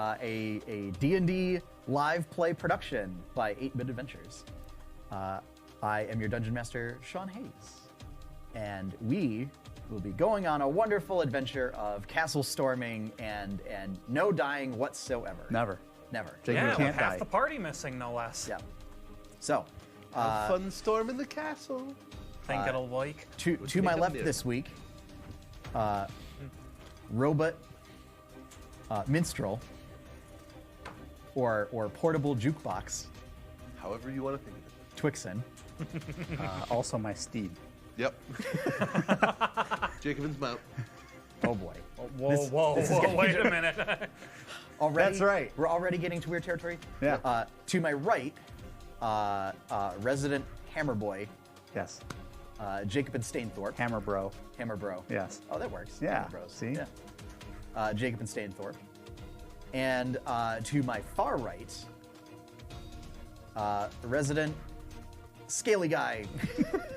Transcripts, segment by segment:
a D&D live play production by 8-Bit Adventures. I am your Dungeon Master, Sean Hayes, and we will be going on a wonderful adventure of castle storming and no dying whatsoever. Never. Yeah, can't with half die. the party missing, no less. Yeah. So, A fun storm in the castle. Think it'll like. to make my them left new. this week, robot minstrel or portable jukebox However you want to think of it. Twixen. Also my steed. Yep. Jacobin's mount. Oh boy. Whoa, wait a minute. Already, That's right. We're already getting to weird territory. Yeah. To my right, resident hammer boy, Yes. Jacobin Stainthorpe. Hammer bro. Hammer bro. Yes. Oh, that works. Yeah, Hammer bros. see? Yeah. Jacobin Stainthorpe. And to my far right, resident scaly guy.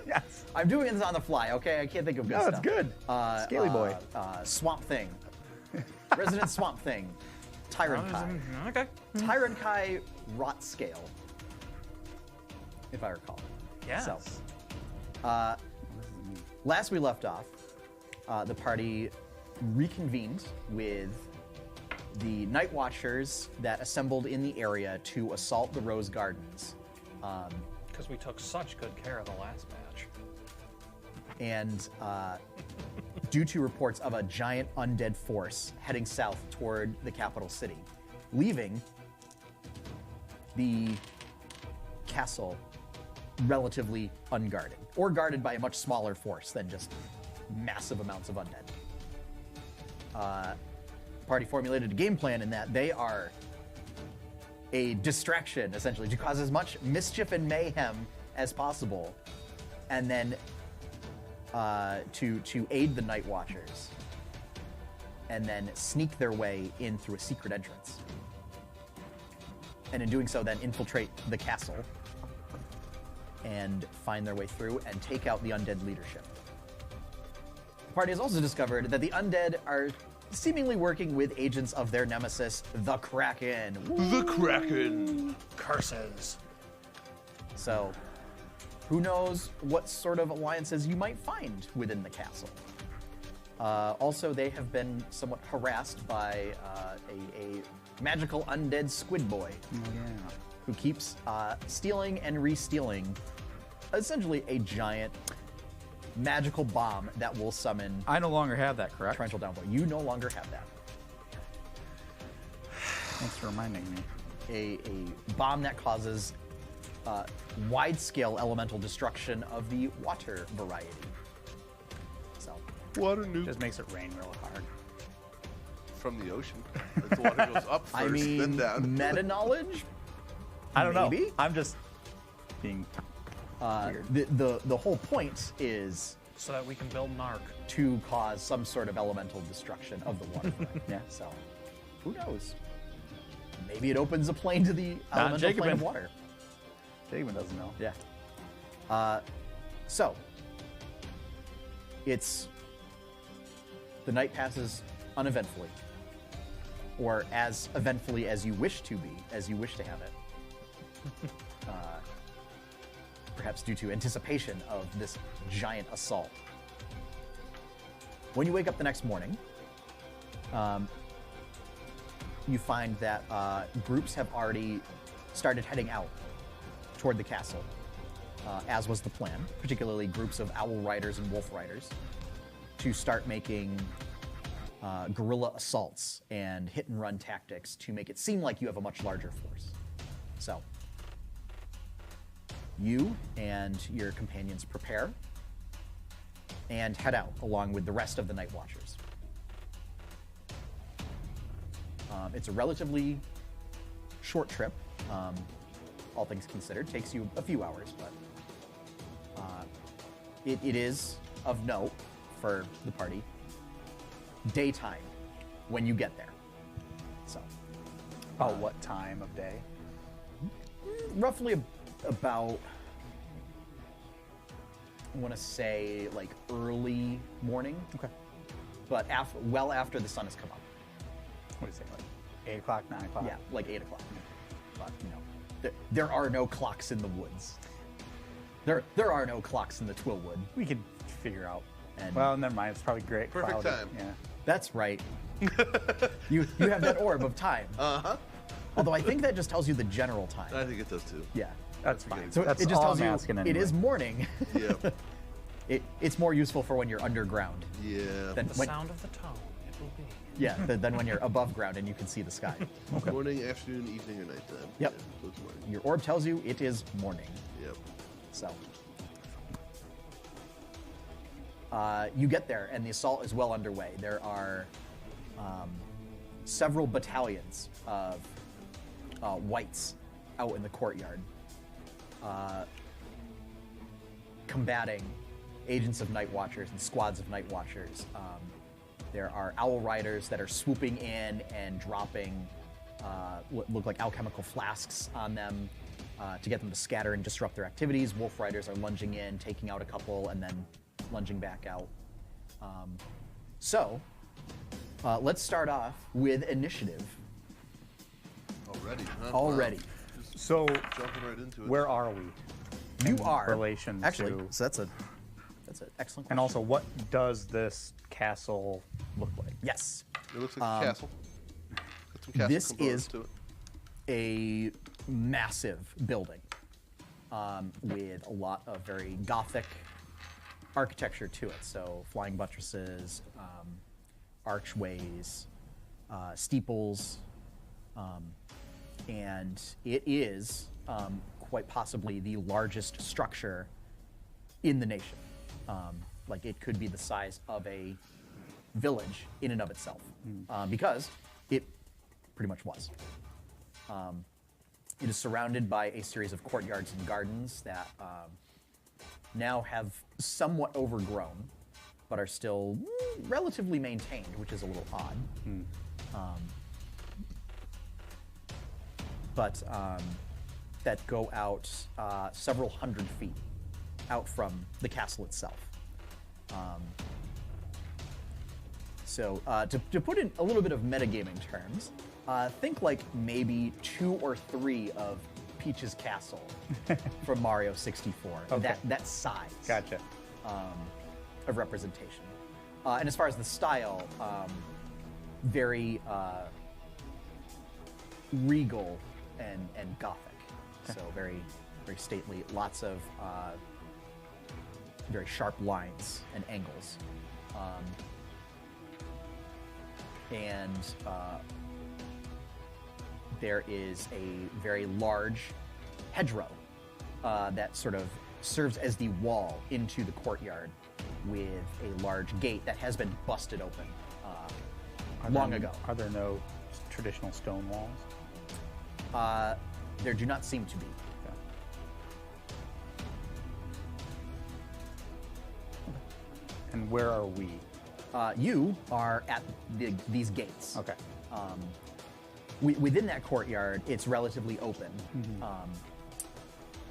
Yes. I'm doing this on the fly, okay? I can't think of good No, stuff. it's good. Scaly boy. Swamp Thing. Resident Swamp Thing. Tyrant Kai. Okay. Tyrant Kai Rot Scale. If I recall. Yes. So, last we left off, the party reconvened with the Night Watchers that assembled in the area to assault the Rose Gardens. Because we took such good care of the last match. And due to reports of a giant undead force heading south toward the capital city, leaving the castle relatively unguarded, or guarded by a much smaller force than just massive amounts of undead. Party formulated a game plan in that they are a distraction, essentially, to cause as much mischief and mayhem as possible, and then to aid the Night Watchers, and then sneak their way in through a secret entrance. And in doing so, then infiltrate the castle and find their way through and take out the undead leadership. The party has also discovered that the undead are seemingly working with agents of their nemesis, the Kraken. The Kraken. Curses. So, who knows what sort of alliances you might find within the castle. Also, they have been somewhat harassed by a magical undead squid boy who keeps stealing and re-stealing essentially a giant magical bomb that will summon I no longer have that, correct? torrential downpour. You no longer have that. Thanks for reminding me. A bomb that causes wide-scale elemental destruction of the water variety. So, Water nuke Just makes it rain real hard. from the ocean. As the water goes up first, I then mean, down. meta knowledge. I don't Maybe? know. I'm just being weird. The whole point is So that we can build an ark. to cause some sort of elemental destruction of the water variety. Yeah. So, who knows? Maybe it opens a plane to the elemental plane Jacobin. of water. Jacobin doesn't know. Yeah. So, it's the night passes uneventfully, or as eventfully as you wish to be, as you wish to have it. Perhaps due to anticipation of this giant assault. When you wake up the next morning, you find that groups have already started heading out toward the castle, as was the plan, particularly groups of owl riders and wolf riders, to start making guerrilla assaults and hit and run tactics to make it seem like you have a much larger force. So, you and your companions prepare and head out along with the rest of the Night Watchers. It's a relatively short trip, all things considered. Takes you a few hours, but it is of note for the party. Daytime when you get there. So, About what time of day? roughly about, I want to say, like early morning. Okay. But well after the sun has come up. What do you say, like 8 o'clock, 9 o'clock. Yeah, like 8 o'clock. But, there are no clocks in the woods. There are no clocks in the Twillwood. We could figure out. And- Well, never mind. It's probably great. Perfect cloudy. time. Yeah. That's right. you have that orb of time. Uh-huh. Although I think that just tells you the general time. I think it does too. Yeah. That's fine. So That's it just all tells I'm you asking it anyway. is morning. Yep. It's more useful for when you're underground. Yeah. Than The when, sound of the tone, it will be. yeah, than when you're above ground and you can see the sky. Morning, afternoon, evening, or nighttime. Yep. Yeah, so it's morning. Your orb tells you it is morning. Yep. So you get there, and the assault is well underway. There are several battalions of whites out in the courtyard, combating agents of Night Watchers and squads of Night Watchers. There are owl riders that are swooping in and dropping what look like alchemical flasks on them to get them to scatter and disrupt their activities. Wolf riders are lunging in, taking out a couple, and then lunging back out. So let's start off with initiative. Already, huh? Already. Wow. Just So, jumping right into it. where are we? You in are relation actually. to- So that's an excellent question. And also, what does this castle look like? yes, It looks like a castle. Got some castle this components is- to it. a massive building with a lot of very Gothic architecture to it. So flying buttresses, archways, steeples, and it is quite possibly the largest structure in the nation. Like it could be the size of a village in and of itself, because it pretty much was. It is surrounded by a series of courtyards and gardens that now have somewhat overgrown, but are still relatively maintained, which is a little odd. But that go out several hundred feet out from the castle itself. So to put in a little bit of metagaming terms, think like maybe 2 or 3 of Peach's Castle from Mario 64. Okay. That size Gotcha. of representation. And as far as the style, very regal and Gothic. So very, very stately. Lots of very sharp lines and angles. And there is a very large hedgerow that sort of serves as the wall into the courtyard with a large gate that has been busted open long ago. Are there no traditional stone walls? There do not seem to be. Okay. And where are we? You are at these gates. Okay. Within that courtyard, it's relatively open.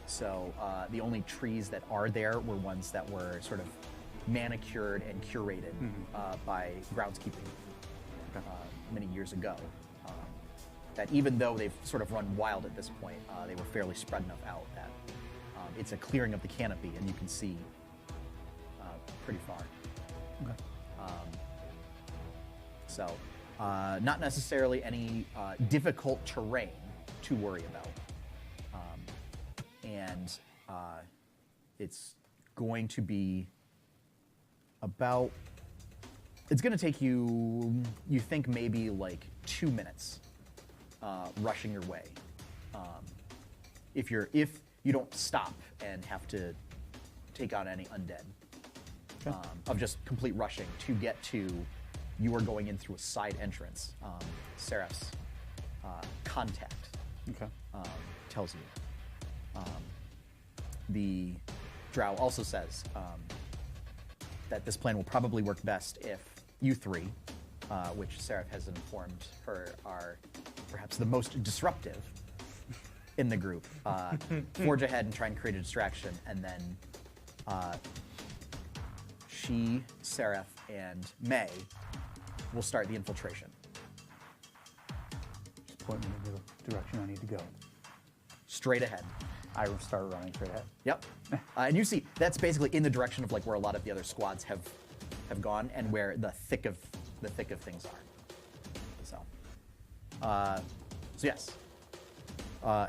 So the only trees that are there were ones that were sort of manicured and curated by groundskeeping many years ago. That even though they've sort of run wild at this point, they were fairly spread enough out that it's a clearing of the canopy and you can see pretty far. Okay. So, not necessarily any difficult terrain to worry about. And it's going to be about, it's going to take you, you think maybe like 2 minutes rushing your way. If you don't stop and have to take on any undead. Of just complete rushing to get to, you are going in through a side entrance. Seraph's contact Okay. tells you. The drow also says that this plan will probably work best if you three, which Seraph has informed her are perhaps the most disruptive in the group, forge ahead and try and create a distraction, and then she, Seraph, and May will start the infiltration. point me in the direction I need to go. Straight ahead. I start running straight ahead. Yep. And you see that's basically in the direction of like where a lot of the other squads have gone and where the thick of things are. So yes.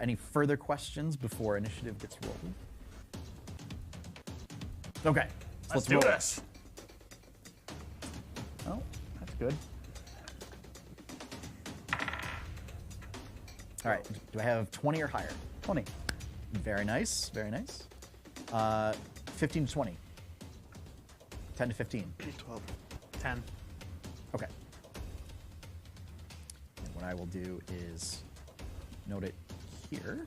Any further questions before initiative gets rolled? Okay. So Let's do roll. this. Oh, that's good. All right. Do I have 20 or higher? 20. Very nice. Very nice. 15 to 20. 10 to 15. 12. 10. Okay. And what I will do is note it here.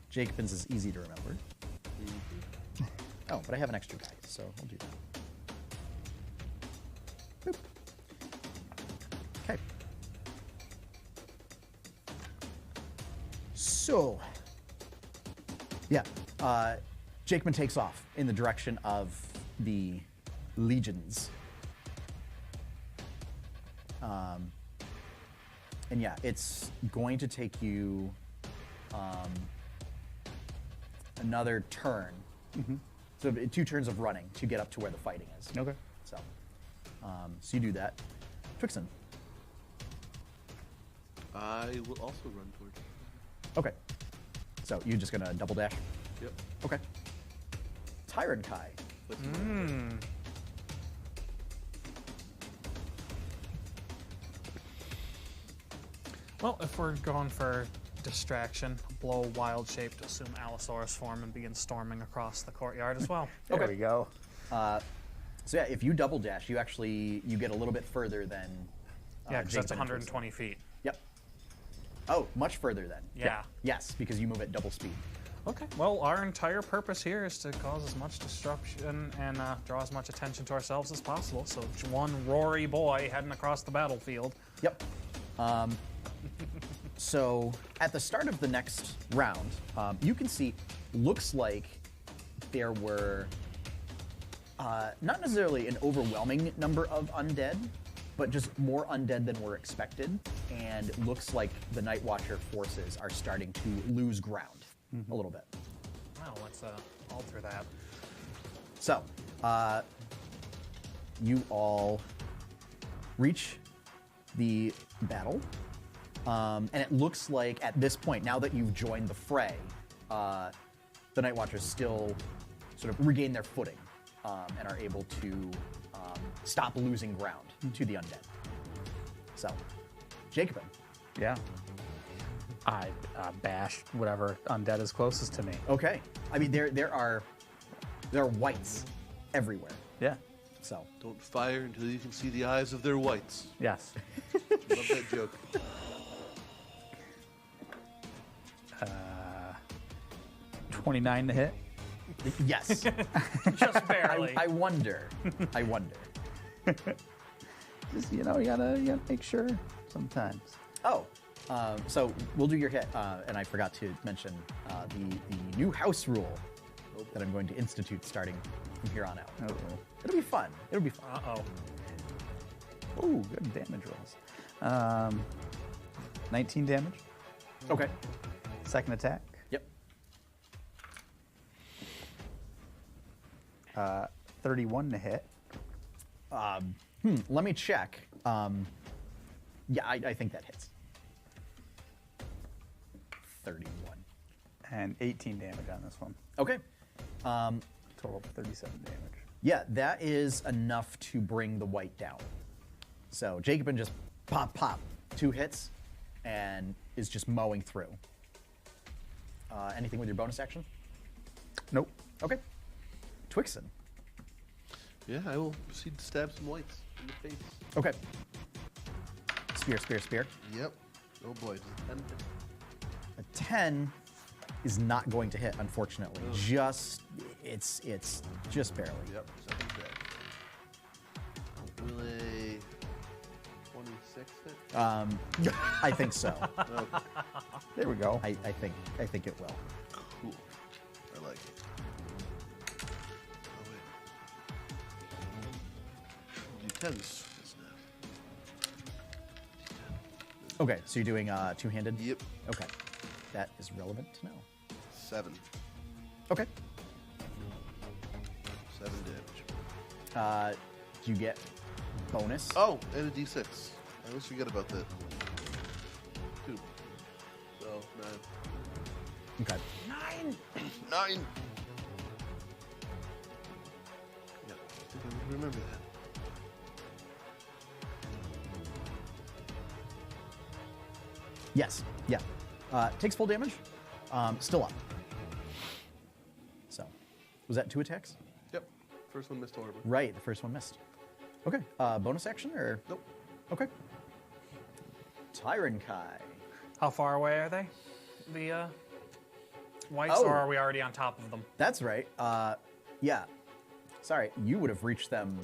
Jacobin's is easy to remember. Oh, but I have an extra guy, so I'll do that. Boop. Okay. So, yeah, Jacobin takes off in the direction of the legions. And yeah, it's going to take you another turn. So 2 turns of running to get up to where the fighting is. Okay. So, so you do that. Twixen. I will also run towards you. Okay. So you're just gonna double dash? Yep. Okay. Tyrant Kai. That's Well, if we're going for distraction, blow wild shape to assume Allosaurus form and begin storming across the courtyard as well. There Okay. we go. So yeah, if you double dash, you get a little bit further than. Yeah, because that's Jacobin and Twixen. 120 feet. Yep. Oh, much further then. Yeah. Yes, because you move at double speed. Okay. Well, our entire purpose here is to cause as much disruption and draw as much attention to ourselves as possible. So one roary boy heading across the battlefield. Yep. So at the start of the next round, you can see, looks like there were not necessarily an overwhelming number of undead, but just more undead than were expected. And looks like the Night Watcher forces are starting to lose ground a little bit. Well, let's alter that. So, you all reach the battle, and it looks like at this point, now that you've joined the fray, the Night Watchers still sort of regain their footing and are able to stop losing ground to the undead. So, Jacobin. Yeah. I bashed whatever undead is closest to me. Okay. I mean, there are whites everywhere. Yeah. So, Don't fire until you can see the eyes of their whites. Yes. Love that joke. 29 to hit. yes. Just barely. I wonder. Just, you gotta make sure sometimes. Oh, so we'll do your hit, and I forgot to mention the new house rule that I'm going to institute starting from here on out. Uh-oh. It'll be fun. Uh-oh. Ooh, good damage rolls. 19 damage. Okay. Second attack. Yep. 31 to hit. Let me check. Yeah, I think that hits. 31. And 18 damage on this one. Okay. Total of 37 damage. Yeah, that is enough to bring the white down. So Jacobin just pop, 2 hits, and is just mowing through. Anything with your bonus action? Nope. Okay. Twixen. Yeah, I will proceed to stab some whites in the face. Okay. Spear. Yep. Oh boy, does a 10 hit? A 10 is not going to hit, unfortunately. Ugh. It's just barely. Yep, second dead. Will a 26 hit? I think so. Okay, There we go. I think it will. cool. I like it. Oh wait. D10s. Yes, no. Okay, so you're doing two-handed? Yep. Okay. That is relevant to know. 7. Okay. 7 damage. Do you get bonus? Oh, and a d6. I always forget about that. 2. So, 9. Okay. 9! Yeah, I think I would remember that. Yes. Yeah. Takes full damage. Still up. So, was that 2 attacks? Yep. First one missed horribly. Right, the first one missed. Okay. Bonus action or? Nope. Okay. Tyron Kai. How far away are they? The whites, Oh. or are we already on top of them? That's right. Yeah. Sorry, you would have reached them.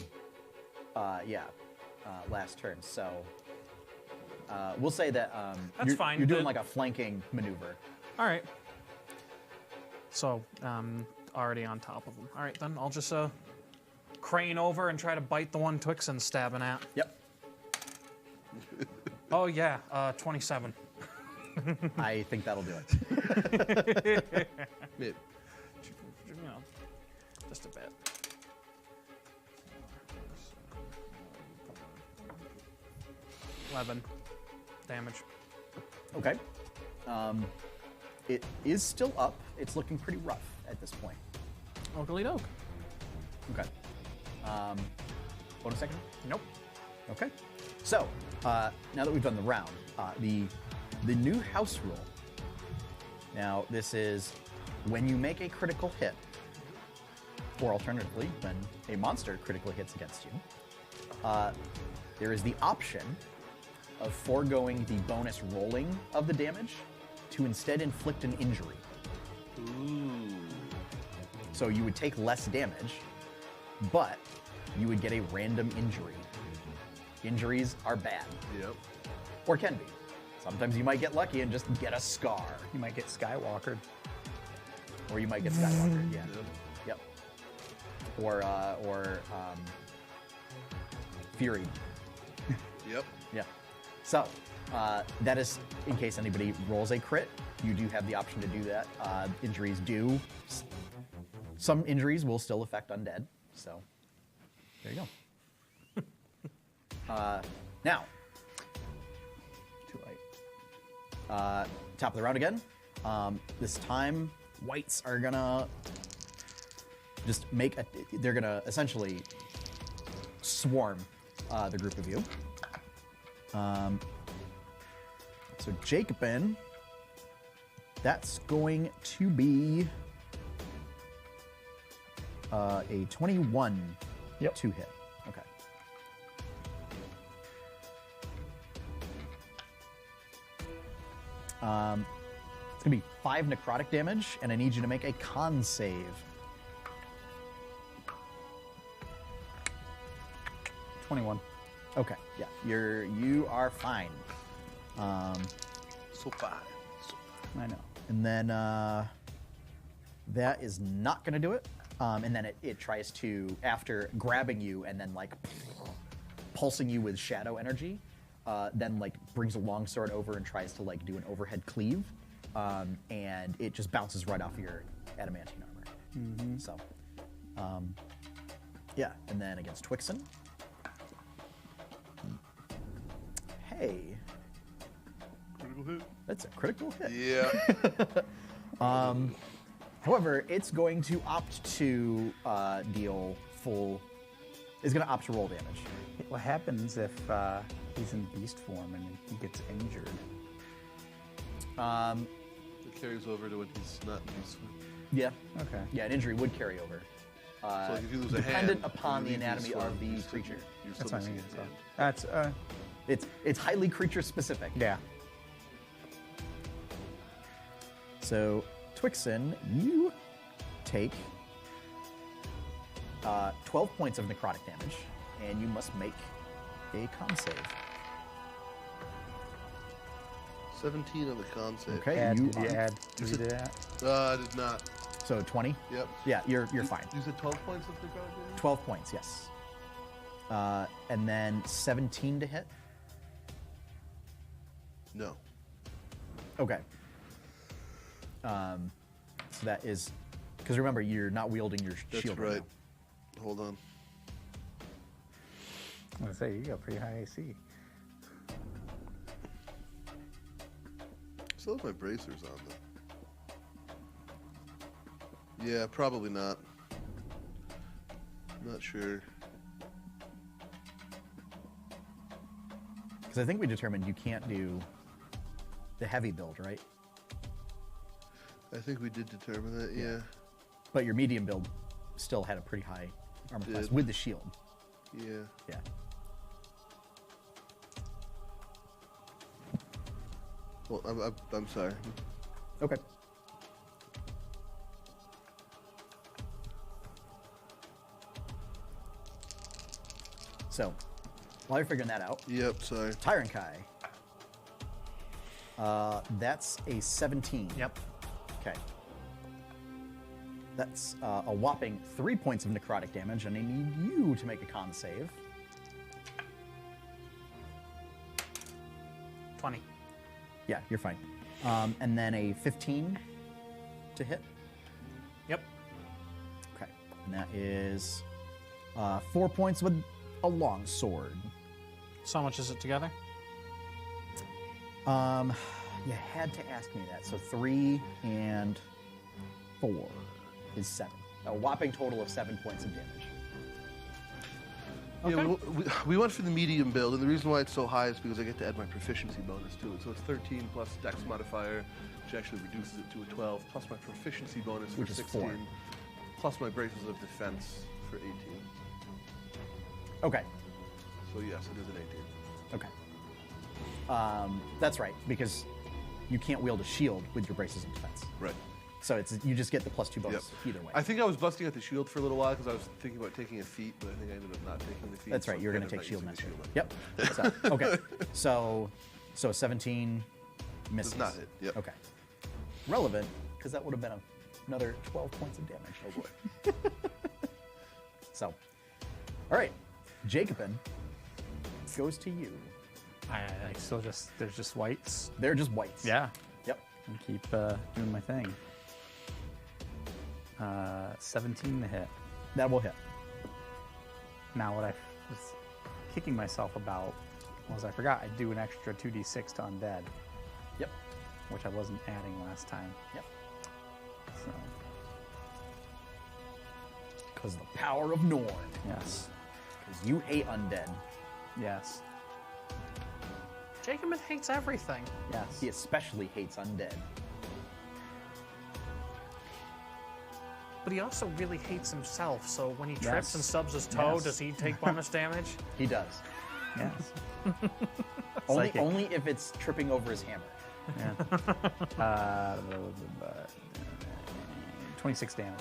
Last turn. So, we'll say that That's fine. You're doing The- like a flanking maneuver. All right. So, already on top of them. All right, then I'll just crane over and try to bite the one Twixen's stabbing at. Yep. Oh yeah, 27. I think that'll do it. Mid. You know, just a bit. 11 damage. Okay. It is still up. It's looking pretty rough at this point. Oakley doke. Okay. Bonus action? Nope. Okay. So, now that we've done the round, the new house rule. Now, this is when you make a critical hit, or alternatively, when a monster critically hits against you, there is the option of foregoing the bonus rolling of the damage to instead inflict an injury. Ooh. So you would take less damage, but you would get a random injury. Injuries are bad, Yep. or can be. Sometimes you might get lucky and just get a scar, You might get Skywalkered. or you might get Skywalker. Yeah. Yep. Yep. Or Fury. Yep. Yeah. So that is in case anybody rolls a crit. You do have the option to do that. Injuries do. Some injuries will still affect undead. So there you go. Now, Too late. top of the round again. This time, whites are gonna just they're gonna essentially swarm the group of you. So Jacobin, that's going to be a 21 to hit. Okay. It's gonna be 5 necrotic damage, and I need you to make a con save. 21. Okay, yeah, you are fine. So 5. I know. And then that is not gonna do it. And then it tries to, after grabbing you and then like pulsing you with shadow energy, then like brings a longsword over and tries to like do an overhead cleave, and it just bounces right off of your adamantine armor. Mm-hmm. So, yeah, and then against Twixen. Hey, Critical hit. that's a critical hit. Yeah. However, it's going to opt to deal full. It's going to opt to roll damage. What happens if he's in beast form and he gets injured? It carries over to when he's not useful. Yeah. Okay. Yeah, an injury would carry over. So like if you lose a Dependent hand, upon the you leave anatomy useful, of the you're still- creature. You're still That's what I missing mean. a hand. So that's It's highly creature specific. yeah. So, Twixen, you take 12 points of necrotic damage, and you must make a con save. 17 on the con save. Okay, Add, you did you are- add 3 to that? I did not. So 20. Yep. Yeah, you're fine. You said 12 points of necrotic damage? 12 points, yes. And then 17 to hit. No. Okay. So that is because remember you're not wielding your That's shield right. right now. Hold on. I was gonna say you got pretty high AC. Still have my bracers on though. Yeah, probably not. Not sure. Because I think we determined you can't do the heavy build, right? I think we did determine that. Yeah. But your medium build still had a pretty high armor class Did. with the shield. Yeah. Yeah. Well, I'm sorry. Okay. So, while you're figuring that out, Yep. Sorry. Tyrant Kai. That's a 17. Yep. Okay. That's a whopping 3 points of necrotic damage, and I need you to make a con save. 20. Yeah, you're fine. And then a 15 to hit. Yep. Okay. And that is 4 points with a long sword. So how much is it together? You had to ask me that. So 3 and 4 is 7. A whopping total of 7 points of damage. Yeah, Okay. we went for the medium build, and the reason why it's so high is because I get to add my proficiency bonus to it. So it's 13 plus Dex modifier, which actually reduces it to a 12, plus my proficiency bonus for Which is 16, 4. plus my braces of defense for 18. Okay. So yes, it is an 18. Okay. That's right, because you can't wield a shield with your braces of defense. Right. So you just get the +2 bonus Yep. either way. I think I was busting out the shield for a little while because I was thinking about taking a feat, but I think I ended up not taking the feat. That's so right. I'm You're going kind to of take not shield using next the turn. shield. Yep. So, okay. So 17 misses. Does not hit. Yep. Okay. Relevant because that would have been another 12 points of damage. Oh boy. So, all right, Jacobin goes to you. I still just there's just whites. They're just whites. Yeah. Yep. And keep doing my thing. 17 to hit. That will hit. Now what I was kicking myself about was I forgot I do an extra 2d6 to undead, Yep. which I wasn't adding last time. Yep. So Because the power of Norn. yes, Because you hate undead. yes, Jacobin hates everything. yes. He especially hates undead. But he also really hates himself, so when he trips Yes. and stubs his toe, Yes. does he take bonus damage? He does. Yes. Only, Psychic. only if it's tripping over his hammer. Yeah. 26 damage.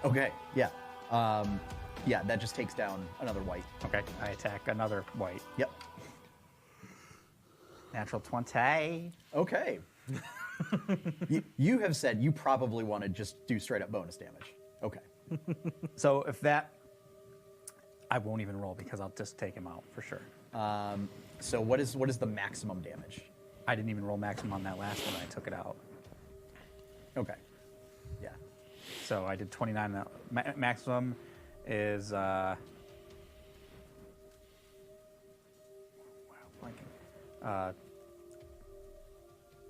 Okay. Yeah. Yeah. That just takes down another white. Okay. I attack another white. Yep. Natural 20. Okay. you have said you probably want to just do straight up bonus damage. Okay. So if that, I won't even roll because I'll just take him out for sure. So what is the maximum damage? I didn't even roll maximum on that last one. I took it out. Okay. Yeah. So I did 29. Maximum is blanking.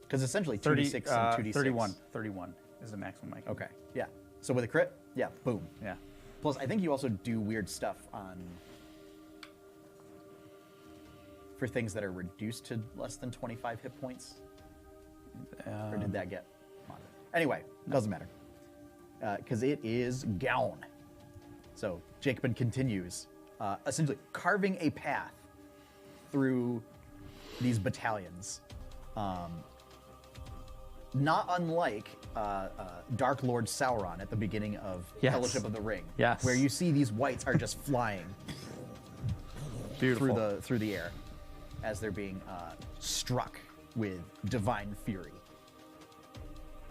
Because essentially 30, 2d6 and 2d6. 31. 31 is the maximum I can. Okay. Yeah. So with a crit, yeah, boom. Yeah. Plus, I think you also do weird stuff on for things that are reduced to less than 25 hit points. Or did that get modded? Anyway, doesn't matter. Because it is Gown. So Jacobin continues, essentially carving a path through these battalions. Not unlike Dark Lord Sauron at the beginning of Yes. Fellowship of the Ring, Yes. where you see these whites are just flying Beautiful. through the air as they're being struck with divine fury.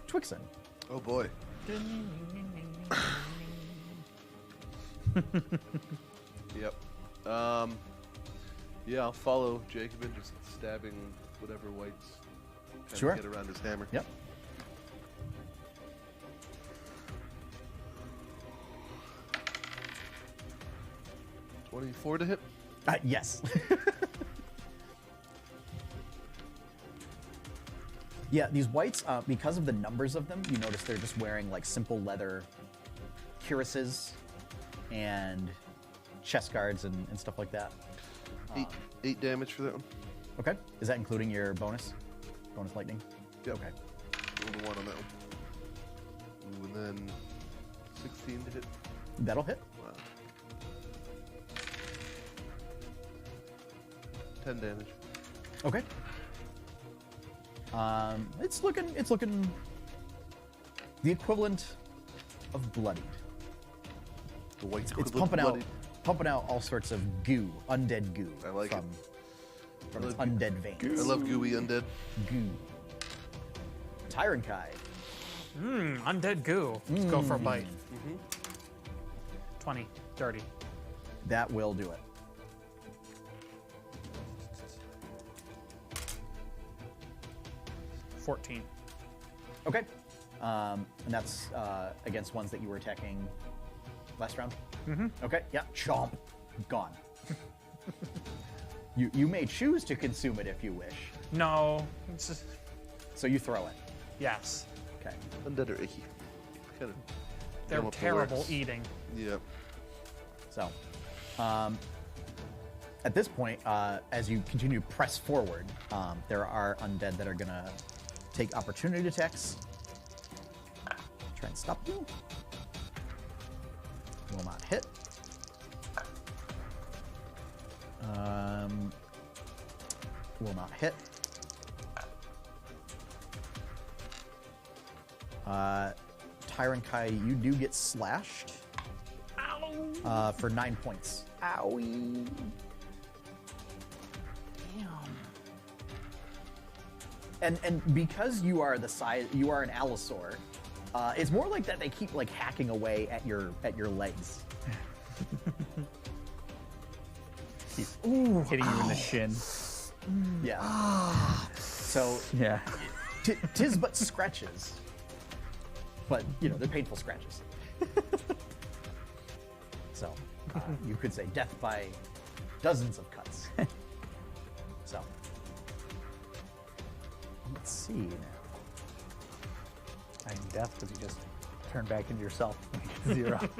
Twixen. Oh boy. Yep. Yeah, I'll follow Jacobin, just stabbing whatever White's trying Sure. to get around his hammer. Yep. $24 to hit. Yes. Yeah, these whites, because of the numbers of them, you notice they're just wearing like simple leather cuirasses and chest guards and stuff like that. Eight damage for that one. Okay. Is that including your bonus? Bonus lightning? Yep. Okay. Rolled a 1 on that one. Ooh, and then 16 to hit. That'll hit. Wow. 10 damage. Okay. It's looking the equivalent of bloodied. The White's It's equivalent pumping out all sorts of goo, undead goo. I like it. From its I like undead veins. I love gooey undead. Goo. Tyrant Kai. Undead goo. Let's go for a bite. 20. Dirty. That will do it. $14. Okay. And that's against ones that you were attacking last round? Mm-hmm. Okay, yeah. Chomp. Gone. You may choose to consume it if you wish. No. It's just, So you throw it. yes. Okay. Undead are icky. Kind of. They're come up the terrible works. eating. Yep. So, at this point, as you continue to press forward, there are undead that are going to take opportunity attacks. Try and stop you. Will not hit. Will not hit. Tyrant Kai, you do get slashed. For 9 points. Owie. Damn. And because you are the size, you are an allosaur, it's more like that they keep like hacking away at your legs. Keep hitting you in the shin. Yeah. So Yeah. tis but scratches, but you know they're painful scratches. So you could say death by dozens of cuts. So let's see now. I mean, death because you just turn back into yourself when you get 0.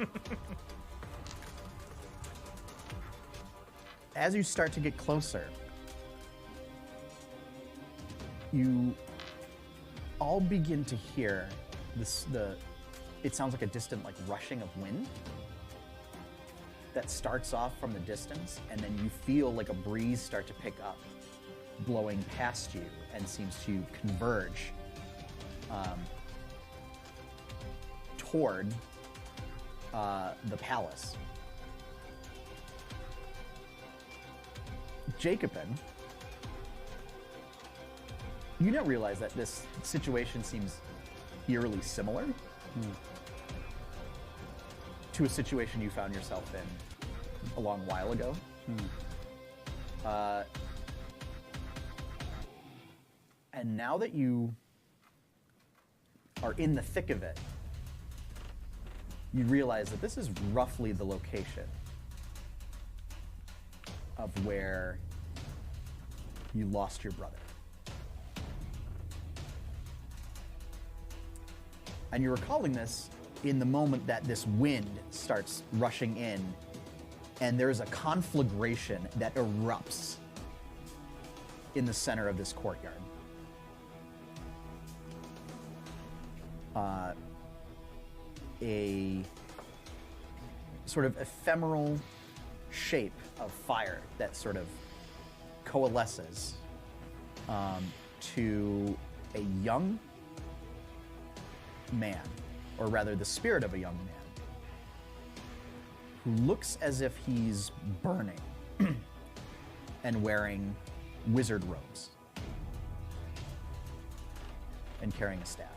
As you start to get closer, you all begin to hear it sounds like a distant like rushing of wind that starts off from the distance, and then you feel like a breeze start to pick up, blowing past you, and seems to converge toward the palace. Jacobin, you don't realize that this situation seems eerily similar to a situation you found yourself in a long while ago. And now that you are in the thick of it, you realize that this is roughly the location of where you lost your brother. And you're recalling this in the moment that this wind starts rushing in, and there's a conflagration that erupts in the center of this courtyard. A sort of ephemeral shape of fire that sort of coalesces to a young man, or rather the spirit of a young man, who looks as if he's burning and wearing wizard robes and carrying a staff.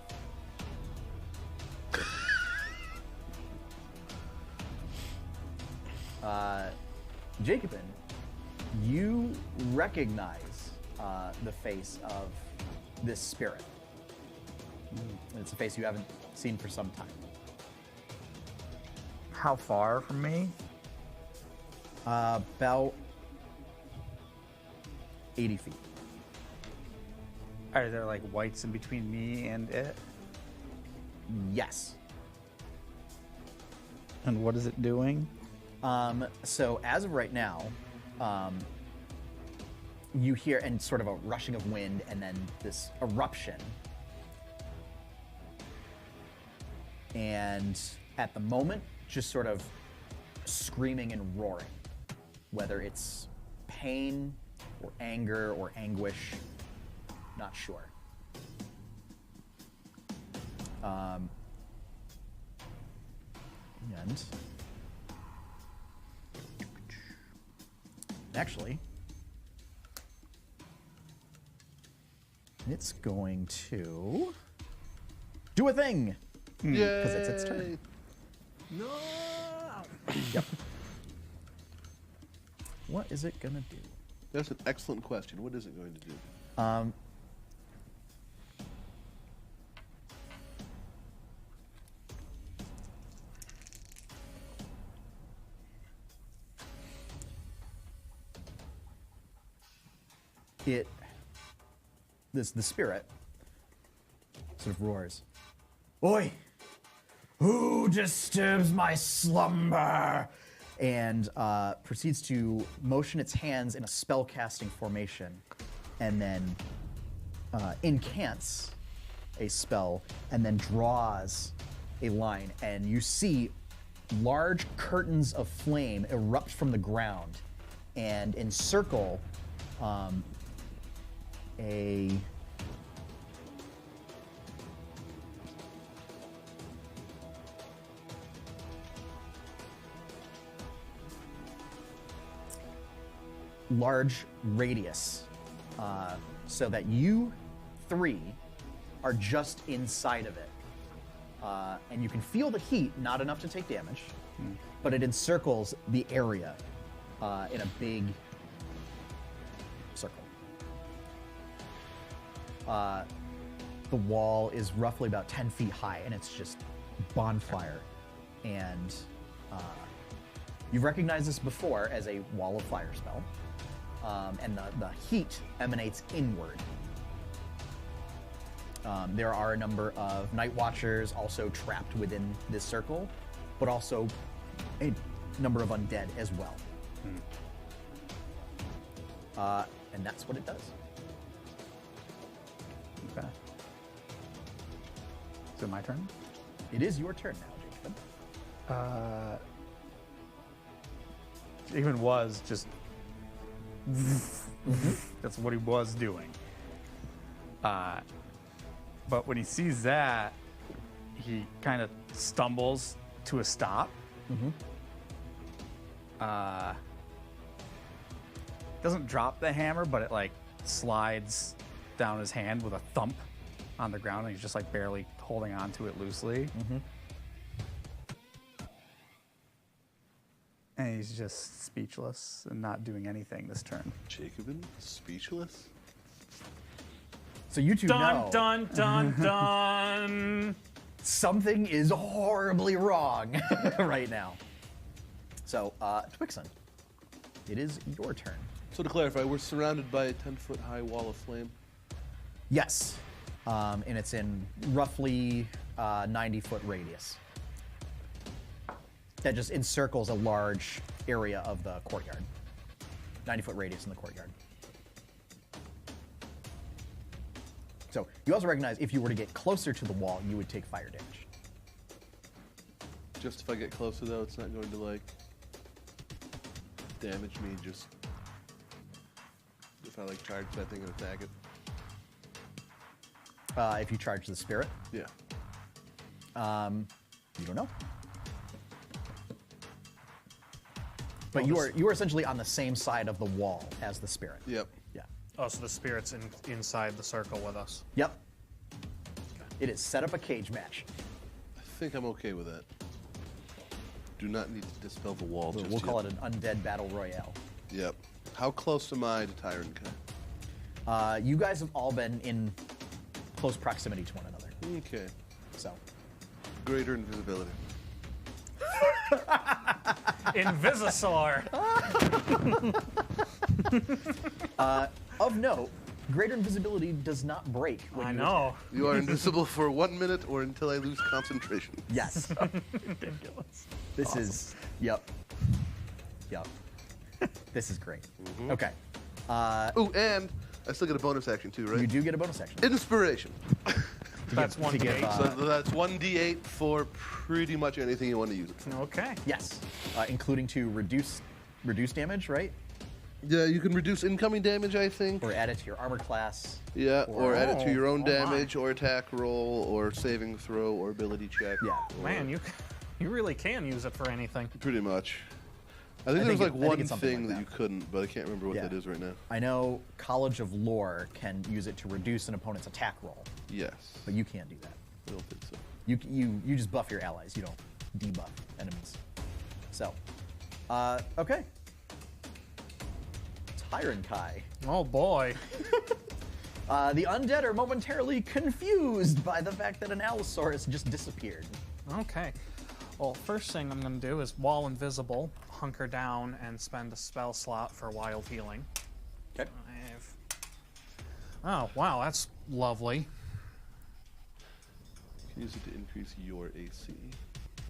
Jacobin, you recognize the face of this spirit. And it's a face you haven't seen for some time. How far from me? About 80 feet. Are there like whites in between me and it? Yes. And what is it doing? So as of right now, you hear and sort of a rushing of wind and then this eruption. And at the moment, just sort of screaming and roaring, whether it's pain or anger or anguish, not sure. And actually, it's going to do a thing. Because it's its turn. No. Yep. What is it gonna do? That's an excellent question. What is it going to do? The spirit sort of roars. Oi! Who disturbs my slumber? And proceeds to motion its hands in a spellcasting formation, and then incants a spell, and then draws a line. And you see large curtains of flame erupt from the ground and encircle a large radius, so that you three are just inside of it. And you can feel the heat, not enough to take damage, but it encircles the area in a big circle. The wall is roughly about 10 feet high, and it's just bonfire. And you've recognized this before as a wall of fire spell. And the heat emanates inward. There are a number of Night Watchers also trapped within this circle, but also a number of undead as well. And that's what it does. Okay. Is it my turn? It is your turn now, Jacob. Even was just. That's what he was doing. But when he sees that, he kind of stumbles to a stop. Doesn't drop the hammer, but it like slides down his hand with a thump on the ground, and he's just like barely holding on to it loosely. And he's just speechless and not doing anything this turn. Jacobin, speechless. So you two know Dun, dun, dun, dun. something is horribly wrong right now. So, Twixen, it is your turn. So to clarify, we're surrounded by a 10-foot high wall of flame. Yes, and it's in roughly 90-foot radius. That just encircles a large area of the courtyard. 90-foot radius in the courtyard. So you also recognize if you were to get closer to the wall, you would take fire damage. Just if I get closer, though, it's not going to, like, damage me, just if I, like, charge that thing and attack it. If you charge the spirit, Yeah. you don't know. But you are essentially on the same side of the wall as the spirit. Yep. Yeah. Oh, so the spirit's inside the circle with us. Yep. It is set up a cage match. I think I'm okay with that. Do not need to dispel the wall just We'll call yet. it an undead battle royale. Yep. How close am I to Tyrant Kai? You guys have all been in close proximity to one another. Okay. So, Greater invisibility. Invisisaur. of note, greater invisibility does not break. When I you know. You are invisible for 1 minute or until I lose concentration. attack. Yes. Ridiculous. This is. Yep. Yep. This is great. Okay. Oh, and I still get a bonus action too, right? You do get a bonus action. Inspiration. That's to 1d8. give, So that's 1d8 for pretty much anything you want to use it for. Okay. Yes, including to reduce damage, right? Yeah, you can reduce incoming damage, I think. Or add it to your armor class. Yeah, or add it to your own Oh, my. damage, or attack roll, or saving throw, or ability check. Yeah. or- Man, you really can use it for anything. Pretty much. I think I there's think like it- I think one it's something thing like that you that. couldn't, but I can't remember what Yeah. that is right now. I know College of Lore can use it to reduce an opponent's attack roll, Yes. but you can't do that. I don't think so. You just buff your allies. You don't debuff enemies. So, okay. Tyrant Kai. Oh boy. The undead are momentarily confused by the fact that an Allosaurus just disappeared. Okay. Well, first thing I'm going to do is, while invisible, hunker down and spend a spell slot for wild healing. Okay. Oh, wow, that's lovely. You can use it to increase your AC.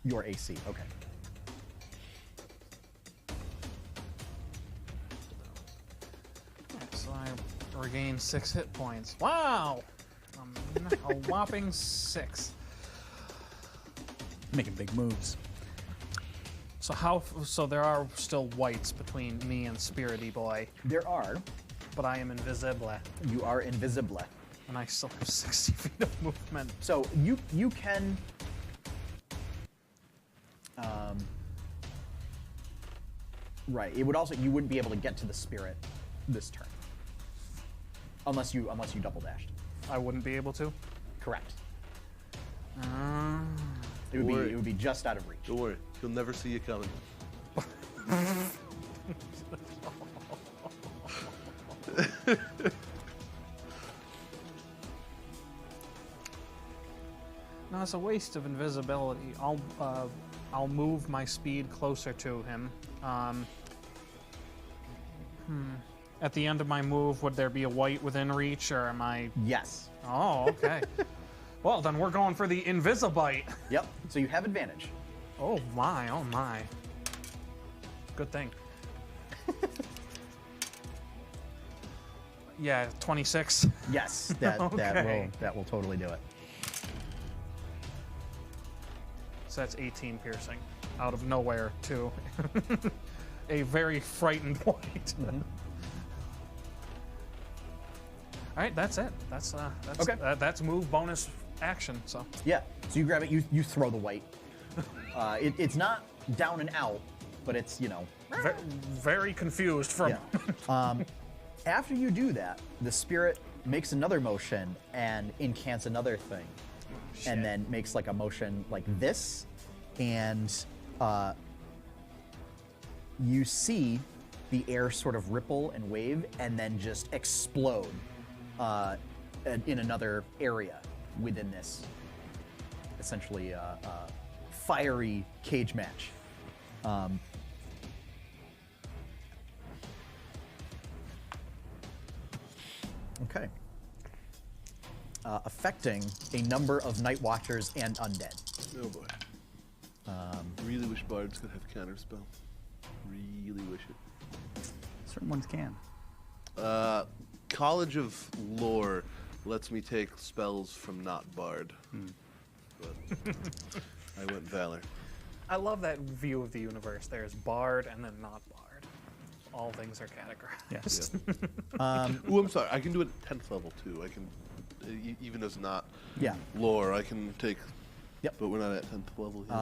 Your AC. Okay. So I regain 6 hit points. Wow! A whopping 6. Making big moves. So there are still whites between me and Spirity Boy, There are. but I am invisible, You are invisible. and I still have 60 feet of movement. So you can. Right. It would also you wouldn't be able to get to the spirit this turn. Unless you double dashed. I wouldn't be able to. Correct. Uh, It Or- would be just out of reach. Don't worry, he'll never see you coming. no, it's a waste of invisibility. I'll move my speed closer to him. At the end of my move, would there be a white within reach, or am I? Yes. Oh, okay. Well, then we're going for the Invisibite. Yep. So you have advantage. Oh my, oh my. Good thing. Yeah, 26. Yes. That Okay. that will totally do it. So that's 18 piercing. Out of nowhere, too. A very frightened white. All right, that's it. That's Okay. That's move bonus action. So Yeah. So you grab it. You throw the white. It's not down and out, but it's very confused from. Yeah. After you do that, the spirit makes another motion and incants another thing, and then makes like a motion like this, and you see the air sort of ripple and wave, and then just explode in another area within this, essentially fiery cage match. Okay. Affecting a number of Night Watchers and Undead. Oh boy. Really wish bards could have counterspell. Really wish it. Certain ones can. College of Lore lets me take spells from not bard. But I went valor. I love that view of the universe. There's bard and then not bard. All things are categorized. Yes. Ooh, I'm sorry. I can do it at 10th level too. I can, even as not Yeah. lore, I can take. Yep. But we're not at 10th level yet.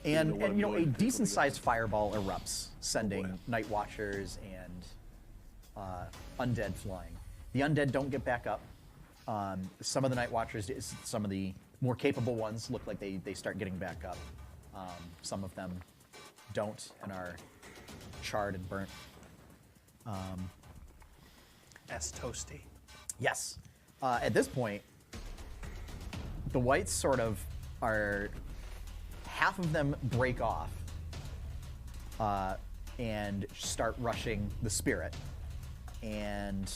And what I'm a going to decent pick. sized fireball erupts, sending boy. Night Watchers and undead flying. The undead don't get back up. Some of the Night Watchers, some of the more capable ones, look like they start getting back up. Some of them don't and are charred and burnt. S toasty. Yes. At this point, the whites sort of are. Half of them break off and start rushing the spirit. And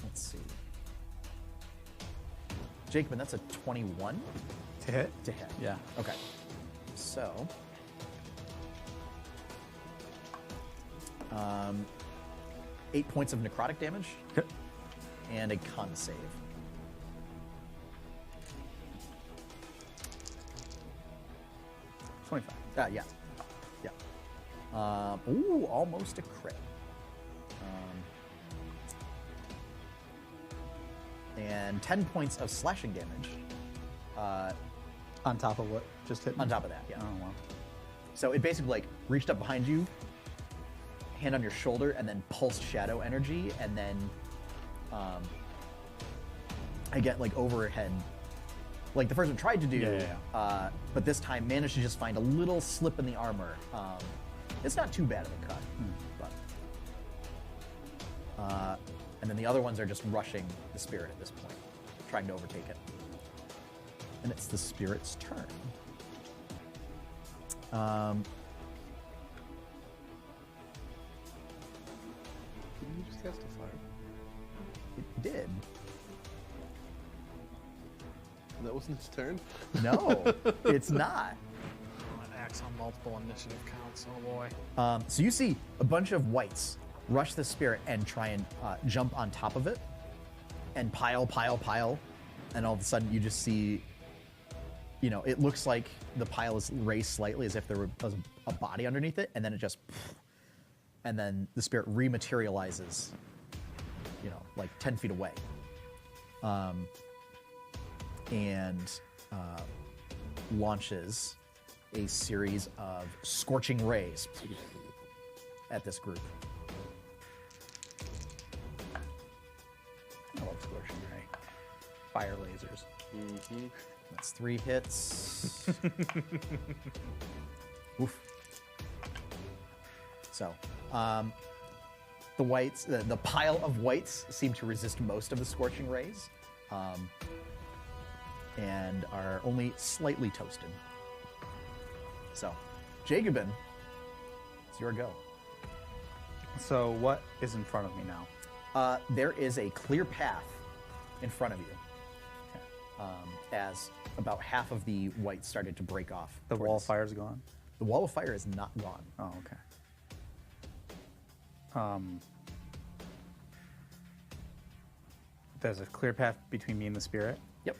let's see. Jacobin, that's a 21 To hit? to hit. Yeah. Okay. So. 8 points of necrotic damage Hit. and a con save. $25. Yeah. Ooh, almost a crit. And 10 points of slashing damage On top of what just hit me? on top of that, yeah. Oh, wow. So it basically like reached up behind you, hand on your shoulder, and then pulsed shadow energy, and then I get like overhead, like the first one tried to do, Yeah. but this time managed to just find a little slip in the armor. It's not too bad of a cut, but and then the other ones are just rushing the spirit at this point, trying to overtake it. And it's the spirit's turn. Did you just cast a fire? It did. And that wasn't its turn? No, it's not. An axe on multiple initiative counts. Oh boy. So you see a bunch of whites rush the spirit and try and jump on top of it and pile, and all of a sudden you just see, you know, it looks like the pile is raised slightly as if there was a body underneath it, and then it just, and then the spirit rematerializes, you know, like 10 feet away. And launches a series of scorching rays at this group. I love scorching ray. Fire lasers. That's 3 hits. Oof. So, the whites, the pile of whites seem to resist most of the scorching rays, and are only slightly toasted. So, Jacobin, it's your go. So what is in front of me now? There is a clear path in front of you, as about half of the whites started to break off. The towards- wall of fire's gone? The wall of fire is not gone. Oh, okay. There's a clear path between me and the spirit. Yep.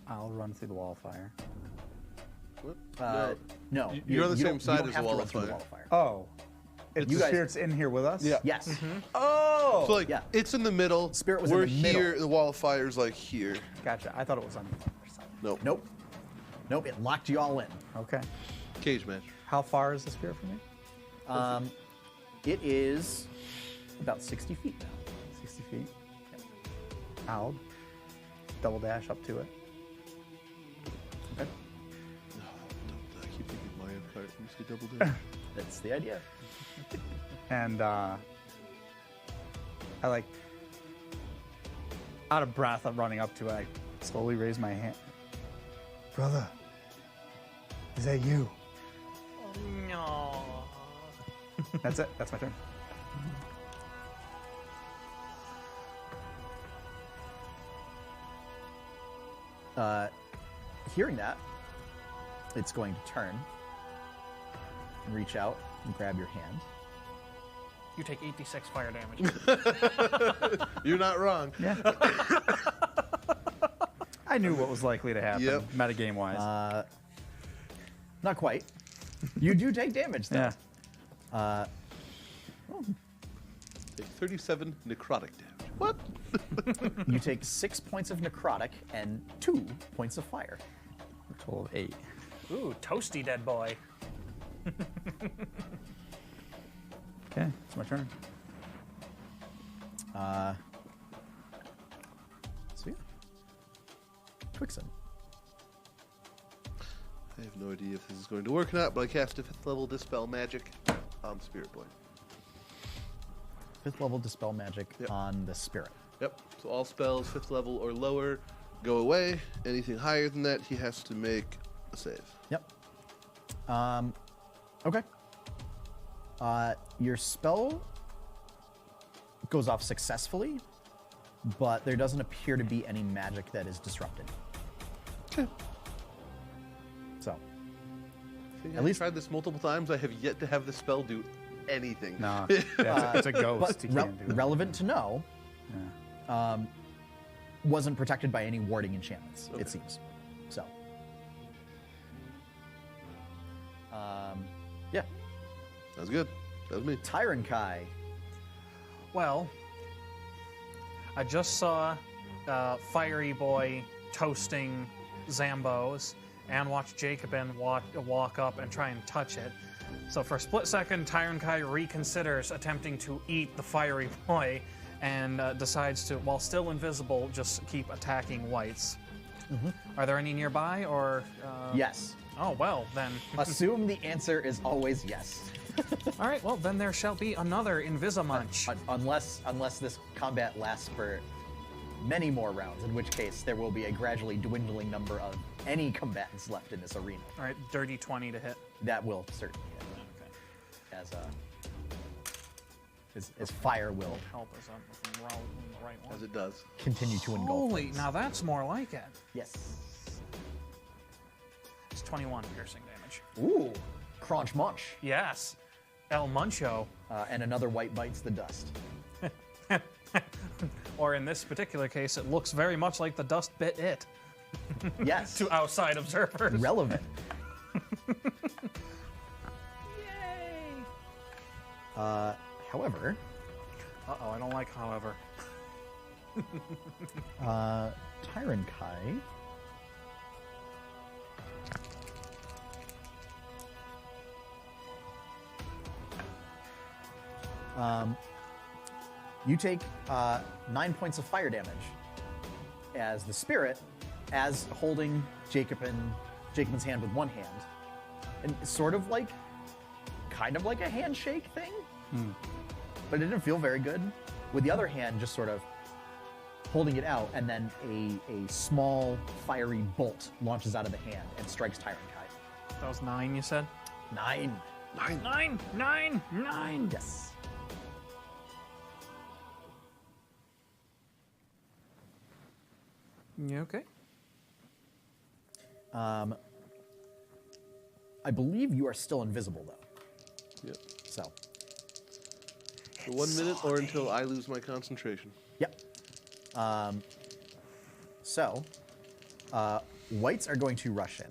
I'll run through the wall of fire. What? No, You're on the you same don't- side you don't as have the to wall run of through the fire. wall of fire. Oh. It's You the guys- spirit's in here with us? Yeah. Yes. Oh! So like Yeah. it's in the middle. Spirit was in We're the middle. here. The wall of fire is like here. Gotcha. I thought it was on the other side. Nope. Nope. It locked you all in. Okay. Cage match. How far is the spirit from me? It is about 60 feet now. 60 feet. I'll double dash up to it. Okay. I keep thinking Mario Kart. You say double dash. That's the idea. And I like, out of breath, I'm running up to it. I slowly raise my hand. Brother, is that you? No. That's it. That's my turn. Hearing that, it's going to turn and reach out and grab your hand. You take 86 fire damage. You're not wrong. Yeah. I knew what was likely to happen, Yep. metagame wise. Not quite. You do take damage, though. Yeah. Take 37 necrotic damage. What? You take 6 points of necrotic and 2 points of fire. A total of 8. Ooh, toasty dead boy. Okay, it's my turn. So yeah. Twixen. I have no idea if this is going to work or not, but I cast a 5th level Dispel Magic on Spirit Boy. 5th level dispel magic Yep. on the spirit. Yep. So all spells 5th level or lower go away. Anything higher than that, he has to make a save. Yep. Okay. Your spell goes off successfully, but there doesn't appear to be any magic that is disrupted. Okay. So, At least tried this multiple times. I have yet to have the spell do anything. No, it's a ghost. but You can't do it. relevant to know, Yeah. wasn't protected by any warding enchantments, Okay. it seems. So, yeah. That was good. That was me. Tyron Kai. Well, I just saw Firey Boy toasting Zambos and watched Jacobin walk up and try and touch it. So for a split second, Tyron Kai reconsiders attempting to eat the Firey Boy and decides to, while still invisible, just keep attacking whites. Are there any nearby, or... Yes. Oh, well, then... Assume the answer is always yes. All right, well, then there shall be another Invisimunch. Unless this combat lasts for many more rounds, in which case there will be a gradually dwindling number of any combatants left in this arena. All right, dirty 20 to hit. That will certainly hit. As fire will Help us out if I'm rolling the right one. As it does. continue to engulf. Holy, things. now that's more like it. Yes. It's 21 piercing damage. Ooh, crunch munch. Yes. El Muncho. And another white bites the dust. Or in this particular case, it looks very much like the dust bit it Yes. to outside observers. Relevant. Yay! However, Uh-oh, I don't like however. Tyron Kai. You take 9 points of fire damage as the spirit, as holding Jacobin's hand with one hand, and sort of like, kind of like a handshake thing, but it didn't feel very good. With the other hand, just sort of holding it out, and then a small fiery bolt launches out of the hand and strikes Tyron Kai. That was 9, you said? 9. 9! Yes. You okay? I believe you are still invisible, though. Yep. So, For 1 minute or until I lose my concentration. yep. Whites are going to rush in.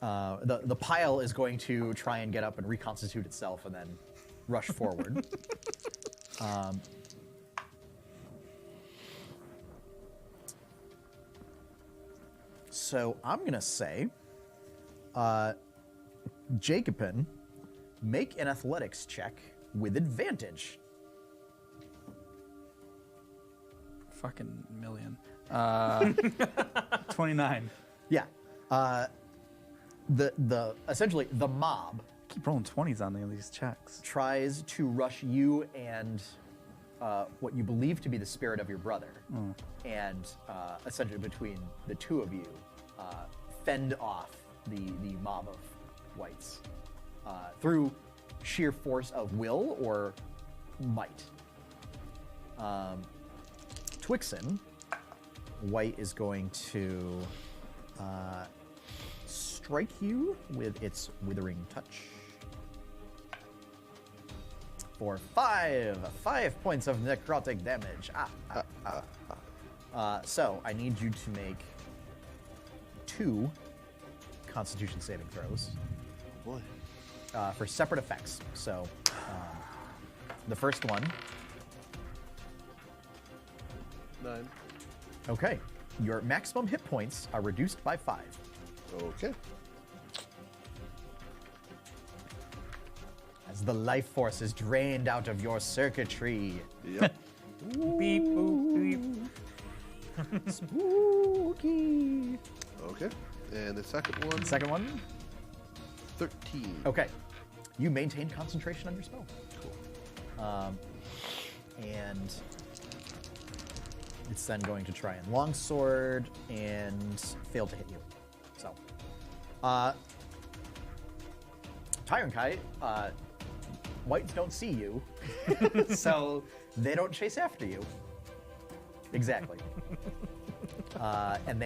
The pile is going to try and get up and reconstitute itself and then rush forward. So I'm going to say, Jacobin, make an athletics check with advantage. Fucking million. 29. Yeah. Essentially the mob Keep rolling 20s on these checks. tries to rush you and what you believe to be the spirit of your brother, and essentially between the two of you, fend off the mob of whites through sheer force of will or might. Twixen, white is going to strike you with its withering touch for 5 points of necrotic damage. So I need you to make 2 Constitution saving throws Boy. for separate effects. So the first one, 9. okay, your maximum hit points are reduced by 5. Okay. As the life force is drained out of your circuitry. Yep. Beep, boop, beep. Spooky. Okay. And the second one, Second one, 13. okay. You maintain concentration on your spell. Cool. and it's then going to try and longsword and fail to hit you. So, Tyronkai, whites don't see you, so they don't chase after you. Exactly. And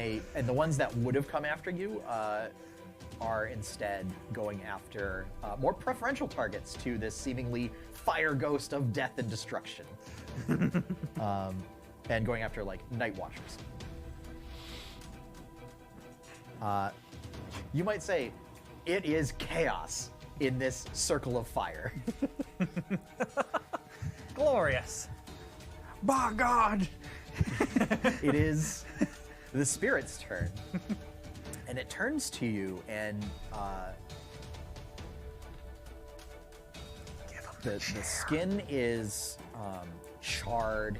the ones that would have come after you are instead going after more preferential targets to this seemingly fire ghost of death and destruction, and going after like night watchers. You might say it is chaos in this circle of fire. Glorious. By God! It is the spirit's turn. And it turns to you, and the skin is charred,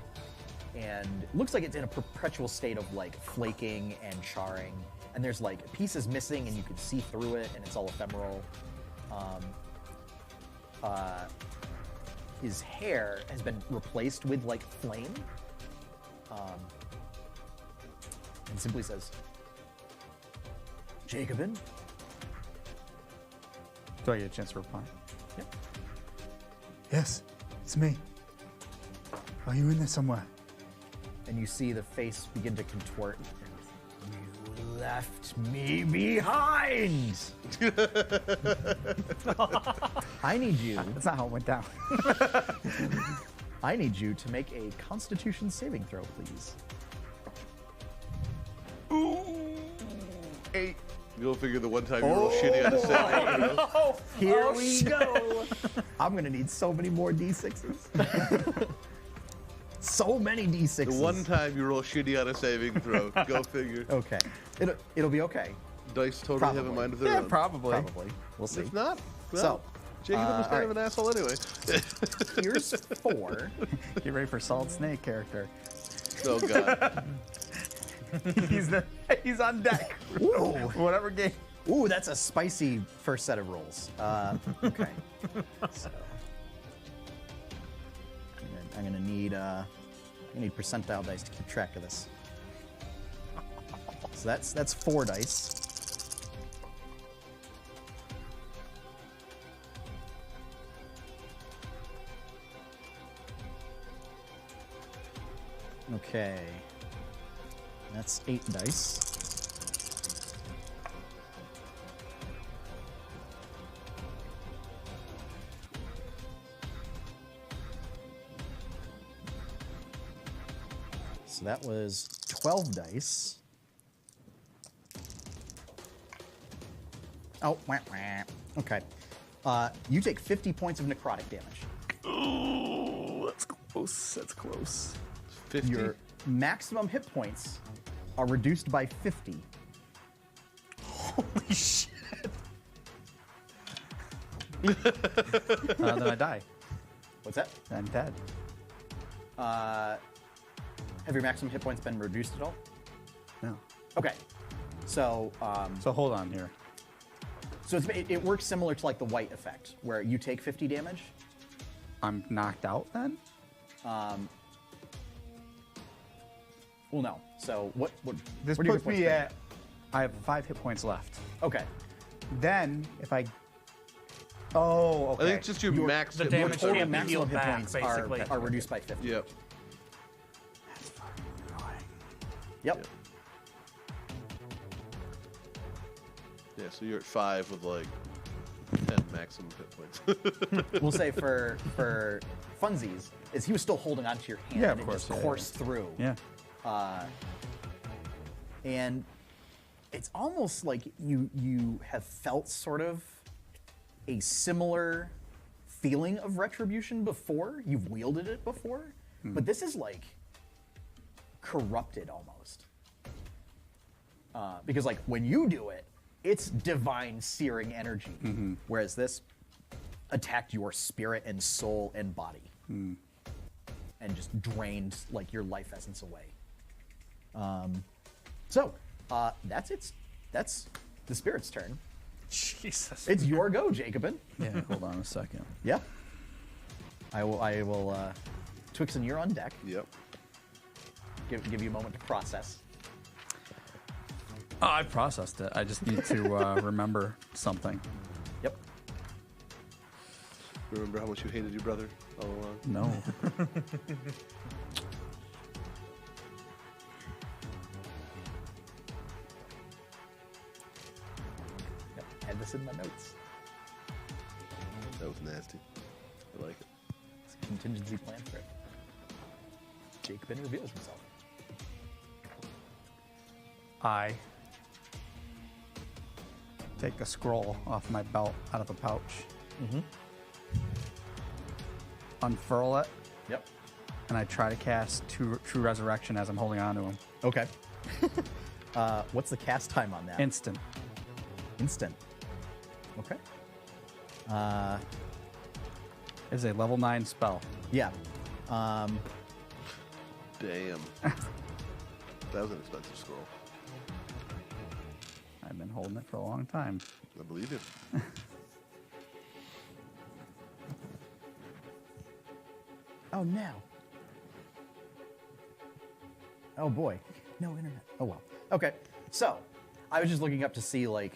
and looks like it's in a perpetual state of like flaking and charring. And there's like pieces missing, and you can see through it, and it's all ephemeral. His hair has been replaced with like flame, and simply says, "Jacobin." Do I get a chance to reply? Yep. Yes, it's me. Are you in there somewhere? And you see the face begin to contort. You left me behind. I need you. That's not how it went down. I need you to make a Constitution saving throw, please. Ooh, 8. Go figure the one time you roll shitty on a saving throw. Here we go. I'm gonna need so many more d6s. So many d6s. The one time you roll shitty on a saving throw. Go figure. Okay. It'll be okay. Dice totally have a Probably. mind of their Yeah, own. probably. Probably. We'll see. If not, well, So, Jacob was kind of alright. an asshole anyway. Here's 4. Get ready for Solid Snake character. Oh god. He's on deck. Ooh. Whatever game. Ooh, that's a spicy first set of rolls. Okay. So I'm gonna need percentile dice to keep track of this. So that's 4 dice. Okay. That's 8 dice. So that was 12 dice. Oh, wah, wah. Okay. You take 50 points of necrotic damage. Ooh, that's close. That's close. 50. Your maximum hit points are reduced by 50. Holy shit. Then I die. What's that? I'm dead. Have your maximum hit points been reduced at all? No. Okay. So, So hold on here. so it works similar to like the white effect, where you take 50 damage. I'm knocked out then? Well, no. So what? This what are your puts hit points me been? at. I have 5 hit points left. Okay. Then, if I. Oh, okay. I think it's just your Your- max the hit damage points Total can't be maximum healed hit back, points basically. are reduced by 50. Yep. That's fucking annoying. Yep. Yeah, so you're at 5 with like 10 maximum hit points. We'll say for funsies, is he was still holding onto your hand Yeah, and of it just course, yeah, coursed through. Yeah. And it's almost like you have felt sort of a similar feeling of retribution before. You've wielded it before, but this is like corrupted almost. Because like when you do it, it's divine searing energy, whereas this attacked your spirit and soul and body, and just drained like your life essence away. So that's the spirit's turn. Jesus. It's your go, Jacobin. Yeah, hold on a second. Yeah. I will Twixen, you're on deck. Yep. Give you a moment to process. Oh, I processed it. I just need to remember something. Yep. Remember how much you hated your brother all along? No. Yep. I had this in my notes. That was nasty. I like it. It's a contingency plan for it. Jacobin reveals himself. I take a scroll off my belt out of a pouch, unfurl it, Yep. and I try to cast True Resurrection as I'm holding on to him. Okay. What's the cast time on that? Instant. Instant. Okay. Is a level 9 spell. Yeah. Damn. That was an expensive scroll. I've been holding it for a long time. I believe it. Oh, no. Oh, boy. No internet. Oh, well. Okay. So, I was just looking up to see, like,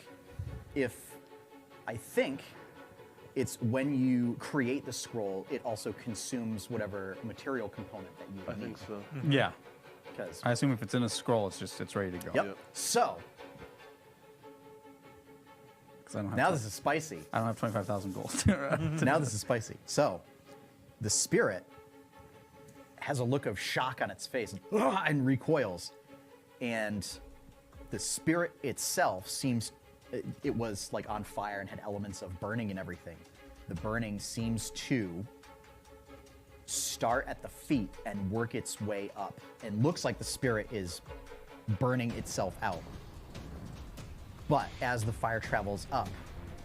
if I think it's when you create the scroll, it also consumes whatever material component that you I need. think so. Yeah. Because, I assume if it's in a scroll, it's ready to go. yep. Yep. So, 'Cause I don't have now tw- this is spicy. I don't have 25,000 gold. Now this is spicy. So, the spirit has a look of shock on its face and recoils. And the spirit itself seems, it was like on fire and had elements of burning and everything. The burning seems to start at the feet and work its way up. And looks like the spirit is burning itself out. But as the fire travels up,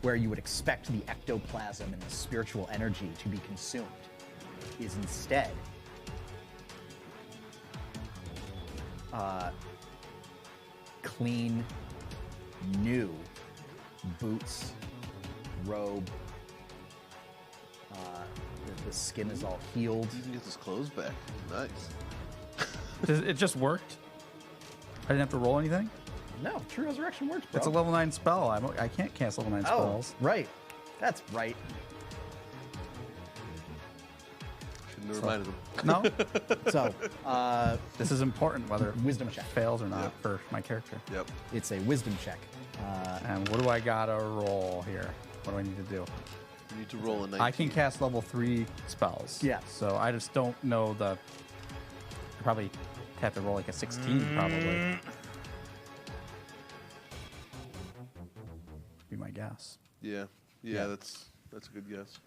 where you would expect the ectoplasm and the spiritual energy to be consumed, is instead clean, new boots, robe. The skin is all healed. You can get his clothes back. Nice. It just worked? I didn't have to roll anything? No, True Resurrection works, bro. It's a level 9 spell. I can't cast level 9 Oh, spells. right. That's right. Shouldn't have reminded him. No? So, This is important whether wisdom check. fails or not for my character. Yep. It's a wisdom check. And what do I gotta roll here? What do I need to do? You need to roll a 19. I can cast level 3 spells. Yeah. So I just don't know I probably have to roll like a 16 probably. Be my guess. Yeah. Yeah. That's a good guess.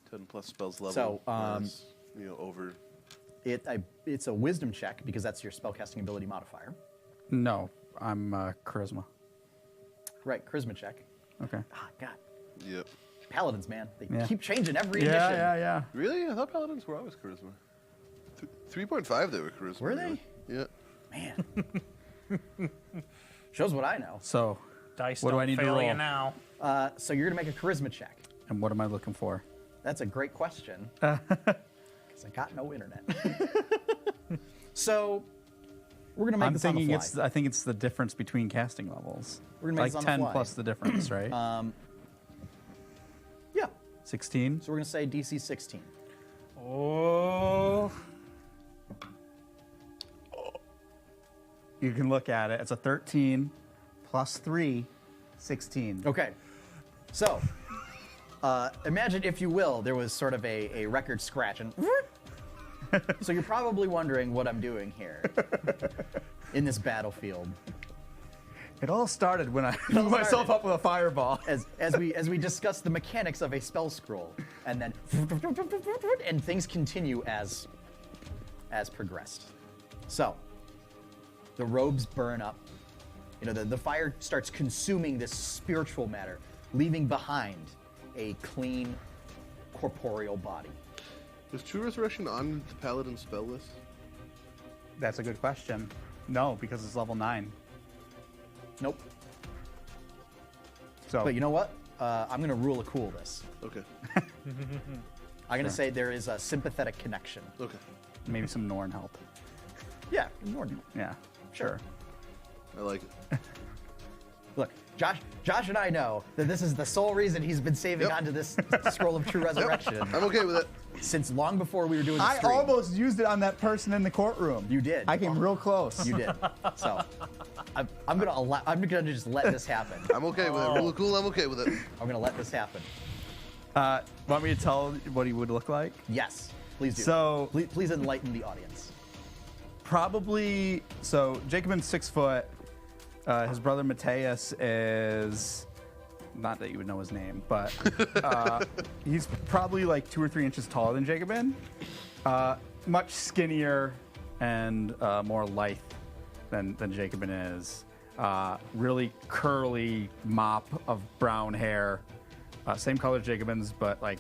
10 plus spells level. So, minus, over. It's a wisdom check because that's your spellcasting ability modifier. No, I'm charisma. Right, charisma check. Okay. Ah, God. Yep. Paladins, man. They Yeah. keep changing every Yeah, edition. yeah. Really? I thought paladins were always charisma. 3.5 they were charisma. Were they? Yeah. Man. Shows what I know. So, Dice what do don't I need to fail you roll? now. So you're going to make a charisma check. And what am I looking for? That's a great question. Because I got no internet. So we're going to make I'm this on the thinking fly. I think it's the difference between casting levels. We're gonna make like this on the 10 fly. plus the difference, right? Yeah. 16. So we're going to say DC 16. Oh. You can look at it. It's a 13 plus 3, 16. Okay. So imagine, if you will, there was sort of a record scratch. And so you're probably wondering what I'm doing here in this battlefield. It all started when I blew myself up with a fireball. As we discuss the mechanics of a spell scroll, and then and things continue as progressed. So the robes burn up. The fire starts consuming this spiritual matter, leaving behind a clean corporeal body. Is True Resurrection on the paladin spell list? That's a good question. No, because it's level 9. Nope. So, But you know what? I'm gonna rule a cool this. Okay. I'm going to say there is a sympathetic connection. Okay. Maybe some Norn help. Yeah, Norton. Yeah, Sure. I like it. Look, Josh and I know that this is the sole reason he's been saving Yep. onto this scroll of true resurrection I'm okay with it. since long before we were doing the I stream. almost used it on that person in the courtroom. You did. I came real close. You did. So I'm gonna just let this happen. I'm okay with it. Rule of cool, I'm okay with it. I'm gonna let this happen. Want me to tell what he would look like? Yes, please do. So- please enlighten the audience. Probably. So Jacobin's 6 foot. His brother Mateus is. Not that you would know his name, but he's probably like 2 or 3 inches taller than Jacobin. Much skinnier and more lithe than Jacobin is. Really curly mop of brown hair. Same color as Jacobin's, but like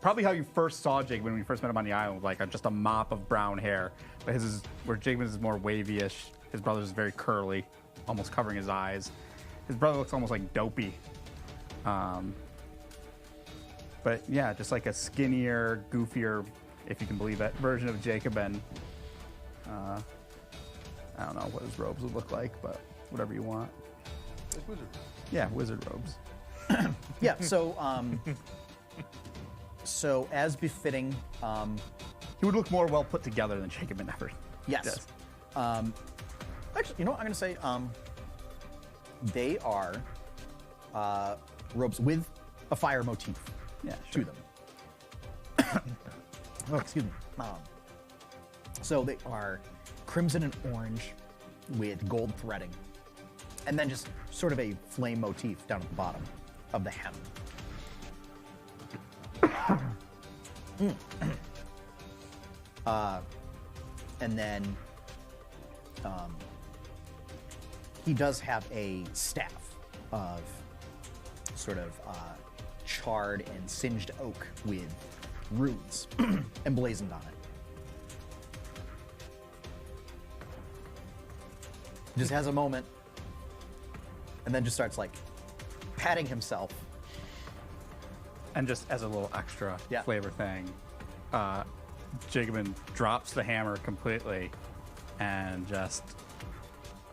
probably how you first saw Jacobin when you first met him on the island, like just a mop of brown hair. But his is where Jacobin's is more wavy-ish. His brother's is very curly, almost covering his eyes. His brother looks almost like dopey. But yeah, just like a skinnier, goofier, if you can believe it, version of Jacobin. I don't know what his robes would look like, but whatever you want. Like wizard. Yeah, wizard robes. Yeah. So as befitting. He would look more well put together than Jacobin ever. Yes. does. Actually, you know what I'm gonna say? They are robes with a fire motif Yeah, to sure. them. Oh, excuse me. So they are crimson and orange with gold threading, and then just sort of a flame motif down at the bottom of the hem. And then he does have a staff of sort of charred and singed oak with runes emblazoned on it. Just has a moment and then just starts like patting himself. And just as a little extra Yeah. flavor thing, Jacobin drops the hammer completely and just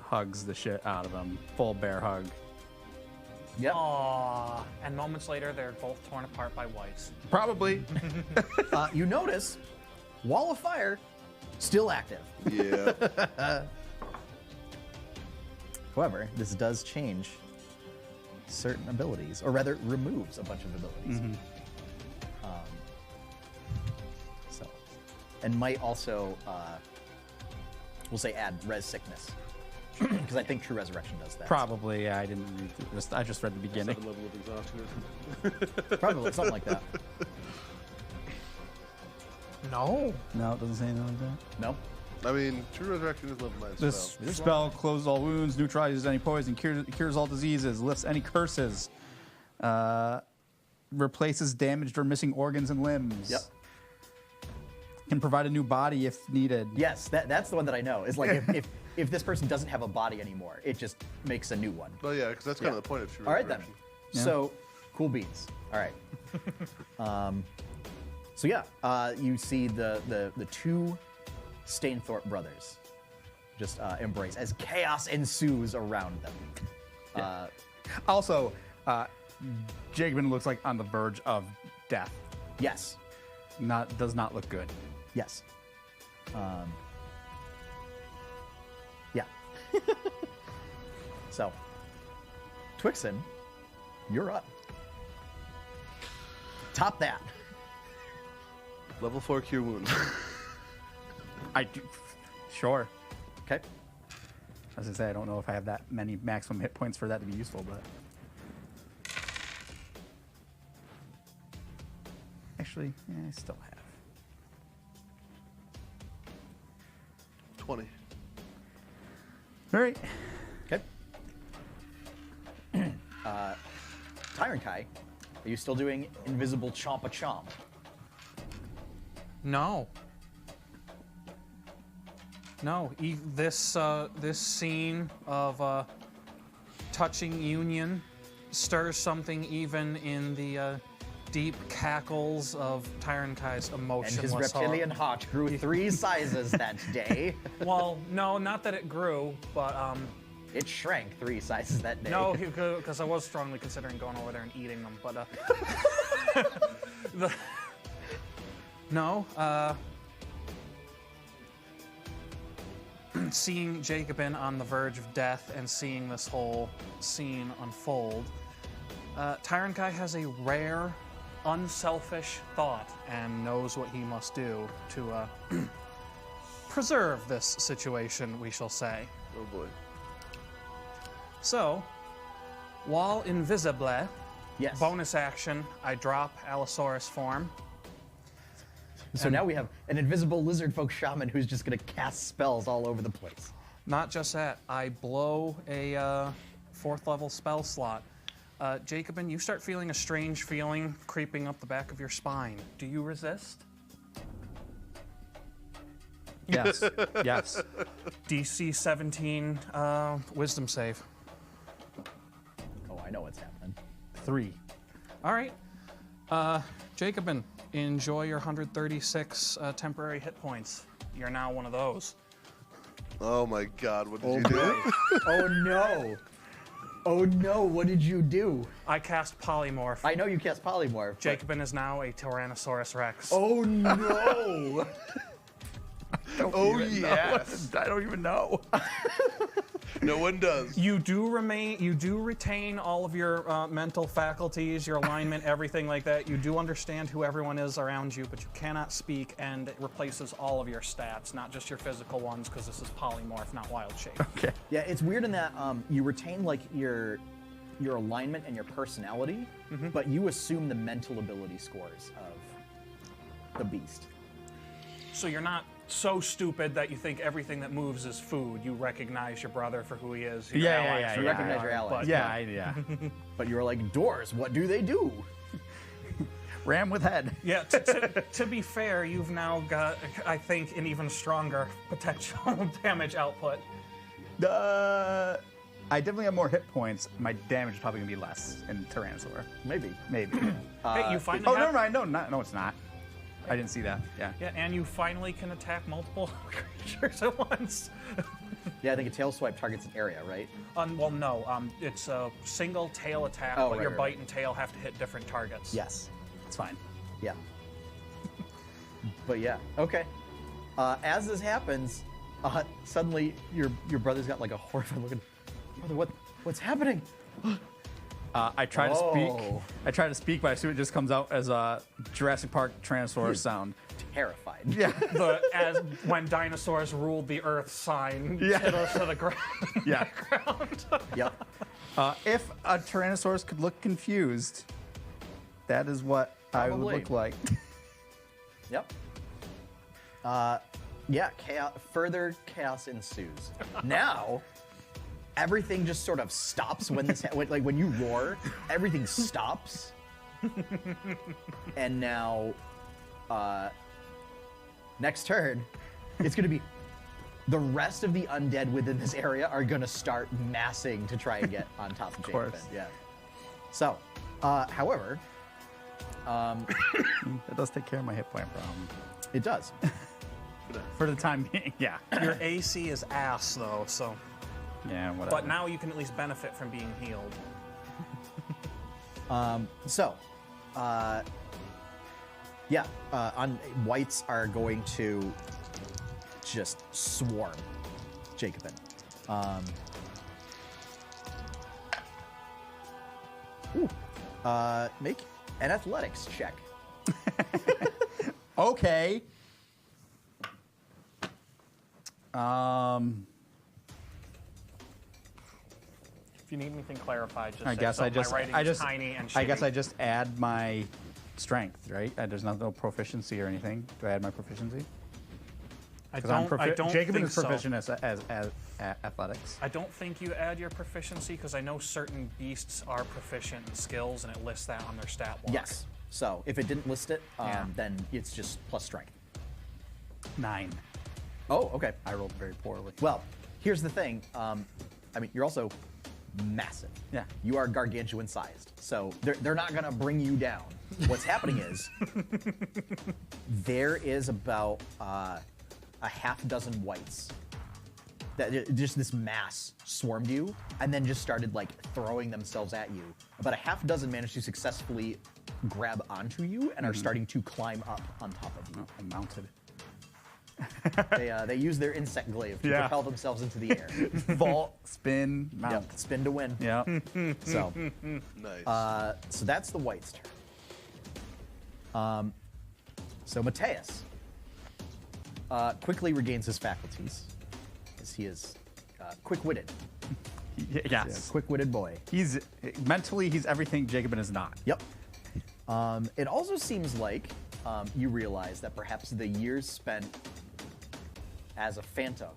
hugs the shit out of him. Full bear hug. Yep. Aww. And moments later, they're both torn apart by wives. Probably. You notice wall of fire still active. Yeah. However, this does change certain abilities, or rather removes a bunch of abilities. So, and might also, we'll say, add res sickness, because I think True Resurrection does that. Probably. Yeah, I didn't read I just read the beginning. 7 level of exhaustion. Probably something like that. No. No, it doesn't say anything like that. No. I mean, True Resurrection is level 9 This spell. spell closes all wounds, neutralizes any poison, cures all diseases, lifts any curses, replaces damaged or missing organs and limbs. Yep. Can provide a new body if needed. Yes, that's the one that I know. Is like if this person doesn't have a body anymore, it just makes a new one. Well, yeah, because that's kind Yeah. of the point of True All right then. Resurrection. Yeah. So, cool beans. All right. So yeah, you see the two Stainthorpe brothers just embrace as chaos ensues around them. Also, Jacobin looks like on the verge of death. Yes. Does not look good. Yes. Yeah. So, Twixen, you're up. Top that. Level 4 Cure Wounds. I do. Sure. Okay. As I say, I don't know if I have that many maximum hit points for that to be useful, but actually, yeah, I still have. 20. All right. Okay. Tyrant Kai, are you still doing invisible chompa chomp? No. No. This scene of touching union stirs something even in the deep cackles of Tyrankai's And emotionless his reptilian heart grew 3 sizes that day. Well, no, not that it grew, but It shrank 3 sizes that day. no, because I was strongly considering going over there and eating them, but seeing Jacobin on the verge of death and seeing this whole scene unfold, Tyrankai has a rare, unselfish thought and knows what he must do to preserve this situation, we shall say. Oh boy. So, while invisible, Yes. bonus action, I drop Allosaurus form. So now we have an invisible lizard folk shaman who's just going to cast spells all over the place. Not just that, I blow a 4th level spell slot. Jacobin, you start feeling a strange feeling creeping up the back of your spine. Do you resist? Yes. Yes. DC 17 wisdom save. Oh, I know what's happening. 3. All right. Jacobin, enjoy your 136 temporary hit points. You're now one of those. Oh my God! What did you do? Oh no! Oh no! What did you do? I cast Polymorph. I know you cast polymorph. but- Jacobin is now a Tyrannosaurus Rex. Oh no! Oh yes. I don't even know. No one does. You do retain all of your mental faculties, your alignment, everything like that. You do understand who everyone is around you, but you cannot speak, and it replaces all of your stats, not just your physical ones, because this is polymorph, not wild shape. Okay. Yeah, it's weird in that you retain like your alignment and your personality, but you assume the mental ability scores of the beast. So you're not so stupid that you think everything that moves is food. You recognize your brother for who he is. Your Yeah, allies yeah, for You who recognize they your are, allies. but- Yeah, yeah. But you were like, doors, what do they do? Ram with head. Yeah, to be fair, you've now got, I think, an even stronger potential damage output. I definitely have more hit points. My damage is probably gonna be less in Tyrannosaur. Maybe. Maybe. Hey, you finally Oh, have... never mind. No, it's not. I didn't see that. Yeah. Yeah, and you finally can attack multiple creatures at once. Yeah, I think a tail swipe targets an area, right? Well, no, it's a single tail attack, Oh, but right, your right, bite right. and tail have to hit different targets. Yes. It's fine. Yeah. But yeah, okay. As this happens, suddenly your brother's got like a horrified look. Brother, what's happening? I try to Oh. speak. I try to speak, but I assume it just comes out as a Jurassic Park Tyrannosaurus sound. Terrified. Yeah. As when dinosaurs ruled the earth sign Yeah. hit us to the ground. Yeah. Yep. If a Tyrannosaurus could look confused, that is what I would Probably. look like. Yep. Yeah, further chaos ensues. Now, everything just sort of stops when this, like when you roar, everything stops. And now, next turn, it's gonna be the rest of the undead within this area are gonna start massing to try and get on top of course. Jacobin. Yeah. So, however, That does take care of my hit point problem. it does. For the time being, yeah. Your AC is ass, though, so. Yeah, whatever. But now you can at least benefit from being healed. Whites are going to just swarm Jacobin. Make an athletics check. Okay. If you need anything clarified, just I say guess so. I just, My writing I is just, tiny and I guess shitty. I just add my strength, right? There's no proficiency or anything. Do I add my proficiency? I 'Cause I'm don't Jacobin think is so. proficient as athletics. I don't think you add your proficiency because I know certain beasts are proficient in skills and it lists that on their stat block. Yes. So if it didn't list it, Yeah. then it's just plus strength. 9. Oh, okay. I rolled very poorly. Well, here's the thing. I mean, you're also massive. Yeah. You are gargantuan sized. So they're not going to bring you down. What's happening is there is about a half dozen whites that just this mass swarmed you and then just started like throwing themselves at you. About a half dozen managed to successfully grab onto you and are starting to climb up on top of you. Oh, I'm mounted. They use their insect glaive to Yeah. propel themselves into the air. Vault, spin, mount. Yep, spin to win. Yeah. So, Nice. so that's the white's turn. So Mateus quickly regains his faculties, as he is quick-witted. Yes. Quick-witted boy. He's mentally he's everything Jacobin is not. Yep. It also seems like you realize that perhaps the years spent as a phantom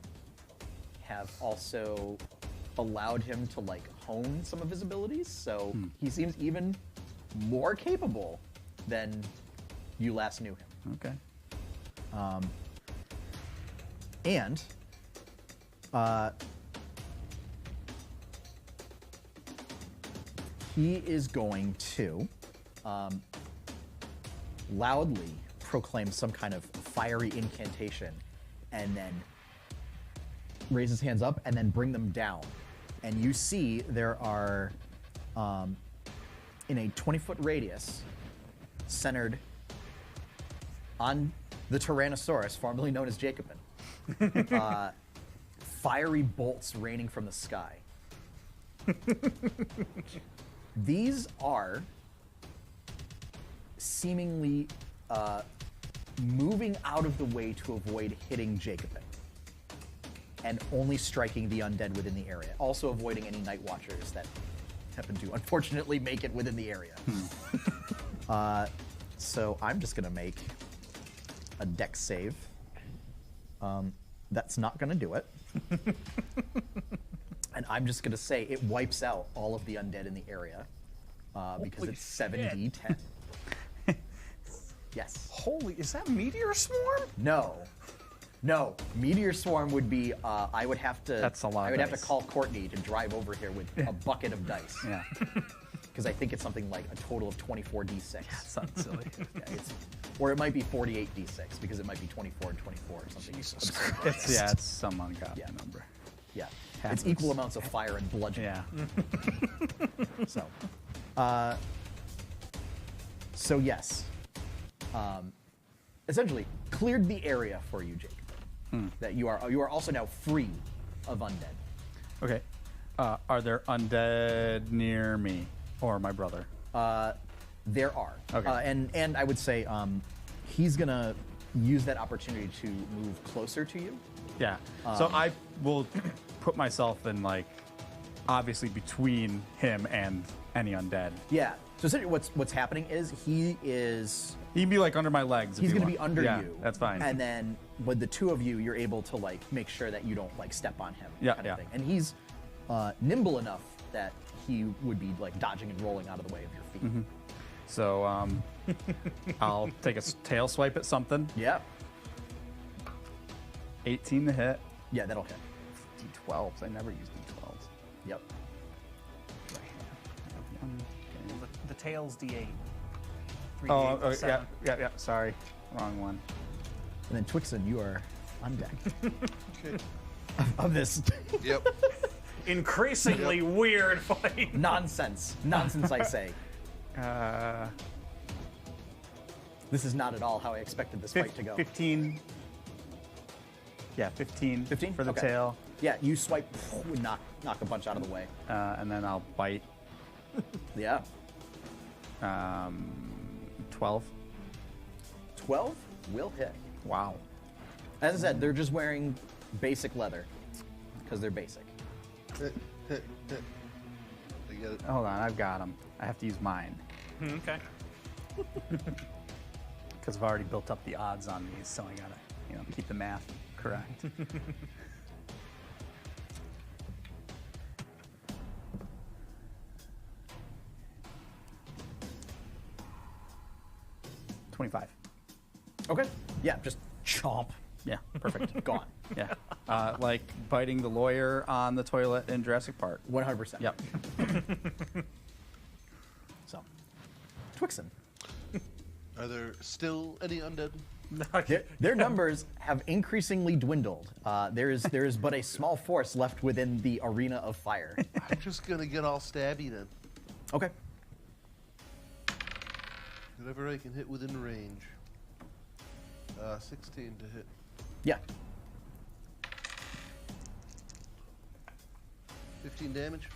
have also allowed him to like hone some of his abilities. So he seems even more capable than you last knew him. Okay. And he is going to loudly proclaim some kind of fiery incantation and then raise his hands up and then bring them down. And you see there are, in a 20-foot radius, centered on the Tyrannosaurus, formerly known as Jacobin, fiery bolts raining from the sky. These are seemingly moving out of the way to avoid hitting Jacobin and only striking the undead within the area, also avoiding any night watchers that happen to unfortunately make it within the area. So I'm just gonna make a dex save. That's not gonna do it. And I'm just gonna say it wipes out all of the undead in the area because Holy it's 7d10. Yes. Holy, is that meteor swarm? No. No. Meteor Swarm would be, I would have to. That's a lot of I would have dice. to call Courtney to drive over here with a bucket of dice. Yeah. Because I think it's something like a total of 24 d6. Sounds silly. Yeah, or it might be 48 d6 because it might be 24 and 24 or something. Jesus absurd. Christ. It's some ungodly Yeah. number. Yeah. Happens. It's equal amounts of fire and bludgeoning. Yeah. So yes. Essentially, cleared the area for you, Jacob. That you are also now free of undead. Okay. Are there undead near me or my brother? There are. Okay. And I would say he's gonna use that opportunity to move closer to you. Yeah. So I will put myself in like obviously between him and any undead. Yeah. So essentially what's happening is he He can be like under my legs. if he's you gonna be want. under Yeah, you. That's fine. And then with the two of you, you're able to like make sure that you don't like step on him. Yeah, kind yeah. of thing. And he's nimble enough that he would be like dodging and rolling out of the way of your feet. Mm-hmm. So I'll take a tail swipe at something. Yeah. 18 to hit. Yeah, that'll hit. D12s. I never use D12s. Yep. The tail's D8. Oh, 3d8 plus yeah, 7. yeah. Sorry, wrong one. And then Twixen, you are on deck Okay. of this Yep. Increasingly weird fight. nonsense. Nonsense, I say. This is not at all how I expected this fight to go. 15. Yeah, 15. 15? for the Okay. tail, Yeah, you swipe, knock a bunch out of the way. and then I'll bite. Yeah. 12. 12 will hit. Wow. As I said, they're just wearing basic leather because they're basic. I get it. Hold on, I've got them. I have to use mine Okay. because I've already built up the odds on these, so I gotta, keep the math correct. $25. Okay. Yeah, just chomp. Yeah, perfect. Gone. Yeah. Like biting the lawyer on the toilet in Jurassic Park. 100%. Yep. So, Twixen. Are there still any undead? Their numbers have increasingly dwindled. There is but a small force left within the arena of fire. I'm just gonna get all stabby then. Okay. Whatever I can hit within range. 16 to hit. Yeah. 15 damage.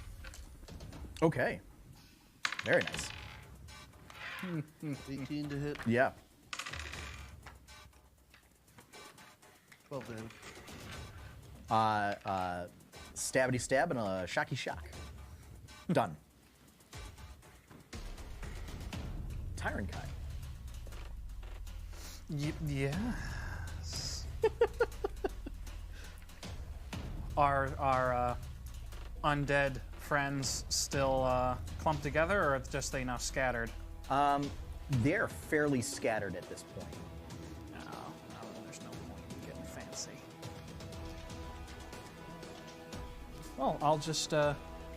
Okay. Very nice. 18 to hit. Yeah. 12 damage. Stabbity stab and a shocky shock. Done. Tyrant Kai. Yes. Our undead friends still clumped together, or just they now scattered? They're fairly scattered at this point. No, there's no point in getting fancy. Well, I'll just,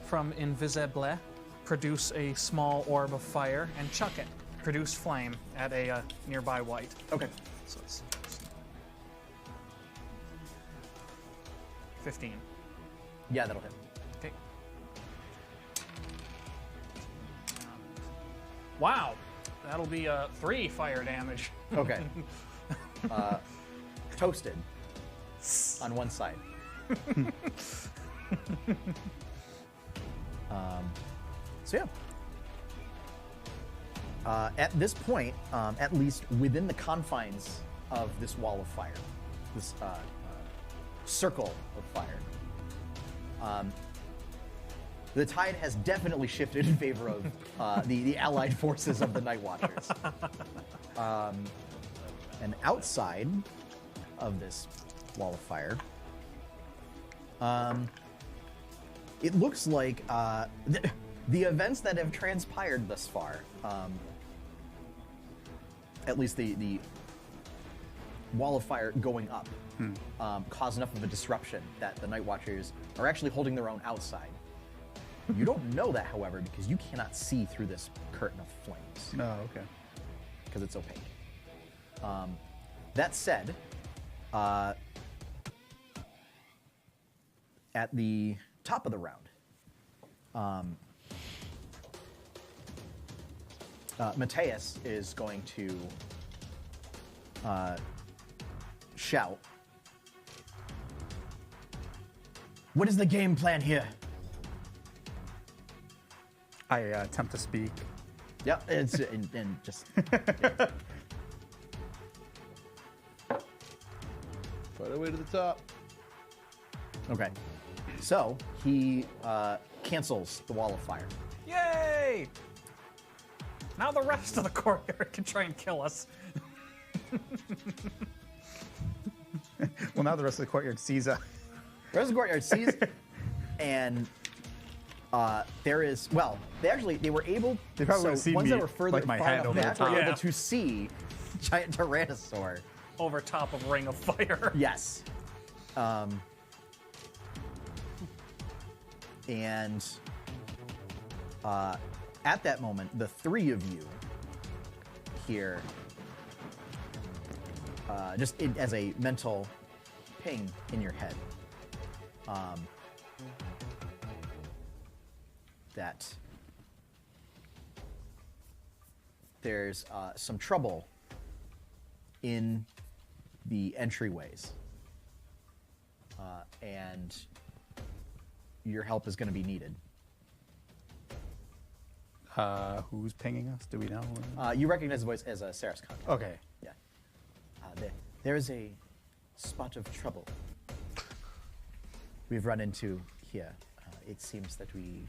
from Invisible, produce a small orb of fire and chuck it. Produce flame at a nearby white. Okay. So it's 15. Yeah, that'll hit. Okay. Wow, that'll be 3 fire damage. Okay. Toasted on one side. So yeah. At this point, at least within the confines of this wall of fire, this circle of fire, the tide has definitely shifted in favor of the allied forces of the Night Watchers. And outside of this wall of fire, it looks like the events that have transpired thus far, at least the wall of fire going up, caused enough of a disruption that the Night Watchers are actually holding their own outside. You don't know that, however, because you cannot see through this curtain of flames. No, okay. Because it's opaque. That said, at the top of the round, Mateus is going to shout, "What is the game plan here?" I attempt to speak. Yep, it's and just Fight our way to the top. okay. So he cancels the wall of fire. Yay! Now the rest of the courtyard can try and kill us. Well, now the rest of the courtyard sees us. The rest of the courtyard sees, and there is they were able. They probably so would've seen ones me, that were further like, my far head enough over the back were top. able Yeah. to see giant tyrannosaur. Over top of Ring of Fire. Yes. And at that moment, the three of you here, as a mental ping in your head, that there's some trouble in the entryways, and your help is going to be needed. Who's pinging us? Do we know? You recognize the voice as a Saris contact. Okay. Yeah. There is a spot of trouble we've run into here. It seems that we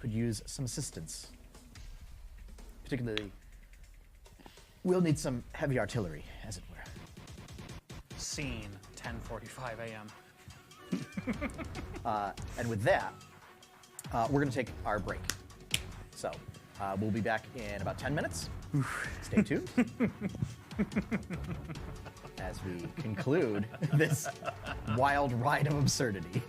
could use some assistance. Particularly, we'll need some heavy artillery, as it were. Scene 10:45 a.m. And with that, we're going to take our break. So we'll be back in about 10 minutes. Stay tuned. as we conclude this wild ride of absurdity.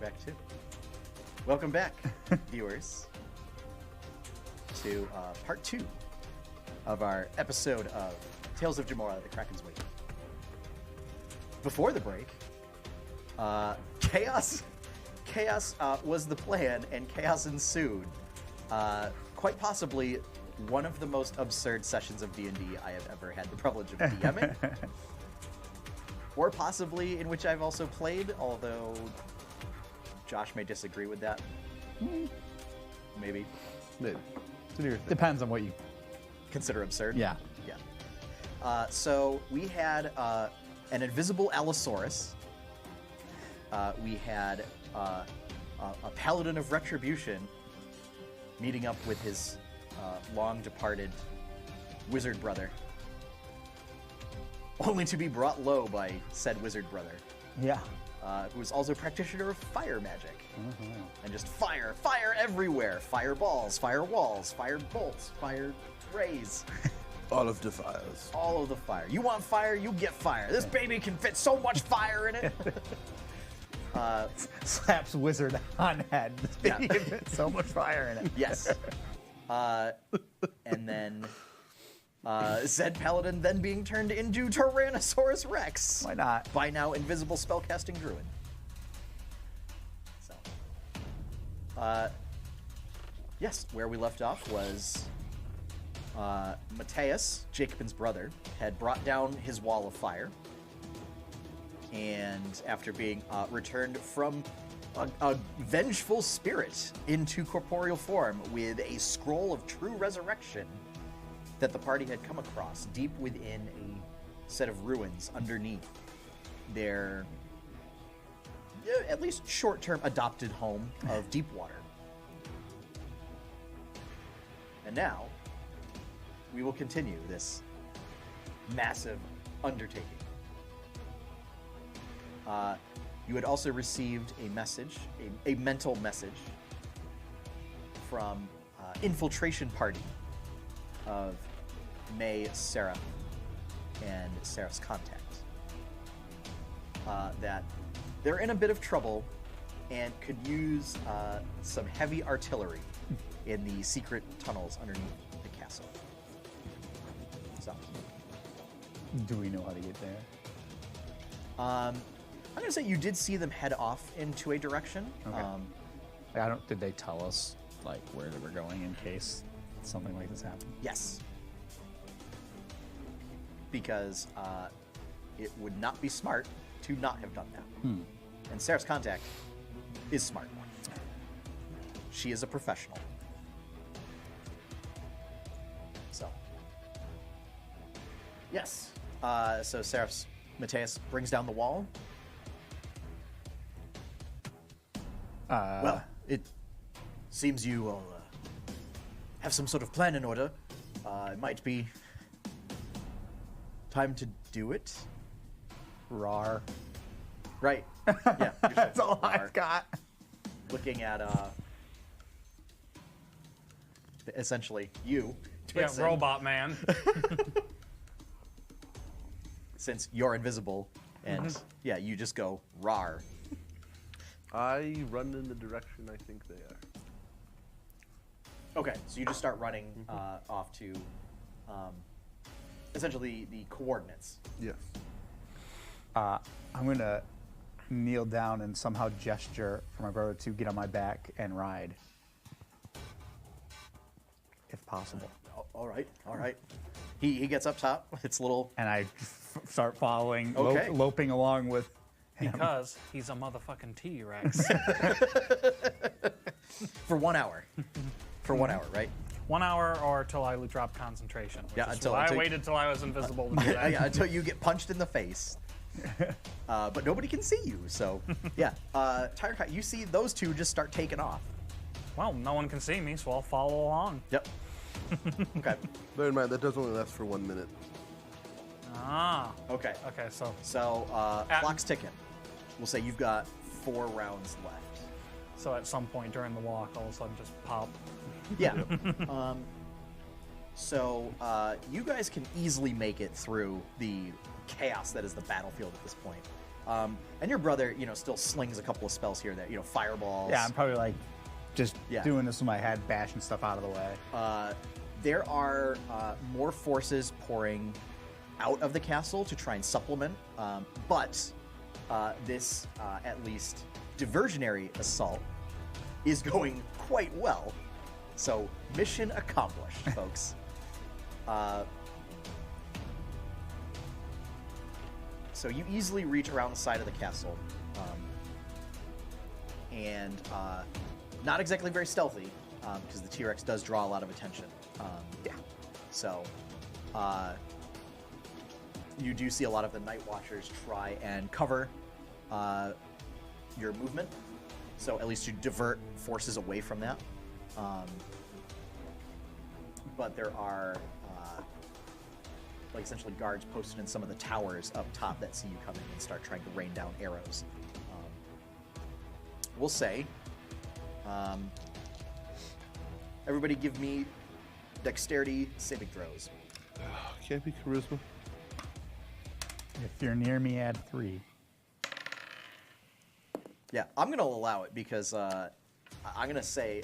back too. Welcome back, viewers, to part 2 of our episode of Tales of Jemmora, the Kraken's Wake. Before the break, chaos was the plan, and chaos ensued. Quite possibly one of the most absurd sessions of D&D I have ever had the privilege of DMing. Or possibly in which I've also played, although Josh may disagree with that. Maybe. Maybe. It's an ear thing. Depends on what you. Consider absurd? Yeah. Yeah. So we had an invisible Allosaurus. We had a paladin of retribution meeting up with his long-departed wizard brother, only to be brought low by said wizard brother, Yeah. who was also a practitioner of fire magic. And just fire everywhere. Fireballs, fire walls, fire bolts, fire rays. All of the fires. All of the fire. You want fire, you get fire. This baby can fit so much fire in it. Slaps wizard on head. Yeah. So much fire in it. Yes. And then said paladin then being turned into Tyrannosaurus Rex. Why not? By now invisible spellcasting druid. So, yes, where we left off was Matthias, Jacobin's brother, had brought down his wall of fire, and after being returned from a vengeful spirit into corporeal form with a scroll of true resurrection that the party had come across deep within a set of ruins underneath their at least short-term adopted home of Deepwater. And now we will continue this massive undertaking. You had also received a message, a mental message from infiltration party of May, Seraph, and Seraph's contact. That they're in a bit of trouble and could use some heavy artillery in the secret tunnels underneath the castle. So, Do we know how to get there? I'm gonna say you did see them head off into a direction. Okay. Did they tell us like where they were going in case something like this happened? Yes. Because it would not be smart to not have done that. And Seraph's contact is smart. She is a professional. So, yes. So Seraph's Matthias brings down the wall. Well, it seems you will have some sort of plan in order. It might be time to do it. Rar. Right. Yeah. That's all I've got. Looking at essentially you, Yeah, Twixen, robot man. since you're invisible, and yeah, you just go rar. I run in the direction I think they are. Okay, so you just start running off to essentially the coordinates. Yes. I'm gonna kneel down and somehow gesture for my brother to get on my back and ride, if possible. All right. He gets up top. It's little. And I start following, Okay. loping along with him. Because he's a motherfucking T-Rex. For 1 hour. For 1 hour, right? 1 hour or till I drop concentration. Yeah, Which is until- why until- I waited till I was invisible to do that. Yeah, until you get punched in the face. But nobody can see you, so yeah. Tiger Cat, you see those two just start taking off. Well, no one can see me, so I'll follow along. Yep. Okay. Bear in mind, that does only last for 1 minute. Ah. Okay. Okay, so So At- clock's ticking. We'll say you've got 4 rounds left. at some point during the walk, all of a sudden just pop. Yeah. So you guys can easily make it through the chaos that is the battlefield at this point. And your brother, still slings a couple of spells here and there, fireballs. Yeah, I'm probably like just Yeah. doing this with my head, bashing stuff out of the way. There are more forces pouring out of the castle to try and supplement, but this, at least, diversionary assault is going quite well. So, mission accomplished, folks. So you easily reach around the side of the castle, and not exactly very stealthy, because the T-Rex does draw a lot of attention. So you do see a lot of the Night Watchers try and cover your movement, so at least you divert forces away from that. But there are essentially guards posted in some of the towers up top that see you coming and start trying to rain down arrows. We'll say, everybody give me dexterity saving throws. Can't be charisma. If you're near me, add 3. Yeah, I'm going to allow it because I'm going to say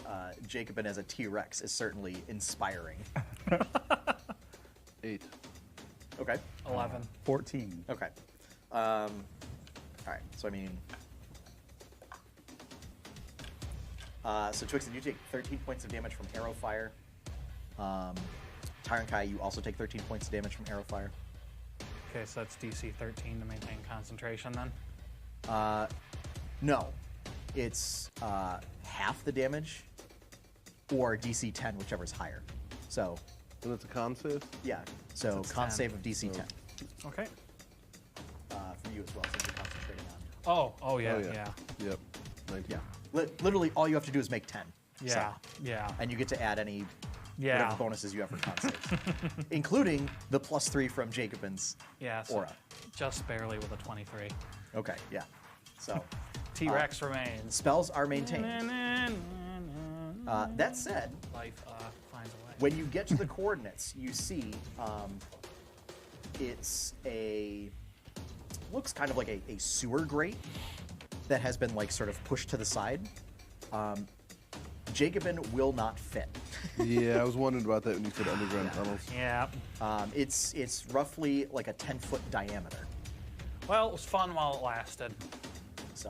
Jacobin as a T-Rex is certainly inspiring. 8. Okay. 11. 14. Okay. All right. So so Twixen, you take 13 points of damage from arrow fire. Tyrant Kai, you also take 13 points of damage from arrow fire. Okay, so that's DC 13 to maintain concentration then? No, it's half the damage, or DC 10, whichever's higher. So And it's a con save? yeah. So it's con 10. save of DC 10 Okay. for you as well, since you're concentrating on. Oh yeah, Oh, yeah. Yep. 19. Yeah. Literally, all you have to do is make 10. Yeah, So- yeah. and you get to add any Yeah. whatever bonuses you have for con saves, including the +3 from Jacobin's Yeah, so aura. just barely with a 23. Okay, yeah. So T-Rex remains. spells are maintained. That said, Life finds a way. when you get to the coordinates, you see it's looks kind of like a sewer grate that has been sort of pushed to the side. Jacobin will not fit. Yeah, I was wondering about that when you said underground tunnels. Yeah. It's roughly like a 10-foot diameter. Well, it was fun while it lasted. So,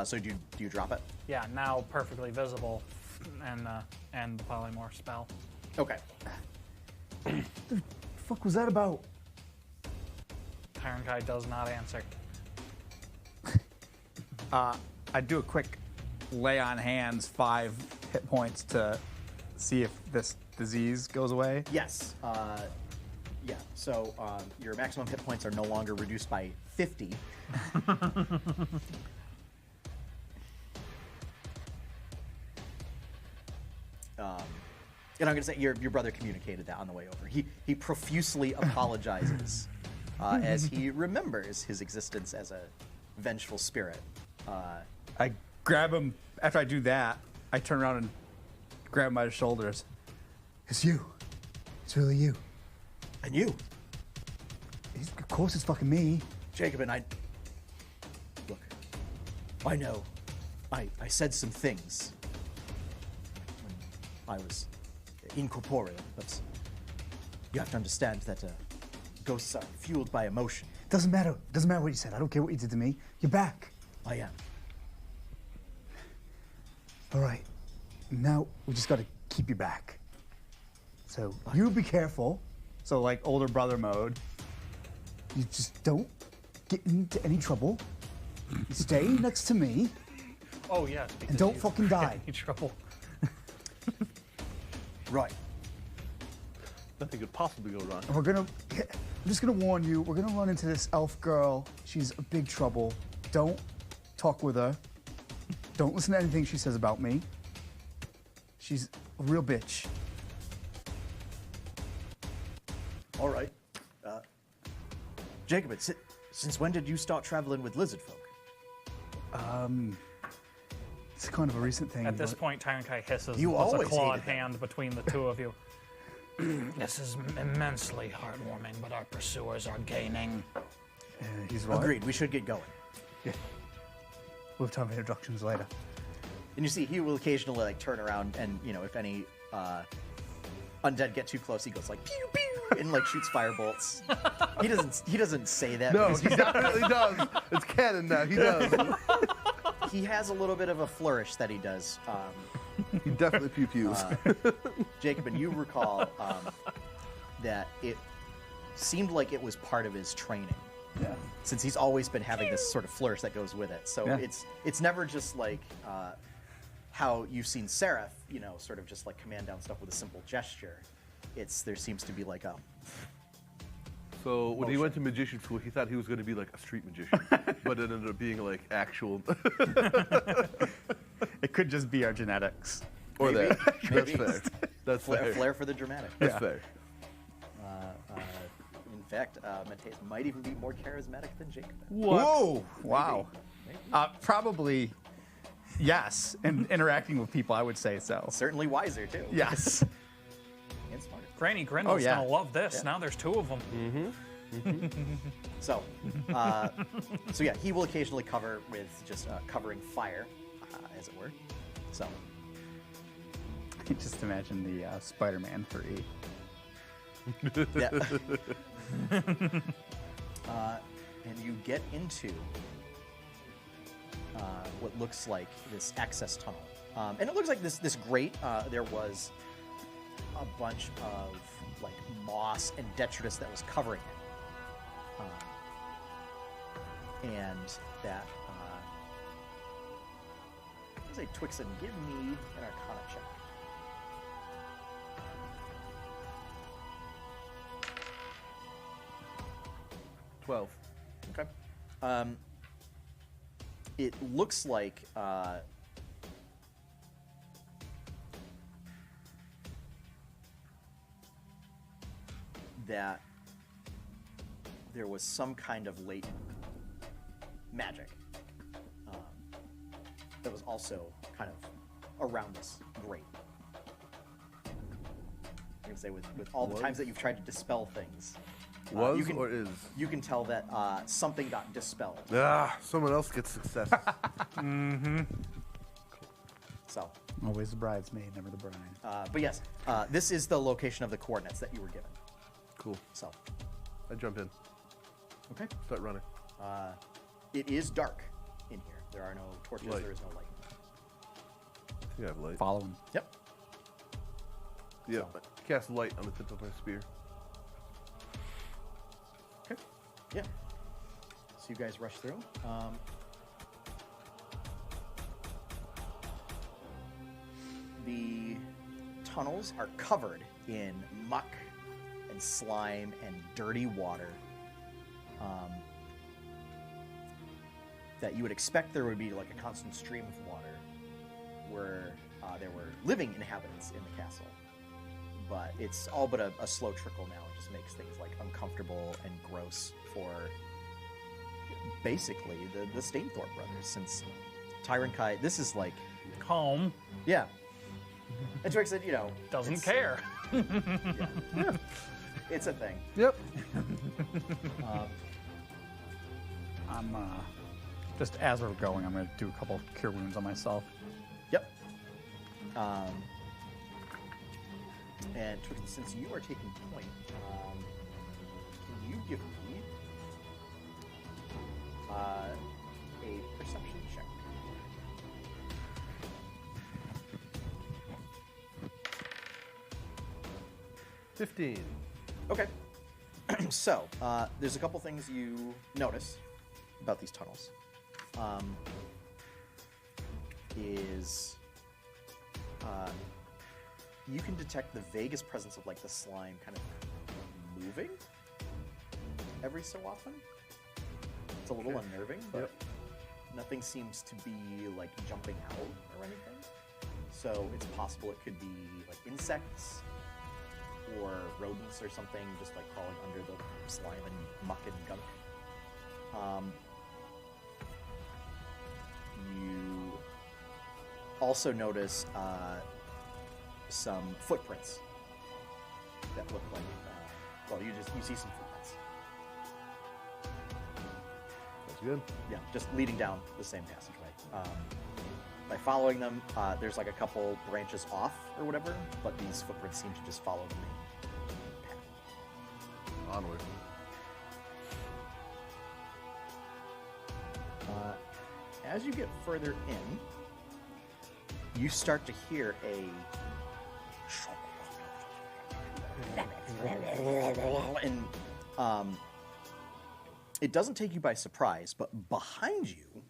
so do you drop it? Yeah, now perfectly visible, and the polymorph spell. Okay. Fuck was that about? Tyrankai does not answer. I'd do a quick lay on hands, 5 hit points to see if this disease goes away. Yes. Yeah. So your maximum hit points are no longer reduced by 50. And I'm going to say your brother communicated that on the way over. He profusely apologizes as he remembers his existence as a vengeful spirit. I grab him. After I do that, I turn around and grab him by the shoulders. It's you. It's really you. And you, Of course it's fucking me. Jacobin, look, I know. I said some things when I was incorporeal, but you have to understand that ghosts are fueled by emotion. Doesn't matter. Doesn't matter what you said. I don't care what you did to me. You're back. I am. All right. Now we just got to keep you back. So you be careful. So like older brother mode. You just don't get into any trouble. You stay next to me. Oh yes. because And don't you fucking get die. Any trouble? Right. Nothing could possibly go wrong. And I'm just gonna warn you. We're gonna run into this elf girl. She's a big trouble. Don't talk with her. Don't listen to anything she says about me. She's a real bitch. All right. Jacobin, since when did you start traveling with lizard folk? It's kind of a recent thing. At this but- point, Tyrankai hisses You and puts a always clawed hated them. hand between the two of you. This is immensely heartwarming, but our pursuers are gaining. He's right. Agreed. We should get going. Yeah. We'll have time for introductions later. And you see, he will occasionally like turn around, and if any undead get too close, he goes like pew pew and like shoots firebolts. He doesn't say that. No, because he definitely does. It's canon now. He does. he has a little bit of a flourish that he does. He definitely pew pews. Jacob, and you recall that it seemed like it was part of his training. Yeah. Since he's always been having this sort of flourish that goes with it. So Yeah. it's never just like how you've seen Seraph, sort of just like command down stuff with a simple gesture. There seems to be like a So when he went to magician school, he thought he was going to be like a street magician, but it ended up being like actual. It could just be our genetics. Or Maybe. that. That's Maybe. fair. That's fair. flair for the dramatic. That's Yeah. fair. In fact, Mateus might even be more charismatic than Jacob. Whoa! Wow. Maybe. Probably, yes. And interacting with people, I would say so. Certainly wiser too. Yes. And smarter. Granny Grindle's yeah. gonna love this. Yeah. Now there's two of them. So, yeah, he will occasionally cover with just covering fire, as it were. So, Just imagine the Spider-Man 3. yeah. And you get into what looks like this access tunnel, and it looks like this grate. There was a bunch of like moss and detritus that was covering it, and that. Say Twixen, give me an Arcana check. $12. Okay. It looks like that there was some kind of latent magic that was also kind of around this grate. I can say with all the times that you've tried to dispel things. Was you can, or is? You can tell that something got dispelled. Someone else gets success. So, Always the bridesmaid, never the bride. but yes, this is the location of the coordinates that you were given. Cool. So, I jump in. okay. Start running. It is dark in here. There are no torches. Light. There is no light. I think I have light. Follow him. Yep. Yeah. So- Cast light on the tip of my spear. Okay. Yeah. So you guys rush through. The tunnels are covered in muck and slime and dirty water. That you would expect there would be like a constant stream of water where there were living inhabitants in the castle. But it's all but a slow trickle now. It just makes things like uncomfortable and gross for basically the Stainthorpe brothers, since Tyrant Kai, this is like, Home yeah. And Twix said, doesn't it's- care. It's a thing. Yep. I'm just as we're going, I'm gonna do a couple cure wounds on myself. Yep. And Twix, since you are taking point, can you give me a perception check? $15. Okay. So, there's a couple things you notice about these tunnels. You can detect the vaguest presence of like the slime kind of moving every so often. It's a little unnerving, but nothing seems to be like jumping out or anything. So it's possible it could be like insects or rodents or something just like crawling under the slime and muck and gunk. You also notice some footprints that look like, well, you see some footprints. That's good. Yeah, just leading down the same passageway. By following them, there's like a couple branches off or whatever, but these footprints seem to just follow the main path. Onward. As you get further in, you start to hear and it doesn't take you by surprise, but behind you,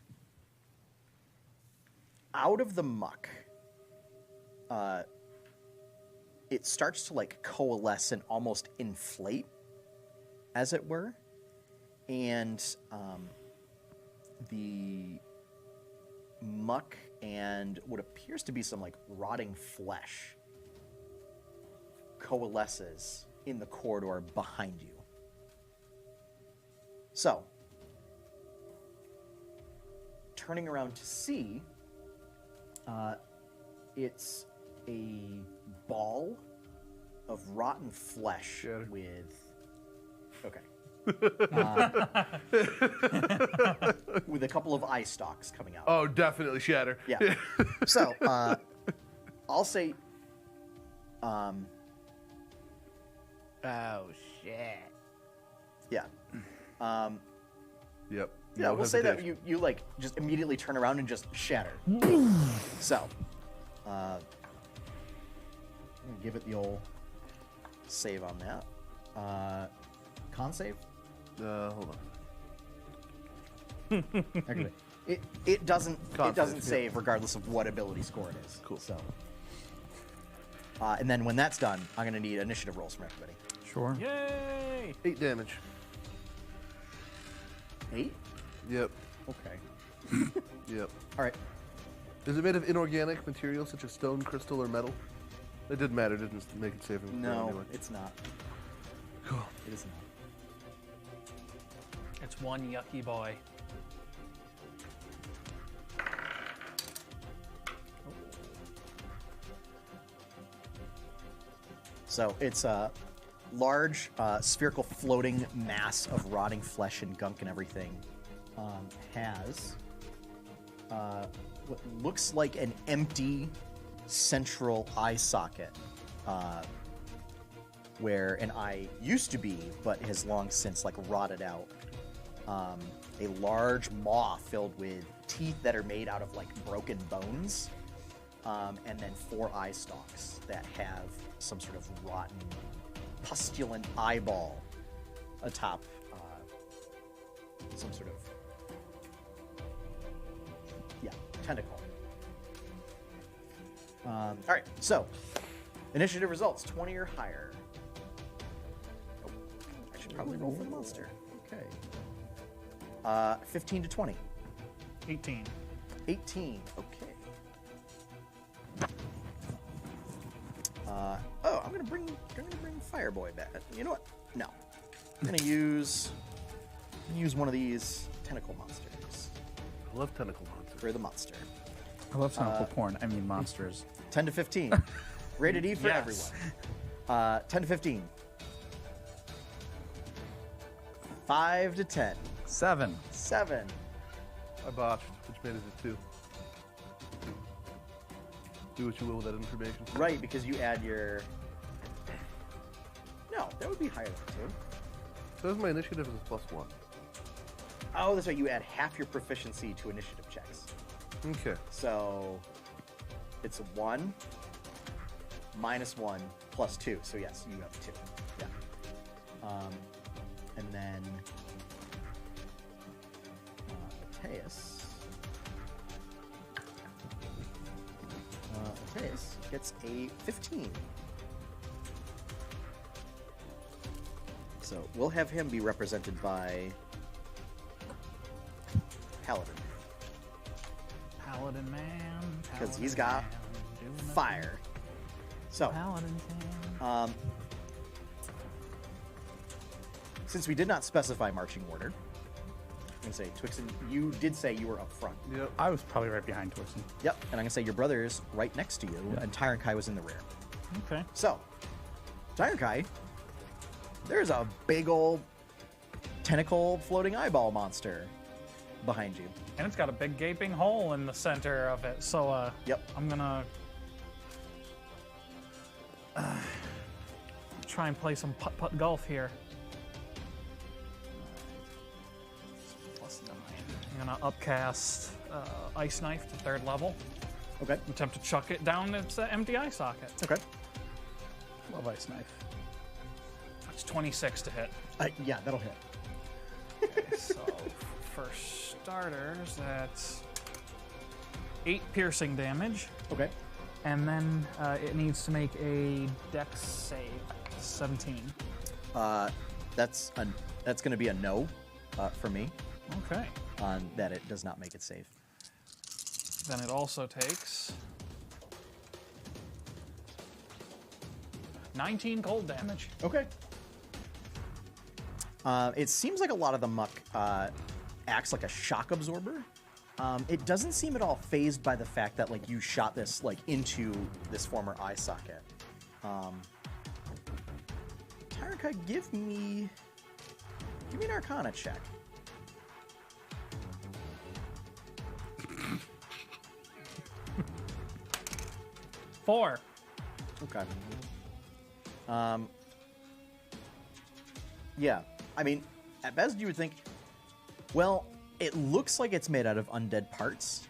out of the muck, it starts to like coalesce and almost inflate, as it were, and the muck and what appears to be some like rotting flesh coalesces in the corridor behind you. So, turning around to see, it's a ball of rotten flesh Shatter. with... Okay. With a couple of eye stalks coming out. Oh, definitely shatter. Yeah. So, I'll say... Oh, shit. Yeah. Yep. Yeah, No we'll say that hesitation. you like just immediately turn around and just shatter. So, I'm gonna give it the old save on that. Con save? Hold on. Actually, it doesn't Con save save, yeah. regardless of what ability score it is. Cool. So, and then when that's done, I'm gonna need initiative rolls from everybody. Sure. Yay! 8 damage. 8? Yep. Okay. Yep. All right. Is it made of inorganic material such as stone, crystal, or metal? It didn't matter. It didn't make it saving. No, Anyway. it's not. Cool. It is not. It's one yucky boy. So it's a large, spherical, floating mass of rotting flesh and gunk and everything. Has what looks like an empty central eye socket, where an eye used to be, but has long since like rotted out. A large maw filled with teeth that are made out of like broken bones, and then 4 eye stalks that have some sort of rotten, pustulent eyeball atop some sort of tentacle. All right, so initiative results 20 or higher. Oh, I should probably roll for the monster. Okay. 15 to 20. 18. 18. Okay. I'm gonna bring Fireboy back. You know what? No. I'm gonna use one of these tentacle monsters I love tentacle monsters. for the monster. I love tentacle porn. I mean monsters. 10 to 15. Rated E for Yes. everyone. 10 to 15. 5 to 10. 7. 7. I botched, which made it a 2. Do what you will with that information. Right, because you add your... No, that would be higher than 2. So my initiative is a +1. Oh, that's right. You add half your proficiency to initiative checks. Okay. So it's a 1 minus 1 plus 2. So yes, you have 2. Yeah. And then Mateus. Mateus gets a 15. So we'll have him be represented by Paladin. Paladin man. 'Cause he's Paladin got man, doing the Fire. So, Paladin man. since we did not specify marching order, I'm going to say, Twixen, you did say you were up front. Yep. I was probably right behind Twixen. Yep. And I'm going to say your brother is right next to you, and Tyron Kai was in the rear. Okay. So, Tyrkai, there's a big old tentacle floating eyeball monster behind you. And it's got a big gaping hole in the center of it. So, Yep. I'm gonna try and play some putt-putt golf here. +9. I'm gonna upcast Ice Knife to 3rd level. Okay. Attempt to chuck it down its empty eye socket. Okay. Love Ice Knife. That's 26 to hit. Yeah, that'll hit. So, for starters, that's 8 piercing damage. Okay. And then it needs to make a dex save. 17. That's going to be a no for me Okay. on that it does not make it safe. Then it also takes 19 cold damage. Okay. It seems like a lot of the muck acts like a shock absorber. It doesn't seem at all phased by the fact that like you shot this like into this former eye socket. Tyrkai, give me an Arcana check. Four. Okay. Yeah. I mean, at best you would think, well, it looks like it's made out of undead parts,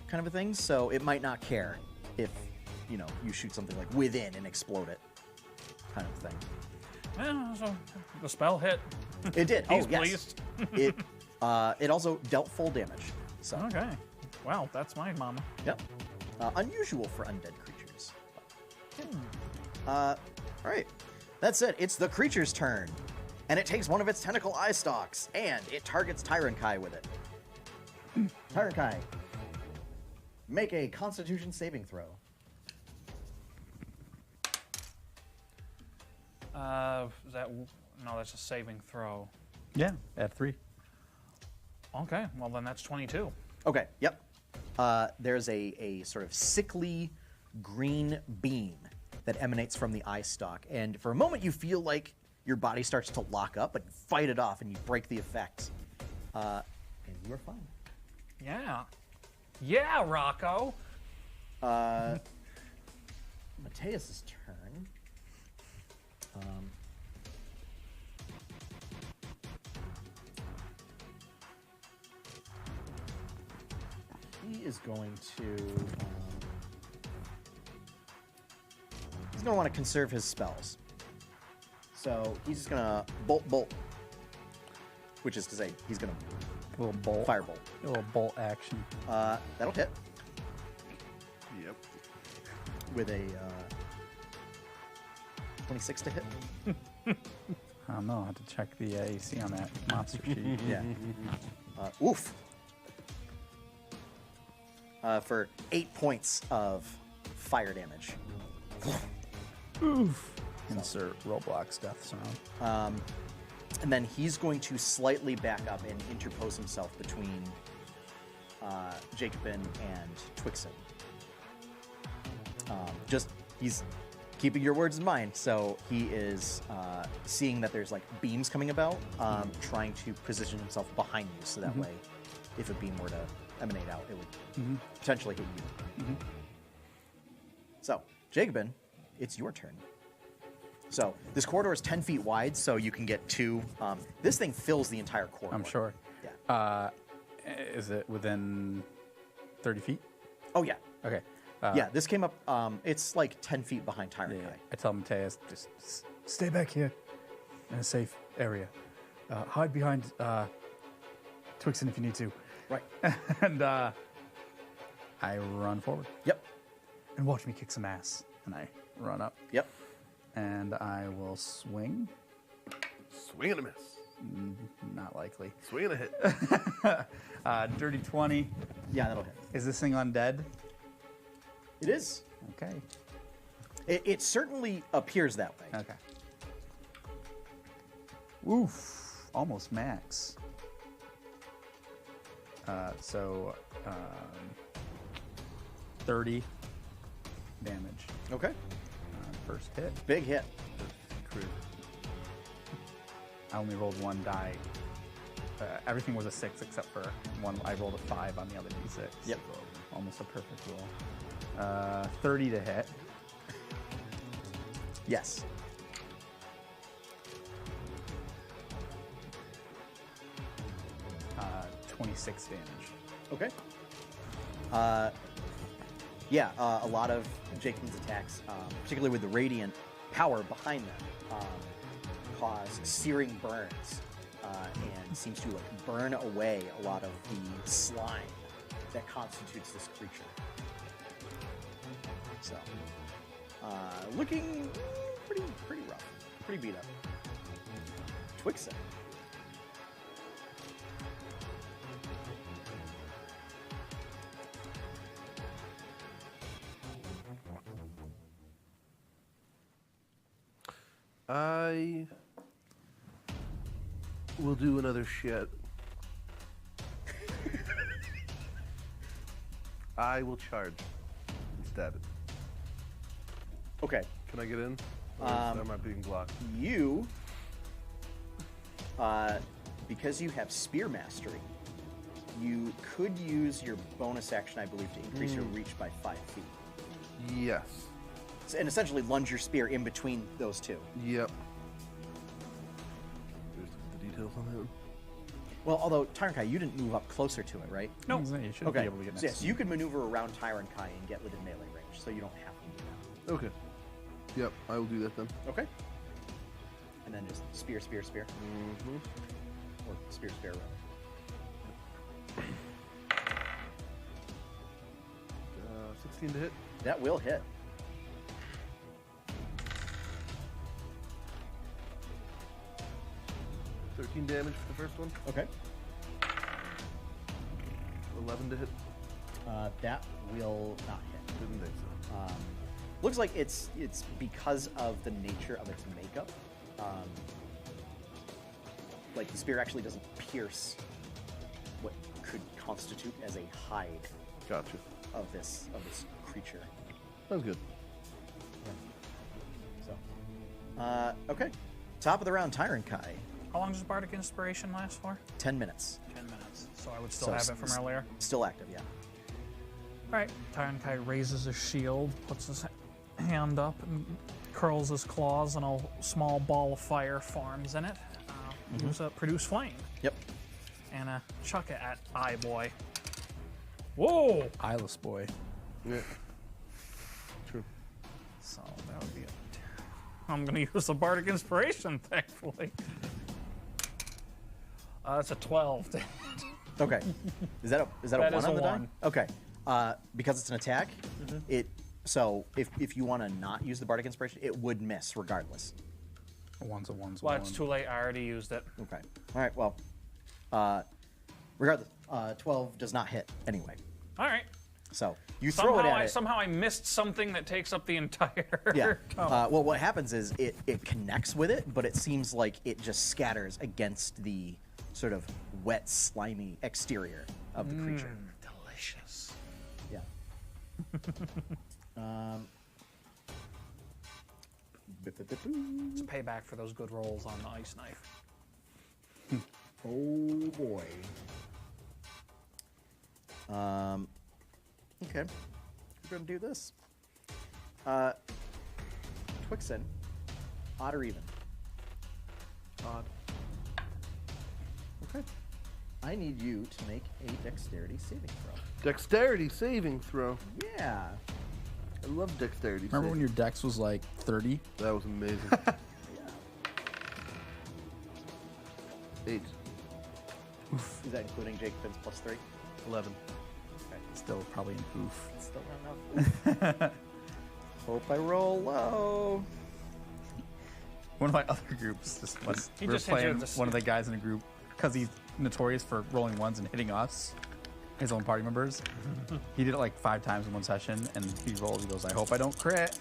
kind of a thing, so it might not care if, you know, you shoot something like within and explode it, kind of thing. Yeah, so the spell hit. It did. He's oh, yes. pleased. It also dealt full damage. So, Okay. Wow, that's my mama. yep. Unusual for undead creatures. All right. That's it. It's the creature's turn. And it takes one of its tentacle eye stalks, and it targets Tyrkai with it. Tyrkai, make a Constitution saving throw. Is that no? That's a saving throw. Yeah, add 3. Okay, well then that's 22. Okay, yep. There's a sort of sickly green beam that emanates from the eye stalk, and for a moment you feel like your body starts to lock up, but you fight it off and you break the effect. And you are fine. Yeah. Yeah, Rocco. Mateus's turn. He is going to. He's going to want to conserve his spells. So he's just going to bolt, which is to say he's going to A little bolt. firebolt. A little bolt action. That'll hit Yep. with a 26 to hit. I don't know. I have to check the AC on that monster sheet. Yeah. Oof. For 8 points of fire damage. Oof. Insert Roblox death sound. And then he's going to slightly back up and interpose himself between Jacobin and Twixen. He's keeping your words in mind, so he is seeing that there's like beams coming about, trying to position himself behind you, so that way, if a beam were to emanate out, it would potentially hit you. So, Jacobin, it's your turn. So this corridor is 10 feet wide, so you can get 2. This thing fills the entire corridor. I'm sure. Yeah. Is it within 30 feet? Oh yeah. Okay. Yeah. This came up. It's like 10 feet behind Tyrkai. I tell Mateus, just stay back here in a safe area. Hide behind Twixen if you need to. Right. And I run forward. Yep. And watch me kick some ass. And I run up. Yep. And I will swing. Swing and a miss. Not likely. Swing and a hit. Dirty 20. Yeah, that'll hit. Is this thing undead? It is. Okay. It certainly appears that way. Okay. Oof. Almost max. So 30 damage. Okay. First hit. Big hit. crit. I only rolled one die. Everything was a 6 except for one. I rolled a 5 on the other d6. Yep. So almost a perfect roll. 30 to hit. Yes. Uh, 26 damage. Okay. A lot of Jacob's attacks, particularly with the radiant power behind them, cause searing burns and seems to burn away a lot of the slime that constitutes this creature. So, looking pretty rough, pretty beat up. Twixen. I will do another shit. I will charge and stab it. Okay. Can I get in? Or am I being blocked? You, because you have Spear Mastery, you could use your bonus action, I believe, to increase your reach by 5 feet. Yes. And essentially lunge your spear in between those two. Yep. There's the details on that. Well, although Tyron Kai, you didn't move up closer to it, right? No, you should be able to get next. So, yes, you could maneuver around Tyron Kai and get within melee range, so you don't have to do that. Okay. Yep, I will do that then. Okay. And then just spear, spear, spear. Mm-hmm. Or spear, spear, rather. 16 to hit. That will hit. $13 damage for the first one. Okay. 11 to hit. That will not hit. Didn't think so. Looks like it's because of the nature of its makeup. Like the spear actually doesn't pierce what could constitute as a hide Gotcha. of this creature. Sounds good. So, okay. Top of the round, Tyron Kai. How long does Bardic Inspiration last for? 10 minutes. 10 minutes. So I would still So have it from earlier. Still active, yeah. All right. Tyron Kai raises his shield, puts his hand up, and curls his claws, and a small ball of fire forms in it. Produce flame. Yep. And chuck it at Eye Boy. Whoa! Eyeless boy. Yeah. True. So that would be it. I'm going to use the Bardic Inspiration, thankfully. That's a 12. Okay. Is that a That one is on a the one. die? Okay. Because it's an attack, so if you want to not use the Bardic Inspiration, it would miss regardless. A one's a one's a Well, one. it's too late. I already used it. Okay. All right. Well, regardless, 12 does not hit anyway. All right. So you throw it at it. Somehow I missed something that takes up the entire. Yeah. tome. Well, what happens is it connects with it, but it seems like it just scatters against the sort of wet, slimy exterior of the creature. Delicious. Yeah. It's payback for those good rolls on the ice knife. Oh boy. Okay. We're gonna do this. Twixen, odd or even? Odd. Okay. I need you to make a dexterity saving throw. Dexterity saving throw. Yeah. I love dexterity. Remember when your dex was like 30? That was amazing. Yeah. 8. Is that including Jacobin's +3? 11. Still probably an oof. Still not enough. Hope I roll low. One of my other groups just was He we were just hit you playing with the one of the guys in a group because he's notorious for rolling ones and hitting us, his own party members. He did it like 5 times in one session, and he rolls. He goes, "I hope I don't crit."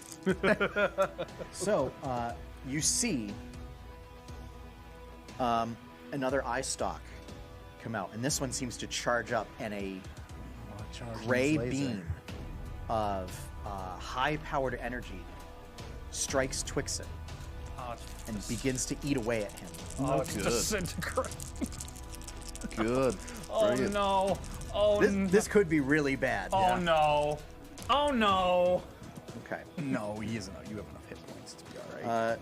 So, you see another eye stalk come out, and this one seems to charge up, and a gray beam of high-powered energy strikes Twixen. and begins to eat away at him. Oh, it's Good. disintegrate. Good. Oh Bring it. no. Oh This could be really bad. Oh no. Oh no. Okay. No, he isn't. You have enough hit points to be all right.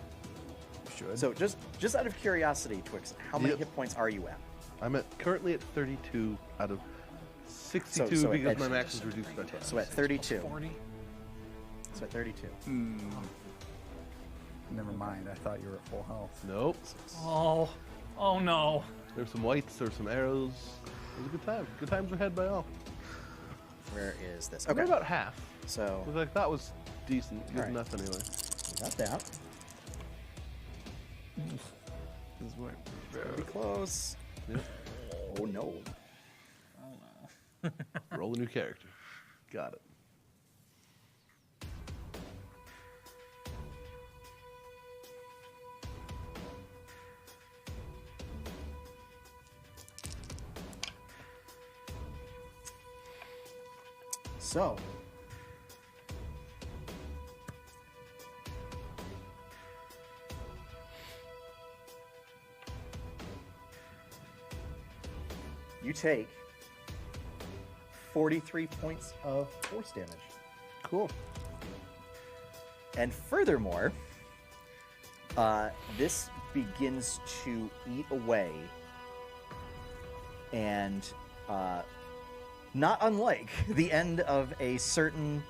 Should. So just out of curiosity, Twix, how many Yep. hit points are you at? I'm currently at 32 out of 62 So because at- my max is reduced by 10. So at 32. 40. So at 32. Never mind. I thought you were at full health. Nope. Oh. Oh no. There's some whites, there's some arrows. It was a good time. Good times were had by all. Where is this? Okay. Okay. About half. So Which I thought was decent. Good Alright. enough anyway. we got that. This is what. Pretty close. Yep. Oh no. Roll a new character. Got it. So. You take 43 points of force damage. Cool. And furthermore, this begins to eat away, and not unlike the end of a certain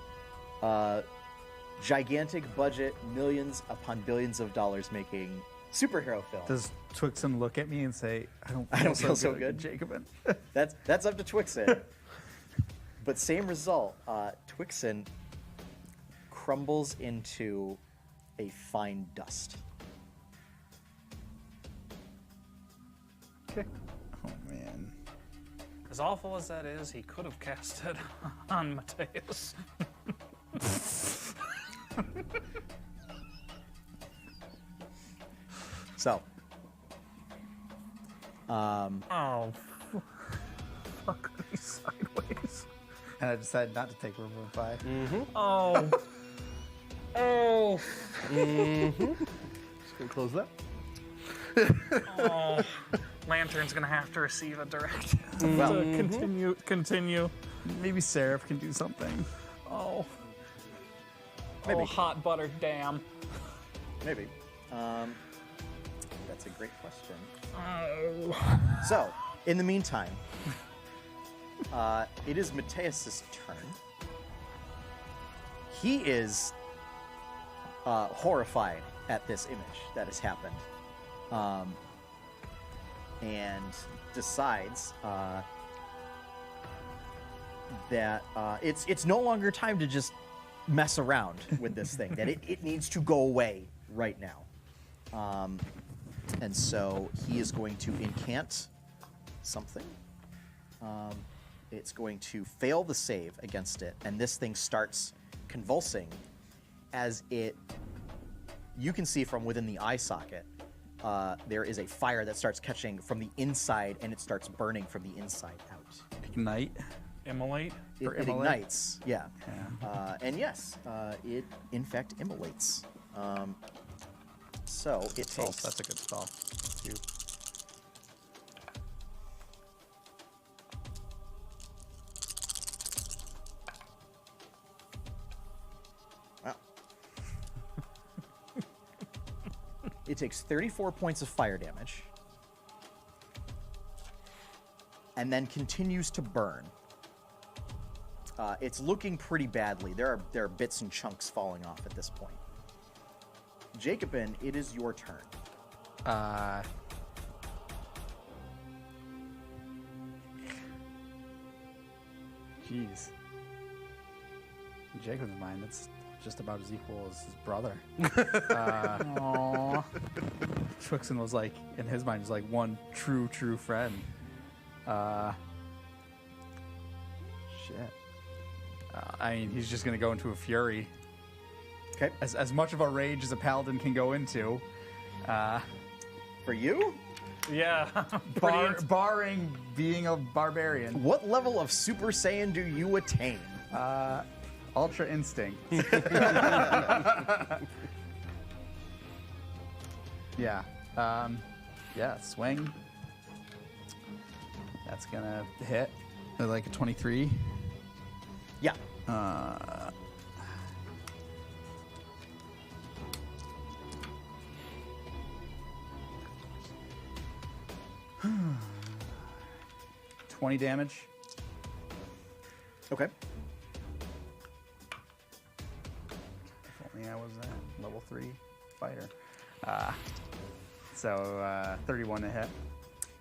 gigantic budget, millions upon billions of dollars making superhero film. Does Twixen look at me and say, I don't feel so good." Jacobin? That's up to Twixen. But same result. Twixen crumbles into a fine dust. Okay. Oh, man. As awful as that is, he could have cast it on Mateus. So, Oh. Fuck me sideways. And I decided not to take Revivify. Oh. Oh. Just gonna close that. Oh. Lantern's gonna have to receive a directive. Well- to continue. Maybe Seraph can do something. Oh. Maybe. Oh, hot butter, damn. maybe. That's a great question. Oh. So, in the meantime, it is Mateus's turn. He is horrified at this image that has happened, and decides that it's no longer time to just mess around with this thing. That it needs to go away right now. And so he is going to incant something. It's going to fail the save against it, and this thing starts convulsing as you can see from within the eye socket, there is a fire that starts catching from the inside, and it starts burning from the inside out. Ignite. Immolate? It immolate? ignites, yeah. Yeah. And yes, it in fact immolates. So it Oh, takes. that's a good spell. Too. Wow. It takes 34 points of fire damage, and then continues to burn. It's looking pretty badly. There are bits and chunks falling off at this point. Jacobin, it is your turn. Jeez. In Jacob's mind, it's just about as equal as his brother. Aww. Twixen was like, in his mind, was like one true friend. Shit. I mean, he's just gonna go into a fury. Okay. As much of a rage as a paladin can go into. For you, Yeah. Barring being a barbarian. what level of Super Saiyan do you attain? Ultra instinct. Yeah. Yeah, swing. That's gonna hit. Like a 23. Yeah. 20 damage. Okay. If only I was a level 3 fighter. So 31 to hit.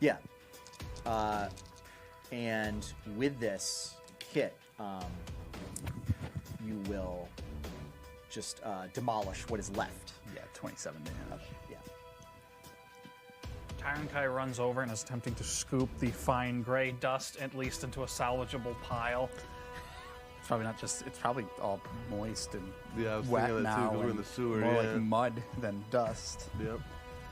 Yeah. And with this hit, you will just demolish what is left. Yeah, 27 damage. Yeah. Tyron Kai runs over and is attempting to scoop the fine gray dust at least into a salvageable pile. It's probably not just. It's probably all moist and Yeah, I was wet thinking that too, now. 'cause we're in and the sewer, More yeah. like mud than dust. Yep.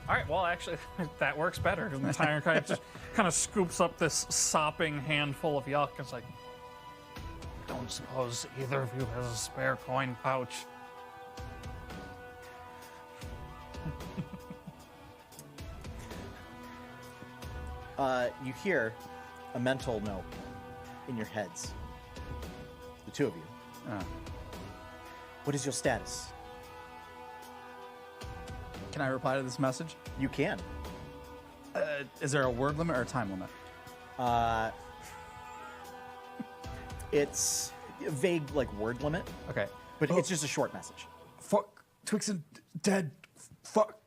All right, well, actually, that works better. Tyron Kai just kind of scoops up this sopping handful of yuck. It's like, don't suppose either of you has a spare coin pouch. You hear a mental note in your heads. The two of you. What is your status? Can I reply to this message? You can. Is there a word limit or a time limit? It's a vague, like, word limit, Okay. but it's just a short message. Fuck, Twixen dead. Fuck,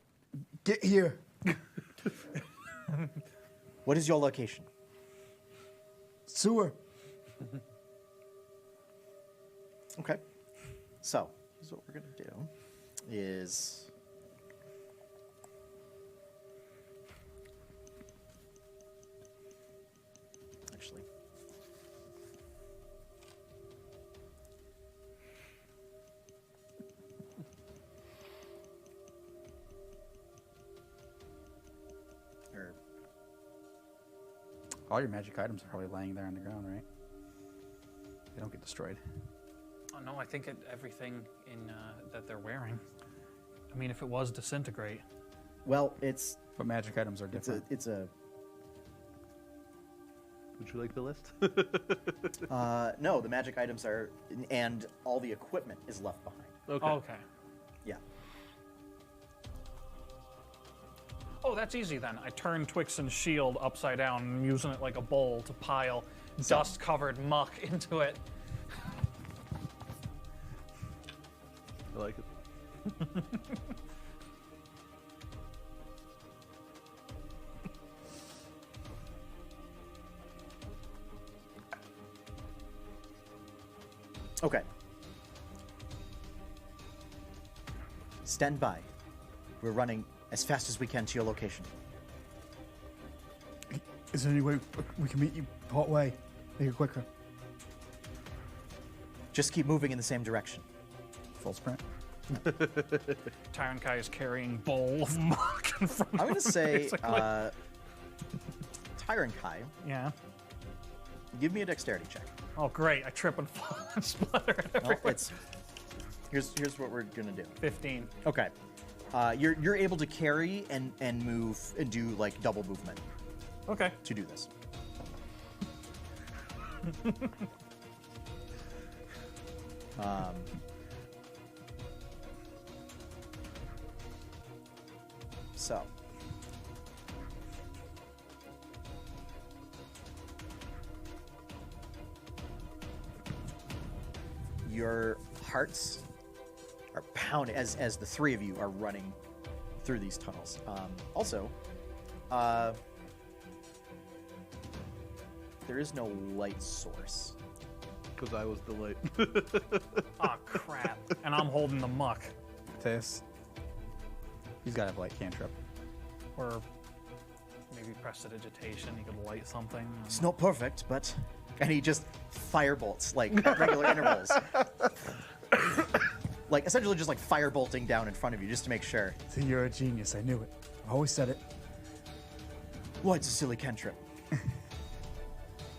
get here. What is your location? Sewer. Okay. So, this is what we're going to do is... Actually... Or... All your magic items are probably laying there on the ground, right? They don't get destroyed. Oh, no, I think everything in that they're wearing. I mean, if it was disintegrate. Well, it's But magic items are a different. Would you like the list? no, the magic items are, and all the equipment is left behind. Okay. Okay. Yeah. Oh, that's easy then. I turn Twixen's shield upside down and using it like a bowl to pile dust-covered muck into it. I like it. Okay. Stand by. We're running as fast as we can to your location. Is there any way we can meet you part way? Make it quicker. Just keep moving in the same direction. Full sprint. Tyron Kai is carrying bowl of muck in front of I'm going to say, basically. Tyron Kai, Yeah. give me a dexterity check. Oh, great. I trip and fall and splatter No, everywhere. it's here's what we're going to do. 15. Okay. You're able to carry and move and do like double movement Okay. to do this. So. Your hearts are pounding as the three of you are running through these tunnels. Also, there is no light source. Because I was the light. Oh, crap. And I'm holding the muck. Mateus. He's got to have light cantrip. Or maybe prestidigitation. You could light something. It's not perfect, but... And he just firebolts, like, at regular intervals. Like, essentially just, like, firebolting down in front of you, just to make sure. See, you're a genius. I knew it. I've always said it. Well, it's a silly cantrip.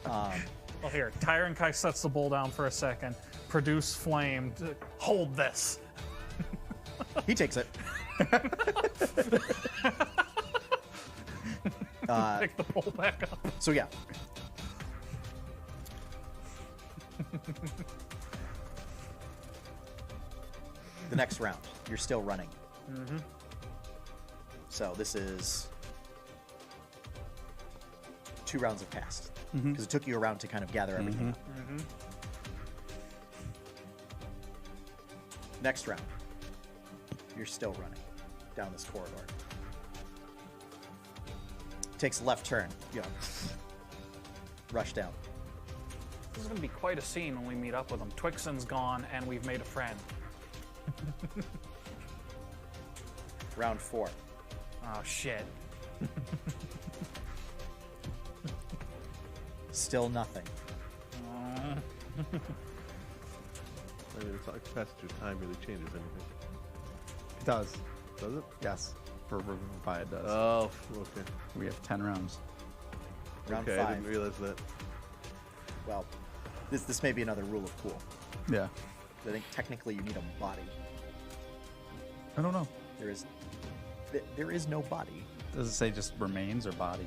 Well, here. Tyron Kai sets the bowl down for a second. Produce flame. Hold this. He takes it. Pick the pole back up. So yeah. The next round, you're still running. Mm-hmm. So this is 2 rounds have passed because it took you a round to kind of gather everything up. Mm-hmm. Next round, you're still running down this corridor. Takes a left turn. You know, rush down. This is going to be quite a scene when we meet up with him. Twixen's gone, and we've made a friend. Round 4. Oh, shit. Still nothing. I mean, it's like passage of time really changes anything. It does. Does it? Yes. For Revivify, it does. Oh, okay. We have 10 rounds. Round okay, 5. I didn't realize that. Well, this may be another rule of cool. Yeah. I think technically you need a body. I don't know. There is no body. Does it say just remains or body?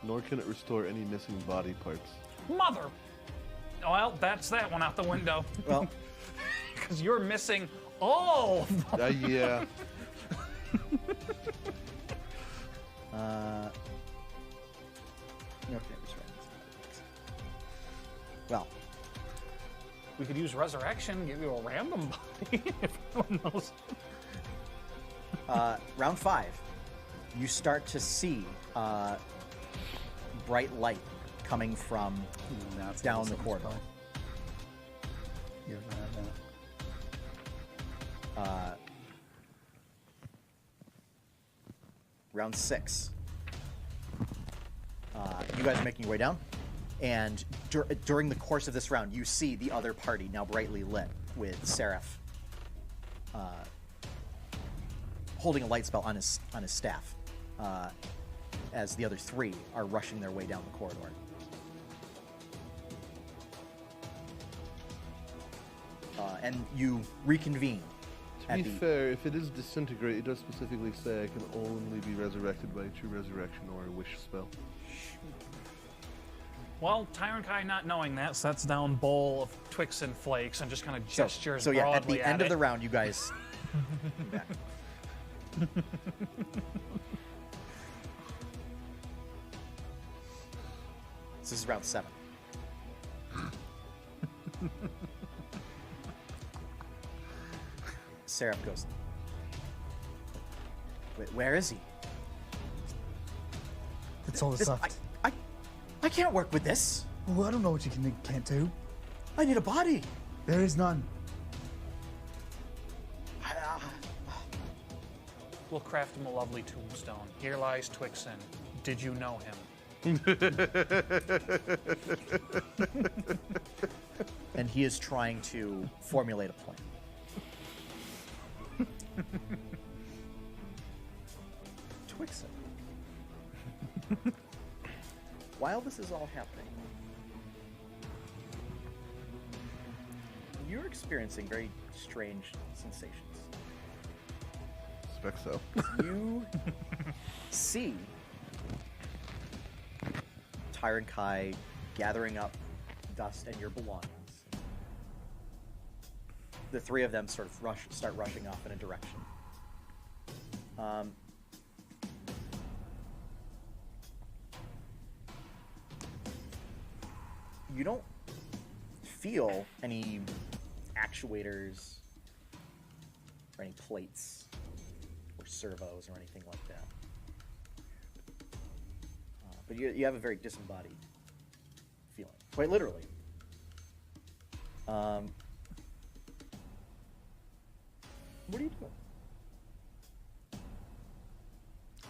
Nor can it restore any missing body parts. Mother! Well, that's that one out the window. Well, Because you're missing all of them. Yeah. okay, just writing this. Well, We could use resurrection, give you a random body if no one knows. round 5, you start to see bright light coming from That's down the corridor. You ever have that? Round 6. You guys are making your way down, and during the course of this round, you see the other party now brightly lit with Seraph holding a light spell on his staff, as the other 3 are rushing their way down the corridor. And you reconvene. To be fair, if it is disintegrate, it does specifically say I can only be resurrected by a true resurrection or a wish spell. Well, Tyrant Kai not knowing that sets down bowl of Twix and Flakes and just kind of gestures So yeah, at broadly the end of it. the round, you guys. Back. This is round 7. Seraph goes. Wait, where is he? That's all that's This, left. I can't work with this. Well, I don't know what you can't do. I need a body. There is none. We'll craft him a lovely tombstone. Here lies Twixen. Did you know him? And he is trying to formulate a plan. Twixen. While this is all happening, you're experiencing very strange sensations. Expect so. You see Tyrant Kai gathering up dust and your belongings. The 3 of them sort of start rushing off in a direction. You don't feel any actuators or any plates or servos or anything like that. But you have a very disembodied feeling, quite literally. What are you doing?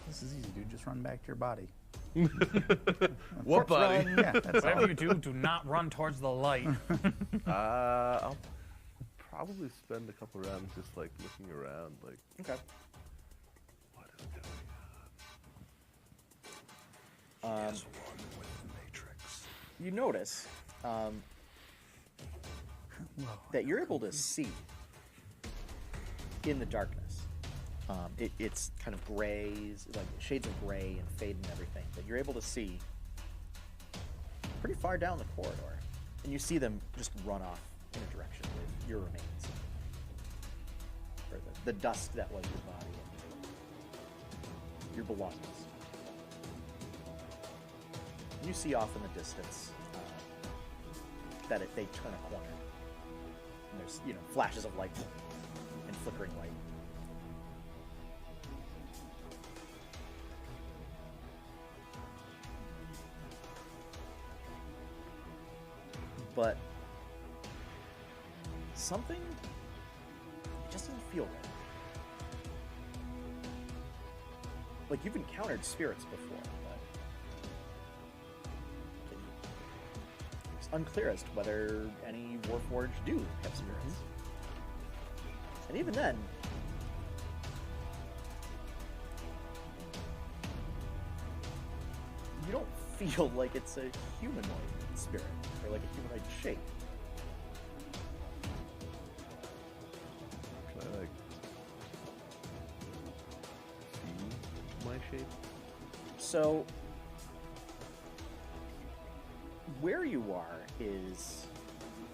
This is easy, dude. Just run back to your body. What body? Yeah, that's all. Whatever you do not run towards the light. I'll probably spend a couple rounds just like looking around, like Okay. what is going You notice that you're able to see in the darkness. It's kind of grays, like shades of gray and fade and everything, but you're able to see pretty far down the corridor, and you see them just run off in a direction with your remains, or the dust that was your body and your belongings. And you see off in the distance that they turn a corner, and there's flashes of light and flickering light. But something just doesn't feel right. Like you've encountered spirits before, but it's unclear as to whether any Warforged do have spirits. And even then, you don't feel like it's a humanoid spirit or like a humanoid shape. Can I see my shape? So where you are is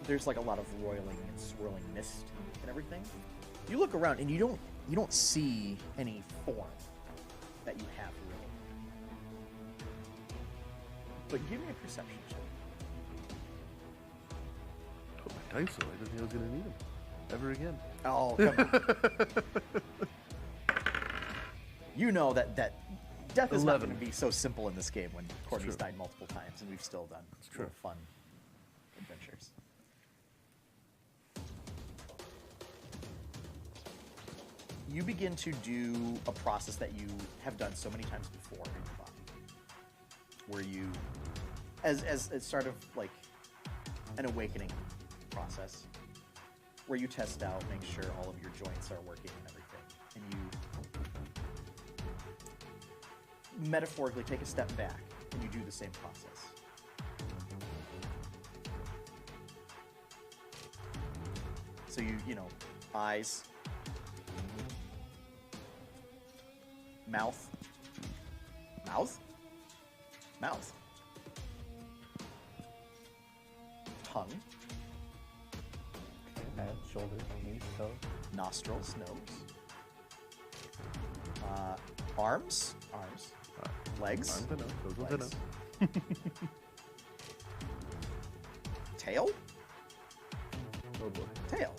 there's like a lot of roiling and swirling mist and everything. You look around and you don't see any form that you have really. But give me a perception check. Put my dice away. I didn't think I was going to need them ever again. Oh, come on. You know that death is not 11. going to be so simple in this game when Courtney's died multiple times and we've still done little fun adventures. You begin to do a process that you have done so many times before in your body, where you, as sort of like an awakening process, where you test out, make sure all of your joints are working and everything, and you metaphorically take a step back and you do the same process. So eyes, mouth, tongue, Head, shoulders, knees, toes. nostrils, nose, arms, legs, Arms, I know. Those ones I legs. know. Tail, Oh boy. tail.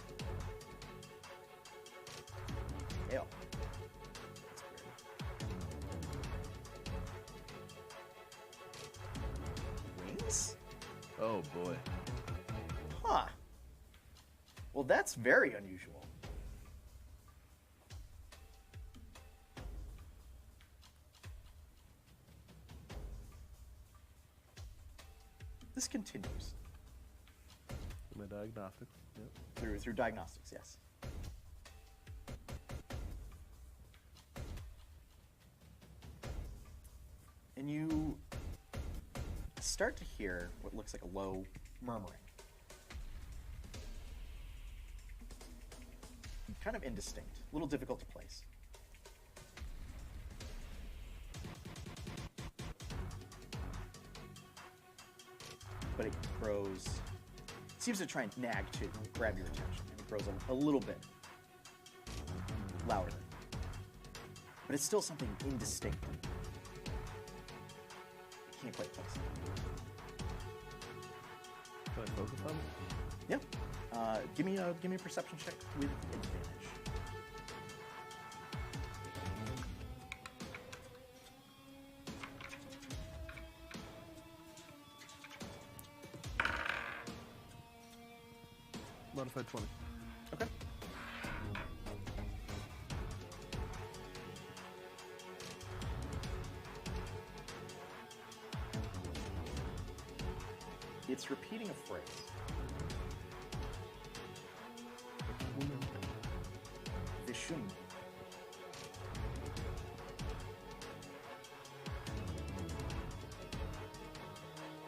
Wings? Oh boy. Huh. Well, that's very unusual. This continues My diagnostics. Yep. through diagnostics, yes. And you start to hear what looks like a low murmuring. Kind of indistinct, a little difficult to place. But it grows, it seems to try and nag to grab your attention, and it grows a little bit louder. But it's still something indistinct. You can't quite place it. Can I focus on it? Yeah. Give me a perception check with advantage. Modified 20. Okay. It's repeating a phrase. Vishun.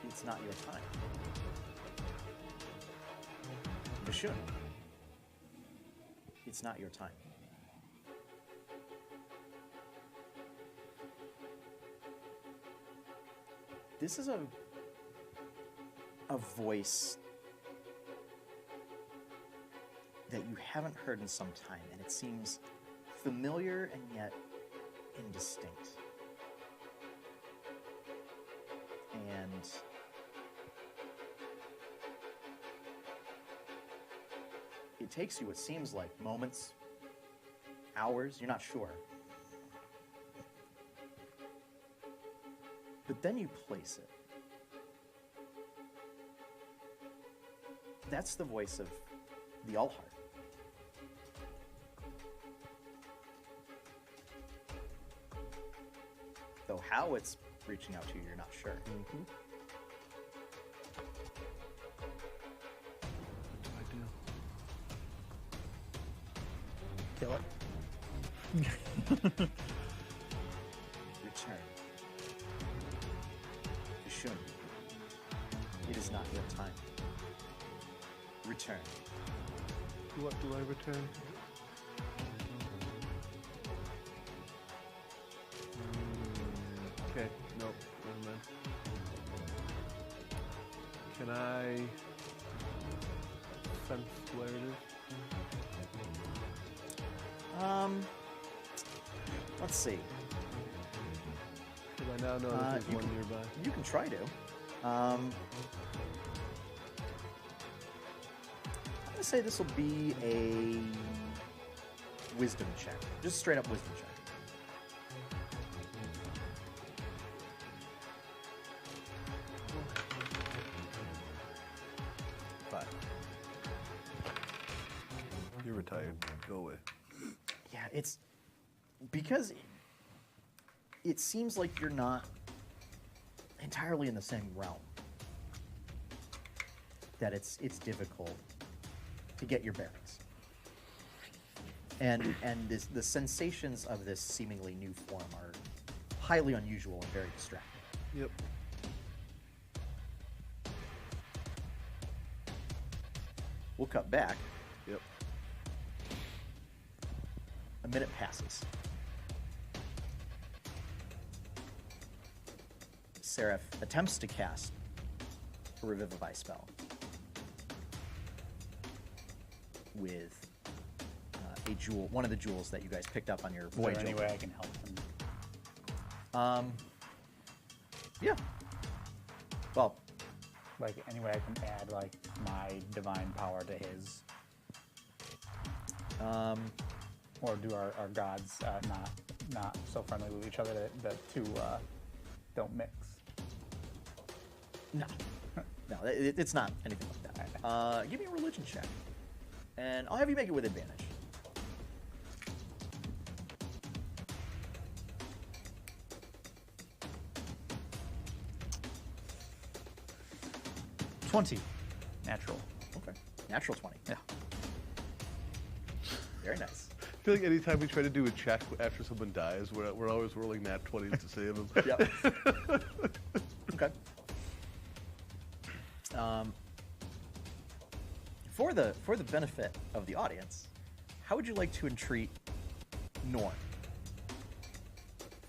It's not your time. Vishun. It's not your time. This is a voice that you haven't heard in some time, and it seems familiar and yet indistinct. And it takes you, it seems like, moments, hours, you're not sure. But then you place it. That's the voice of the Allheart. Though how it's reaching out to you, you're not sure. Mm-hmm. What do I do? Kill it. Return. Shun. It is not your time. Return. What do I return? Okay, nope, never mind. Can I sense where it is? Let's see. Because I now know that there's one nearby. You can try to. I'm gonna say this will be a wisdom check. Just straight up wisdom check. But You're retired. Go away. yeah, it's because it seems like you're not entirely in the same realm. That it's difficult to get your bearings. And the sensations of this seemingly new form are highly unusual and very distracting. Yep. We'll cut back. Yep. A minute passes. Seraph attempts to cast a Revivify spell with a jewel, one of the jewels that you guys picked up on your Is voyage. there any over. way I can help him? Yeah. Well, Like any way I can add like my divine power to his, or do our gods not so friendly with each other that the two don't mix? no. No, it's not anything like that. Give me a religion check. And I'll have you make it with advantage. Natural. Okay. Natural 20. Yeah. Very nice. I feel like anytime we try to do a check after someone dies, we're always rolling nat 20s to save them. Yep. Okay. For the benefit of the audience, how would you like to entreat Norn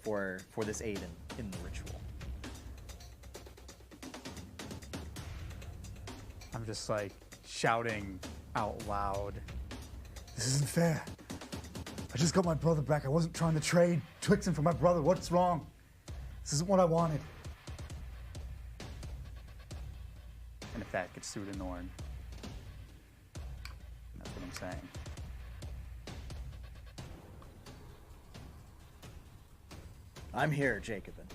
for this aid in the ritual? I'm just like shouting out loud. This isn't fair. I just got my brother back. I wasn't trying to trade Twixen for my brother. What's wrong? This isn't what I wanted. And if that gets through to Norn, that's what I'm saying. I'm here, Jacobin.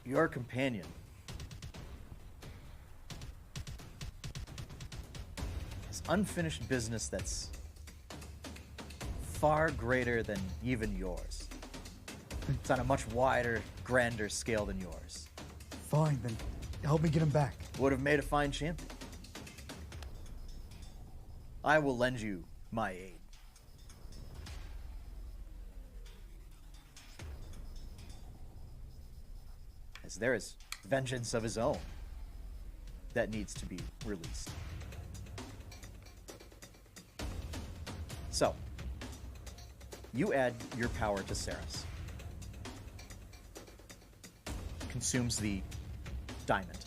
Your companion has unfinished business that's far greater than even yours. It's on a much wider, grander scale than yours. Fine, then help me get him back. Would have made a fine champion. I will lend you my aid. As there is vengeance of his own that needs to be released. So, you add your power to Saris. consumes the diamond.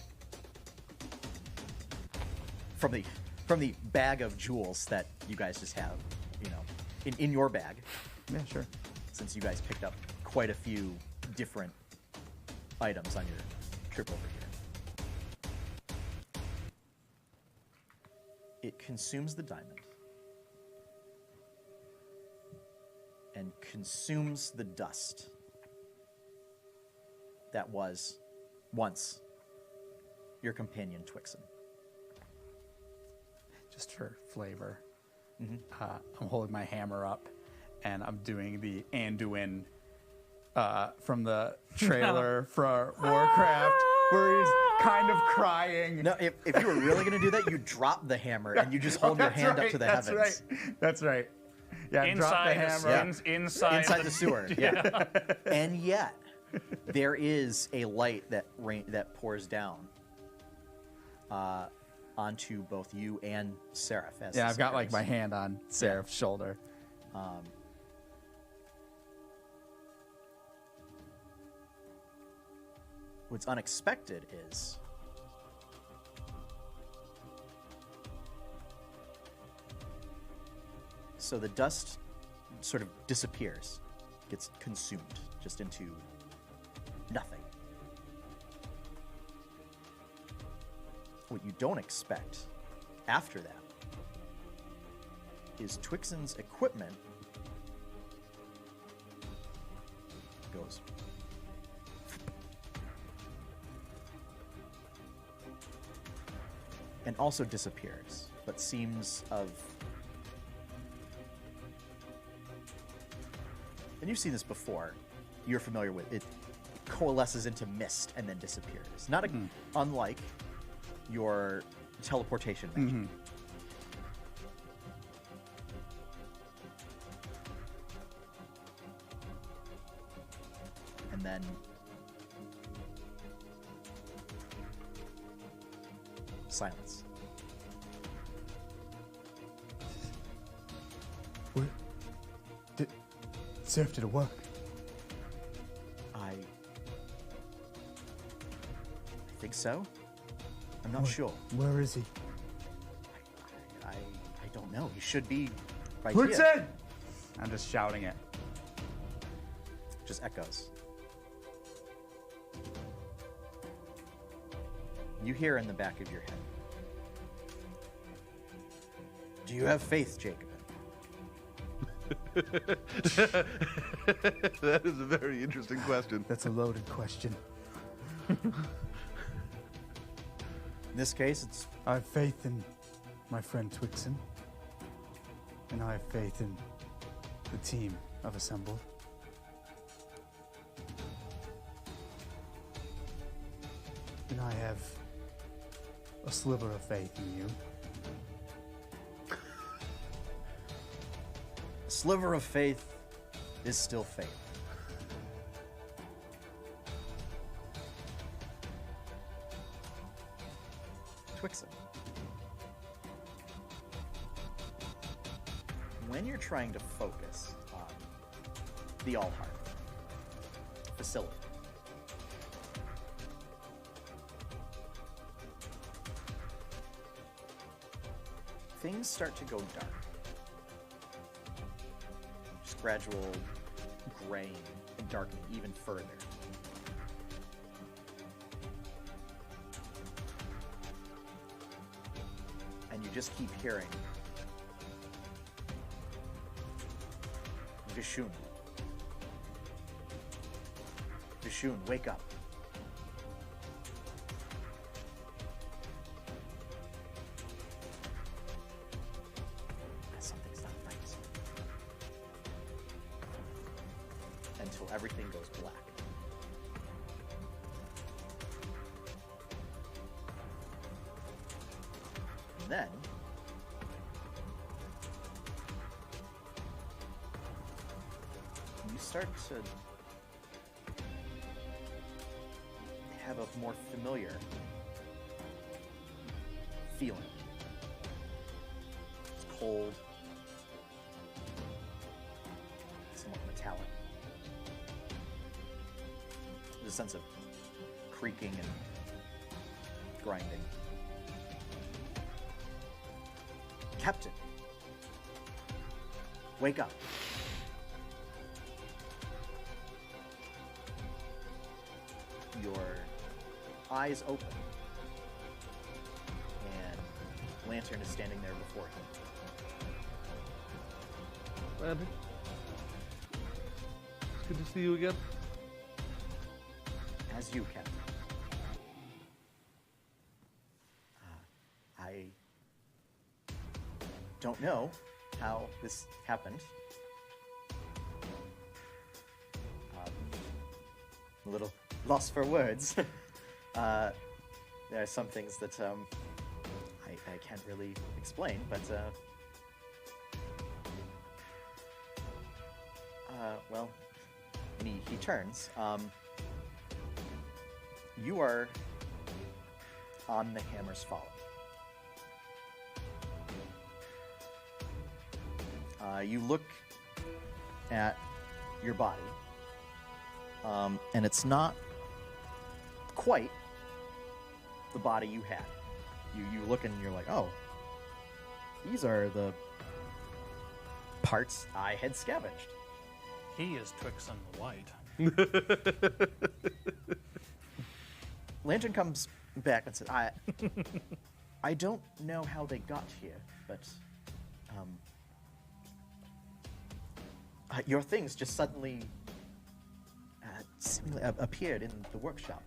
From the bag of jewels that you guys just have, in your bag, Yeah, sure. since you guys picked up quite a few different items on your trip over here. It consumes the diamond and consumes the dust that was once your companion Twixen. Just for flavor, I'm holding my hammer up, and I'm doing the Anduin from the trailer for Warcraft, where he's kind of crying. No, if you were really going to do that, you drop the hammer and you just hold your That's hand right, up to the that's heavens. Right. That's right. Yeah, drop the hammer. Inside the sewer. Yeah. And yet, there is a light that pours down onto both you and Seraph. Yeah, I've got like my hand on Seraph's shoulder. What's unexpected is so the dust sort of disappears, gets consumed just into nothing. What you don't expect after that is Twixen's equipment goes and also disappears, but seems of... And you've seen this before. You're familiar with it. Coalesces into mist and then disappears. Not unlike your teleportation magic. And then silence. What? Seraph, did it work? I think so. I'm not sure. Where is he? I don't know. He should be right Twixen! here. I'm just shouting it. Just echoes. You hear in the back of your head. Do you have faith, Jacob? That is a very interesting question. That's a loaded question. In this case, it's I have faith in my friend Twixen, and I have faith in the team I've assembled. And I have a sliver of faith in you. a sliver of faith is still faith. Twixen. When you're trying to focus on the Allheart facility, things start to go dark. Just gradual graying and darkening even further. And you just keep hearing Vishun. Vishun, wake up. Something's not right. Until everything goes black. And then you start to have a more familiar feeling. It's cold, somewhat metallic. There's a sense of creaking and grinding. Captain, wake up. Your eyes open, and Lantern is standing there before him. Lantern, it's good to see you again. As you, Captain. I don't know how this happened. A little lost for words. There are some things that I can't really explain, but well, and he turns. You are on the Hammer's Folly. You look at your body, and it's not quite the body you had. You look and you're like, oh, these are the parts I had scavenged. He is Twix and the White. Lantern comes back and says, I don't know how they got here, but your things just suddenly seemingly appeared in the workshop.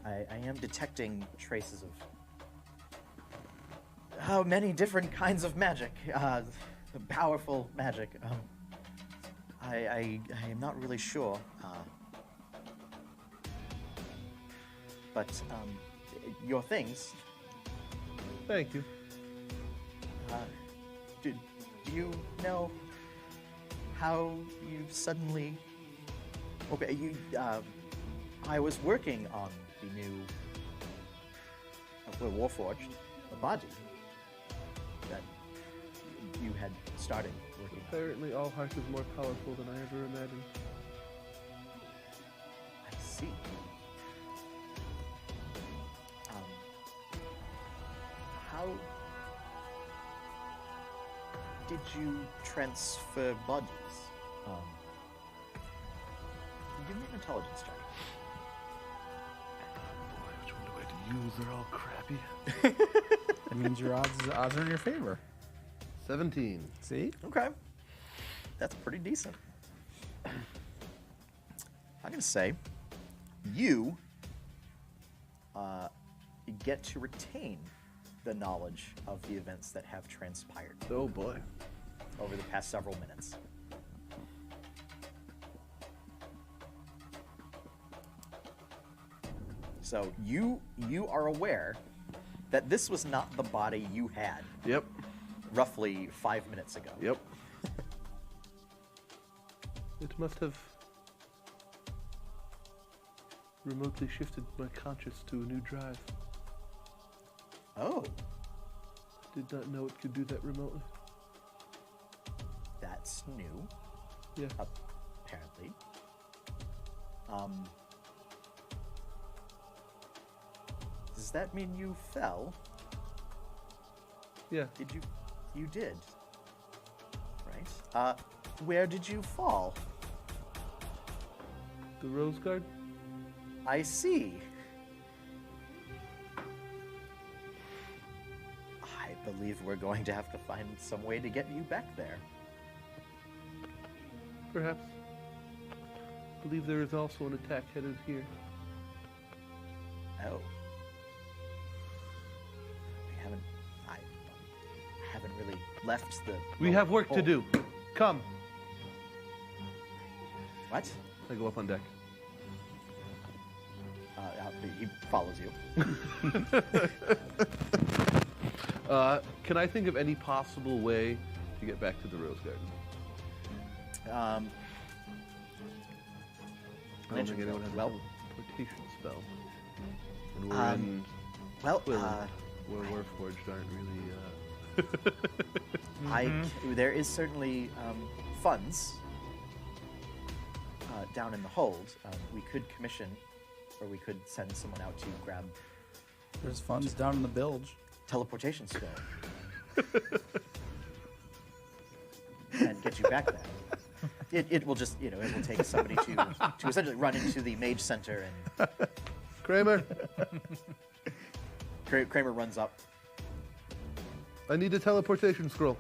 I am detecting traces of many different kinds of magic, powerful magic. I am not really sure, but your things. Thank you. Do you know how you suddenly? Okay, you. I was working on the new Warforged, the body that you had started working on. Apparently, Allheart is more powerful than I ever imagined. I see. How did you transfer bodies? Give me an intelligence check. Boy, which one do I use? They're all crappy. That means your odds are in your favor. 17. See? Okay. That's pretty decent. I'm going to say you get to retain the knowledge of the events that have transpired Oh boy. over the past several minutes. So you are aware that this was not the body you had Yep. roughly 5 minutes ago. Yep. It must have remotely shifted my conscious to a new drive. Oh, Did not know it could do that remotely. that's new, Yeah. apparently. Does that mean you fell? Yeah. Did you? You did. Right. Where did you fall? The Rose Garden? I see. I believe we're going to have to find some way to get you back there. Perhaps. I believe there is also an attack headed here. Oh. I haven't really left the... We have work to Oh. do. Come. What? I go up on deck. He follows you. Can I think of any possible way to get back to the Rose Garden? I don't think anyone has a teleportation spell. And we're in Well, Quill, where Warforged aren't really... there is certainly funds down in the hold. We could commission, or we could send someone out to grab There's funds down in the bilge. teleportation scroll and get you back there. It will just, it will take somebody to essentially run into the mage center and Kramer, Kramer runs up. I need a teleportation scroll.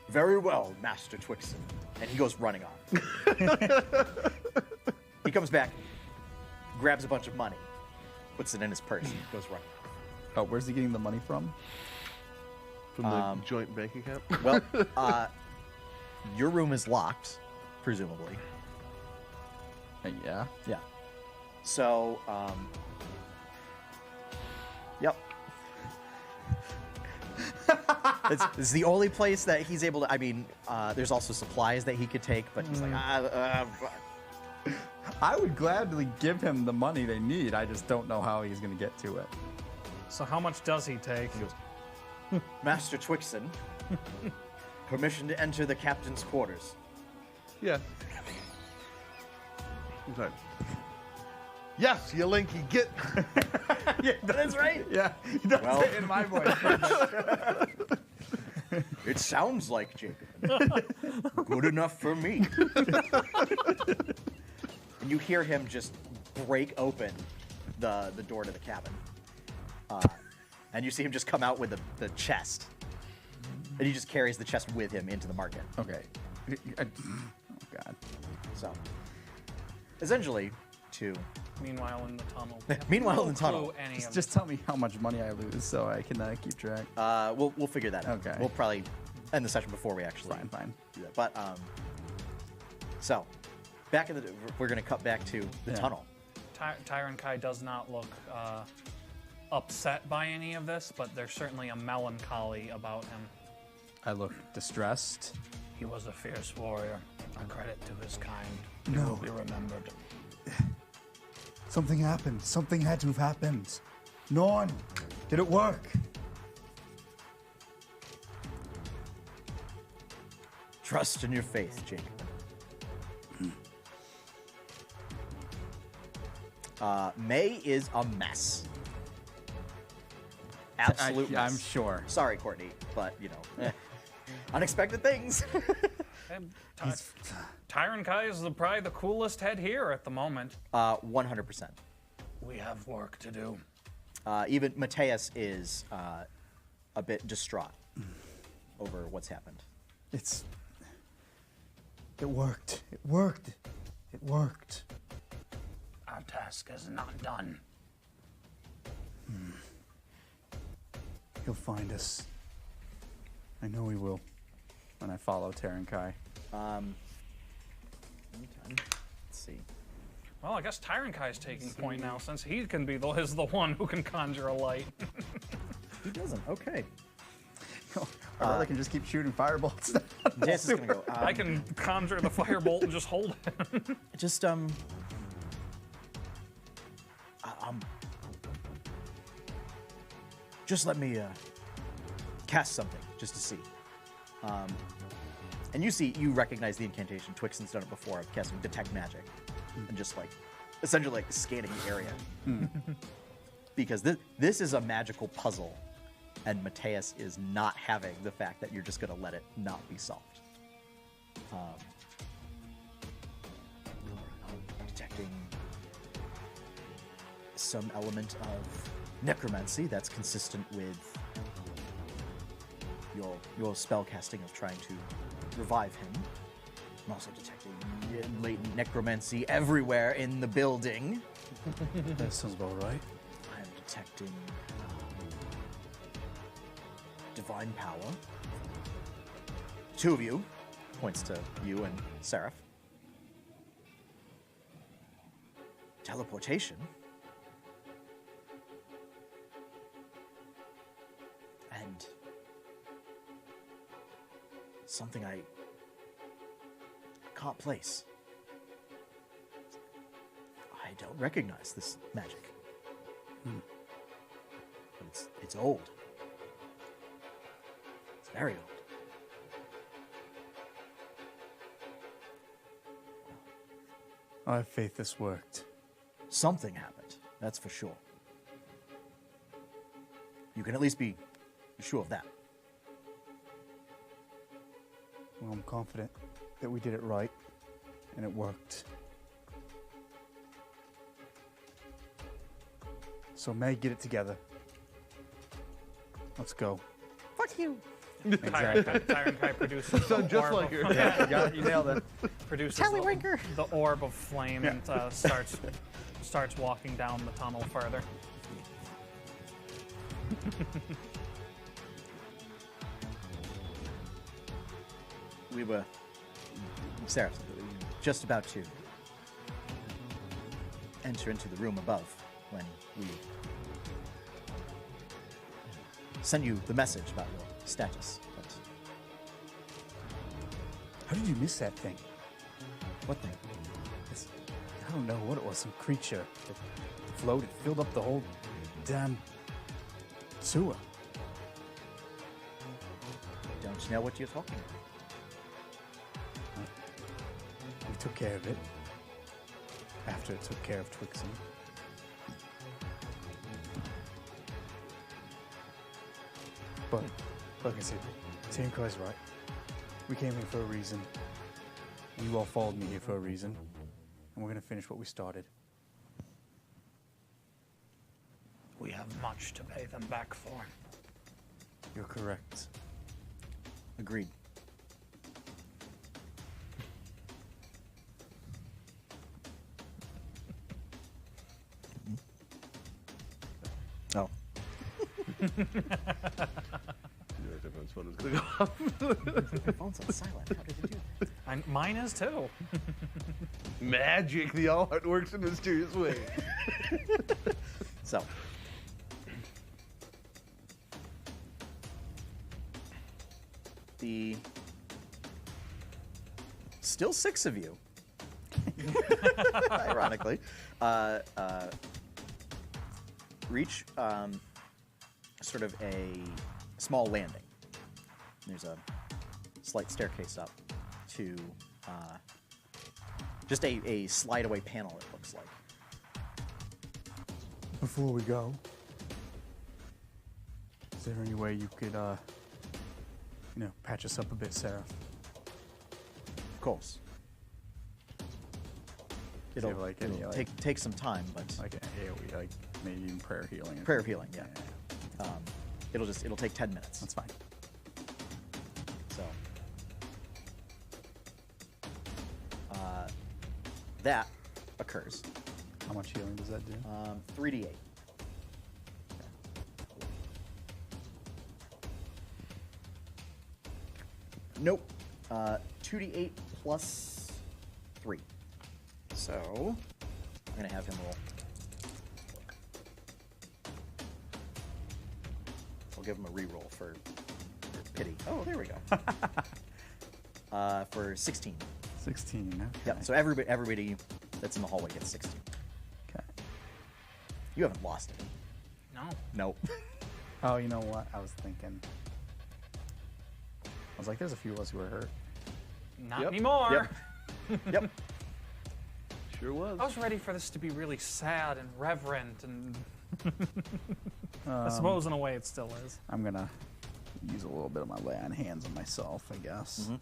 Very well, Master Twixen. And he goes running off. He comes back, grabs a bunch of money, puts it in his purse, and goes running. Oh, where's he getting the money from? From the joint bank account. Well, your room is locked, presumably. Yeah. Yeah. So, yep. It's the only place that he's able to. I mean, there's also supplies that he could take, but he's like, I would gladly give him the money they need. I just don't know how he's going to get to it. So how much does he take? He goes, Master Twixen, permission to enter the captain's quarters. Yeah. He's like, yes, you linky, get. Yeah, that's right. Yeah, he does Well- it in my voice. It sounds like Jacob. Good enough for me. And you hear him just break open the door to the cabin. And you see him just come out with the chest. And he just carries the chest with him into the market. Okay. Oh, God. So, essentially, to... Meanwhile, in the tunnel. we have Meanwhile no in the tunnel. clue any of Just tell me how much money I lose so I can keep track. we'll figure that out. Okay. We'll probably end the session before we actually Fine. do that. But, so, back in the... We're going to cut back to the Yeah. tunnel. Tyron Kai does not look upset by any of this, but there's certainly a melancholy about him. I look distressed. He was a fierce warrior, a credit to his kind. No. He will be remembered. Something happened. Something had to have happened. Norn, did it work? Trust in your faith, Jacob. May is a mess. Absolute mess. I'm sure. Sorry, Courtney, but unexpected things. Tyron Kai is probably the coolest head here at the moment. 100%. We have work to do. Even Mateus is a bit distraught over what's happened. It worked. It worked. It worked. Our task is not done. He'll find us. I know he will. When I follow Taran Kai. Let's see. Well, I guess Tyron Kai is taking point now, since he can be the one who can conjure a light. He doesn't. Okay. I really can just keep shooting firebolts. Mateus is gonna go. I can conjure the firebolt and just hold it. Just just let me cast something just to see. And you recognize the incantation. Twixen's done it before of casting detect magic, and just essentially scanning the area. Because this is a magical puzzle, and Mateus is not having the fact that you're just going to let it not be solved. Detecting some element of necromancy that's consistent with your spell casting of trying to revive him. I'm also detecting latent necromancy everywhere in the building. That sounds about right. I'm detecting divine power. Two of you, points to you and Seraph. Teleportation. And something I can't place. I don't recognize this magic. But it's old. It's very old. I have faith this worked. Something happened, that's for sure. You can at least be sure of that. Well, I'm confident that we did it right, and it worked. So, May, get it together. Let's go. Fuck you. Tyron Kai produces Sound the just orb like of- her. Yeah, you nailed it. produces Tallywinker. the orb of flame and starts walking down the tunnel further. We were, Seraph, just about to enter into the room above when we sent you the message about your status. But How did you miss that thing? what thing? I don't know what it was. Some creature that floated, filled up the whole damn sewer. Don't you know what you're talking about? We took care of it. After it took care of Twixen. But, like I said, Tinkai's right. We came here for a reason. You all followed me here for a reason. And we're gonna finish what we started. We have much to pay them back for. You're correct. Agreed. Oh. Everyone's phone is going to go off. My phone's on silent. How did it do that? Mine is too. Magic. The all heart works in mysterious ways. So. The still 6 of you, ironically, reach sort of a small landing. There's a slight staircase up to just a slide away panel, it looks like. Before we go, is there any way you could, patch us up a bit, Sarah? Of course. Do you have, like, any, like- take some time, but Like AoE, like maybe even prayer healing. or prayer something. healing, yeah. It'll take 10 minutes. That's fine. So that occurs. How much healing does that do? 3d8. Nope. 2d8 plus 3. So I'm gonna have him roll. I'll give him a reroll for pity. Oh, there we go. For 16. 16. Okay. Yep. So everybody that's in the hallway gets 16. Okay. You haven't lost it. No. Nope. Oh, you know what? I was thinking. I was like, there's a few of us who are hurt. Not Yep. anymore. Yep. Sure was. I was ready for this to be really sad and reverent, and I suppose in a way it still is. I'm gonna use a little bit of my lay on hands on myself, I guess. Mm-hmm.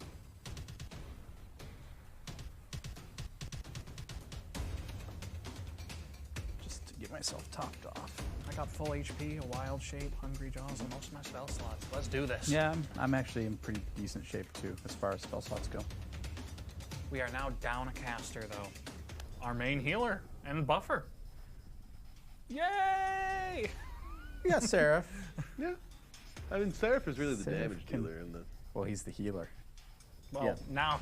Just to get myself topped off. I got full HP, a wild shape, hungry jaws, and most of my spell slots. Let's do this. Yeah, I'm actually in pretty decent shape too, as far as spell slots go. We are now down a caster, though. Our main healer and buffer. Yay! Yeah, Seraph. Yeah. I mean, Seraph is really the Seraph damage can- dealer in the. Well, he's the healer. Well, Yeah. now,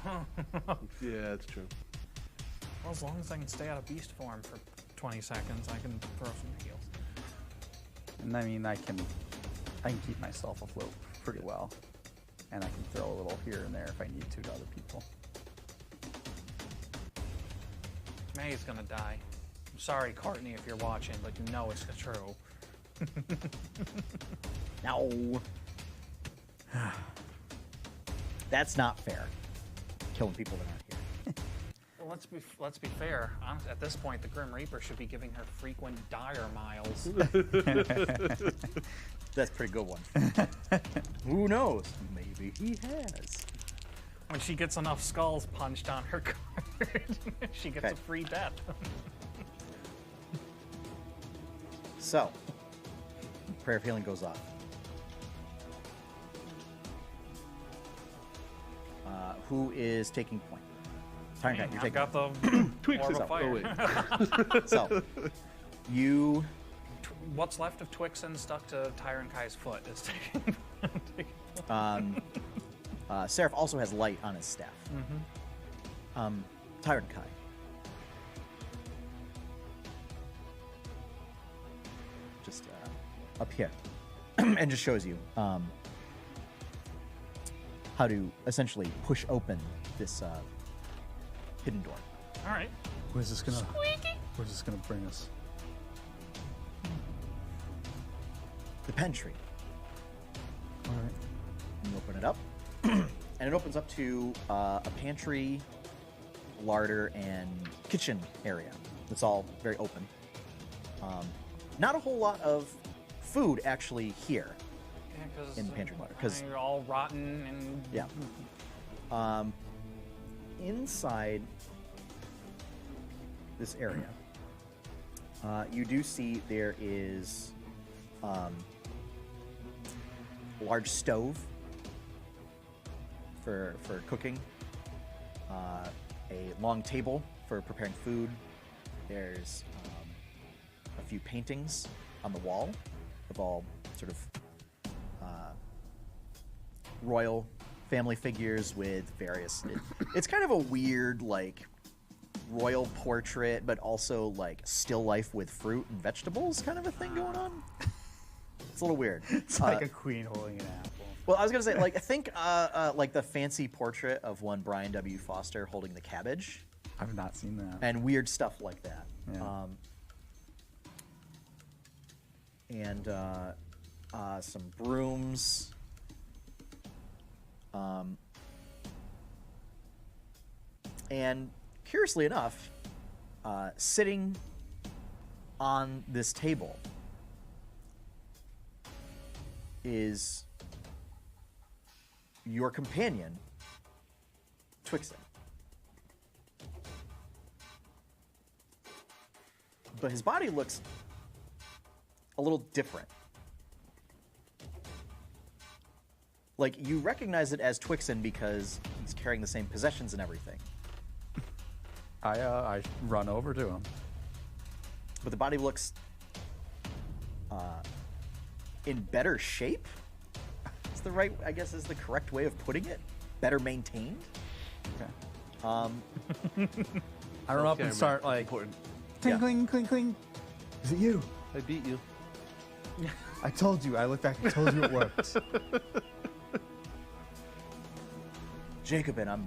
Yeah, that's true. well, as long as I can stay out of beast form for 20 seconds, I can throw some heals. And I mean, I can keep myself afloat pretty well, and I can throw a little here and there if I need to other people. May's gonna die. I'm sorry, Courtney, if you're watching, but you know it's true. No. That's not fair. Killing people that aren't here. let's be fair. At this point, the Grim Reaper should be giving her frequent dire miles. That's a pretty good one. Who knows? Maybe he has. When she gets enough skulls punched on her card, she gets Okay. a free death. So, prayer of healing goes off. Who is taking point? Tyrant Knight, you're I've taking got point. the orb is of up. fire. Oh, wait. So, you What's left of Twixen stuck to Tyron Kai's foot is taking. Seraph also has light on his staff. Tyrant Kai. Just up here. And just shows you how to essentially push open this hidden door. All right. Where's this gonna bring us? The pantry. All right. And you open it up. And it opens up to a pantry, larder, and kitchen area. It's all very open. Not a whole lot of food actually here. Yeah, In the pantry larder, 'cause- you're all rotten and Yeah. Inside this area, you do see there is a large stove for cooking, a long table for preparing food. There's a few paintings on the wall of all sort of royal family figures with various. It's kind of a weird, like, royal portrait, but also like still life with fruit and vegetables kind of a thing going on. It's a little weird. It's like a queen holding an apple. Well, I was gonna say, like, I think like the fancy portrait of one Brian W. Foster holding the cabbage, I've not seen that. and weird stuff like that. Yeah. And some brooms. And curiously enough, sitting on this table is your companion, Twixen. But his body looks a little different. Like, you recognize it as Twixen because he's carrying the same possessions and everything. I run over to him. But the body looks in better shape. Is the right, I guess, is the correct way of putting it. Better maintained. Okay. I I run up Okay, and start like important. cling, Yeah. cling, cling, cling. Is it you? I beat you. I told you. I looked back and told you it worked. Jacobin, I'm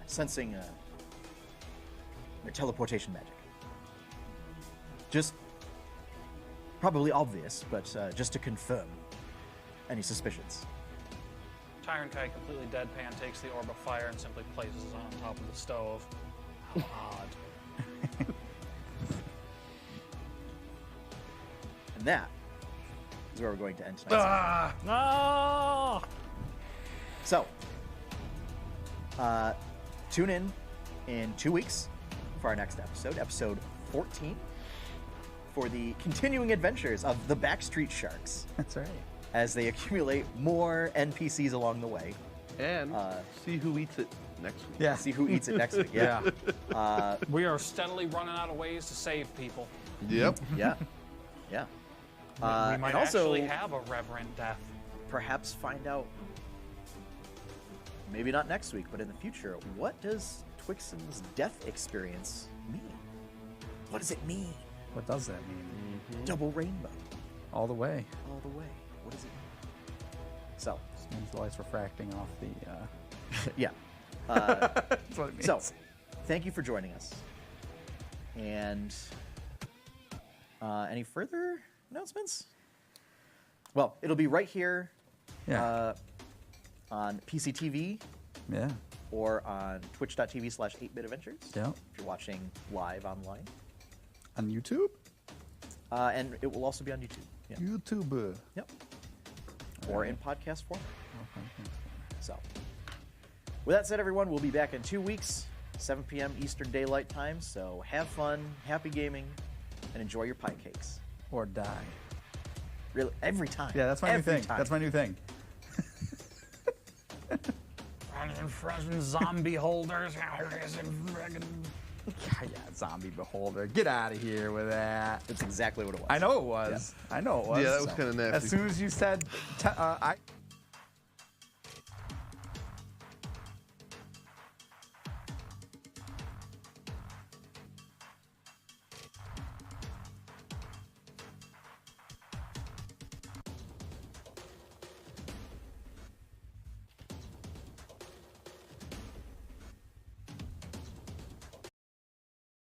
sensing a teleportation magic. Just probably obvious, but just to confirm any suspicions. Tyron Kai completely deadpan takes the orb of fire and simply places it on top of the stove. How odd. And that is where we're going to end tonight. No! So, tune in 2 weeks for our next episode, episode 14, for the continuing adventures of the BackStreet Sharks That's right. as they accumulate more NPCs along the way. And see who eats it next week. Yeah. See who eats it next week. Yeah. We are steadily running out of ways to save people. Yep. Yeah. Yeah. We might and also actually have a reverent death. perhaps find out, maybe not next week, but in the future, what does Twixen's death experience mean? What does it mean? What does that mean? Double rainbow All the way. all the way. What does it mean? So, This means the light's refracting off the. yeah. That's what it means. So, thank you for joining us. And any further announcements? Well, it'll be right here yeah. on PCTV Yeah. or on twitch.tv/8bitadventures. Yeah. If you're watching live online. On YouTube? And it will also be on YouTube. Yeah. YouTube. Yep. Or in podcast form. So, with that said, everyone, we'll be back in 2 weeks, 7 p.m. Eastern Daylight Time. So have fun, happy gaming, and enjoy your pie cakes. Or die. Really, every time. Yeah, that's my new Every thing. time. That's my new thing. And frozen zombie holders. Yeah, zombie beholder. Get out of here with that. That's exactly what it was. I know it was. I know it was. Yeah, that was kind of nasty. As soon as you said, I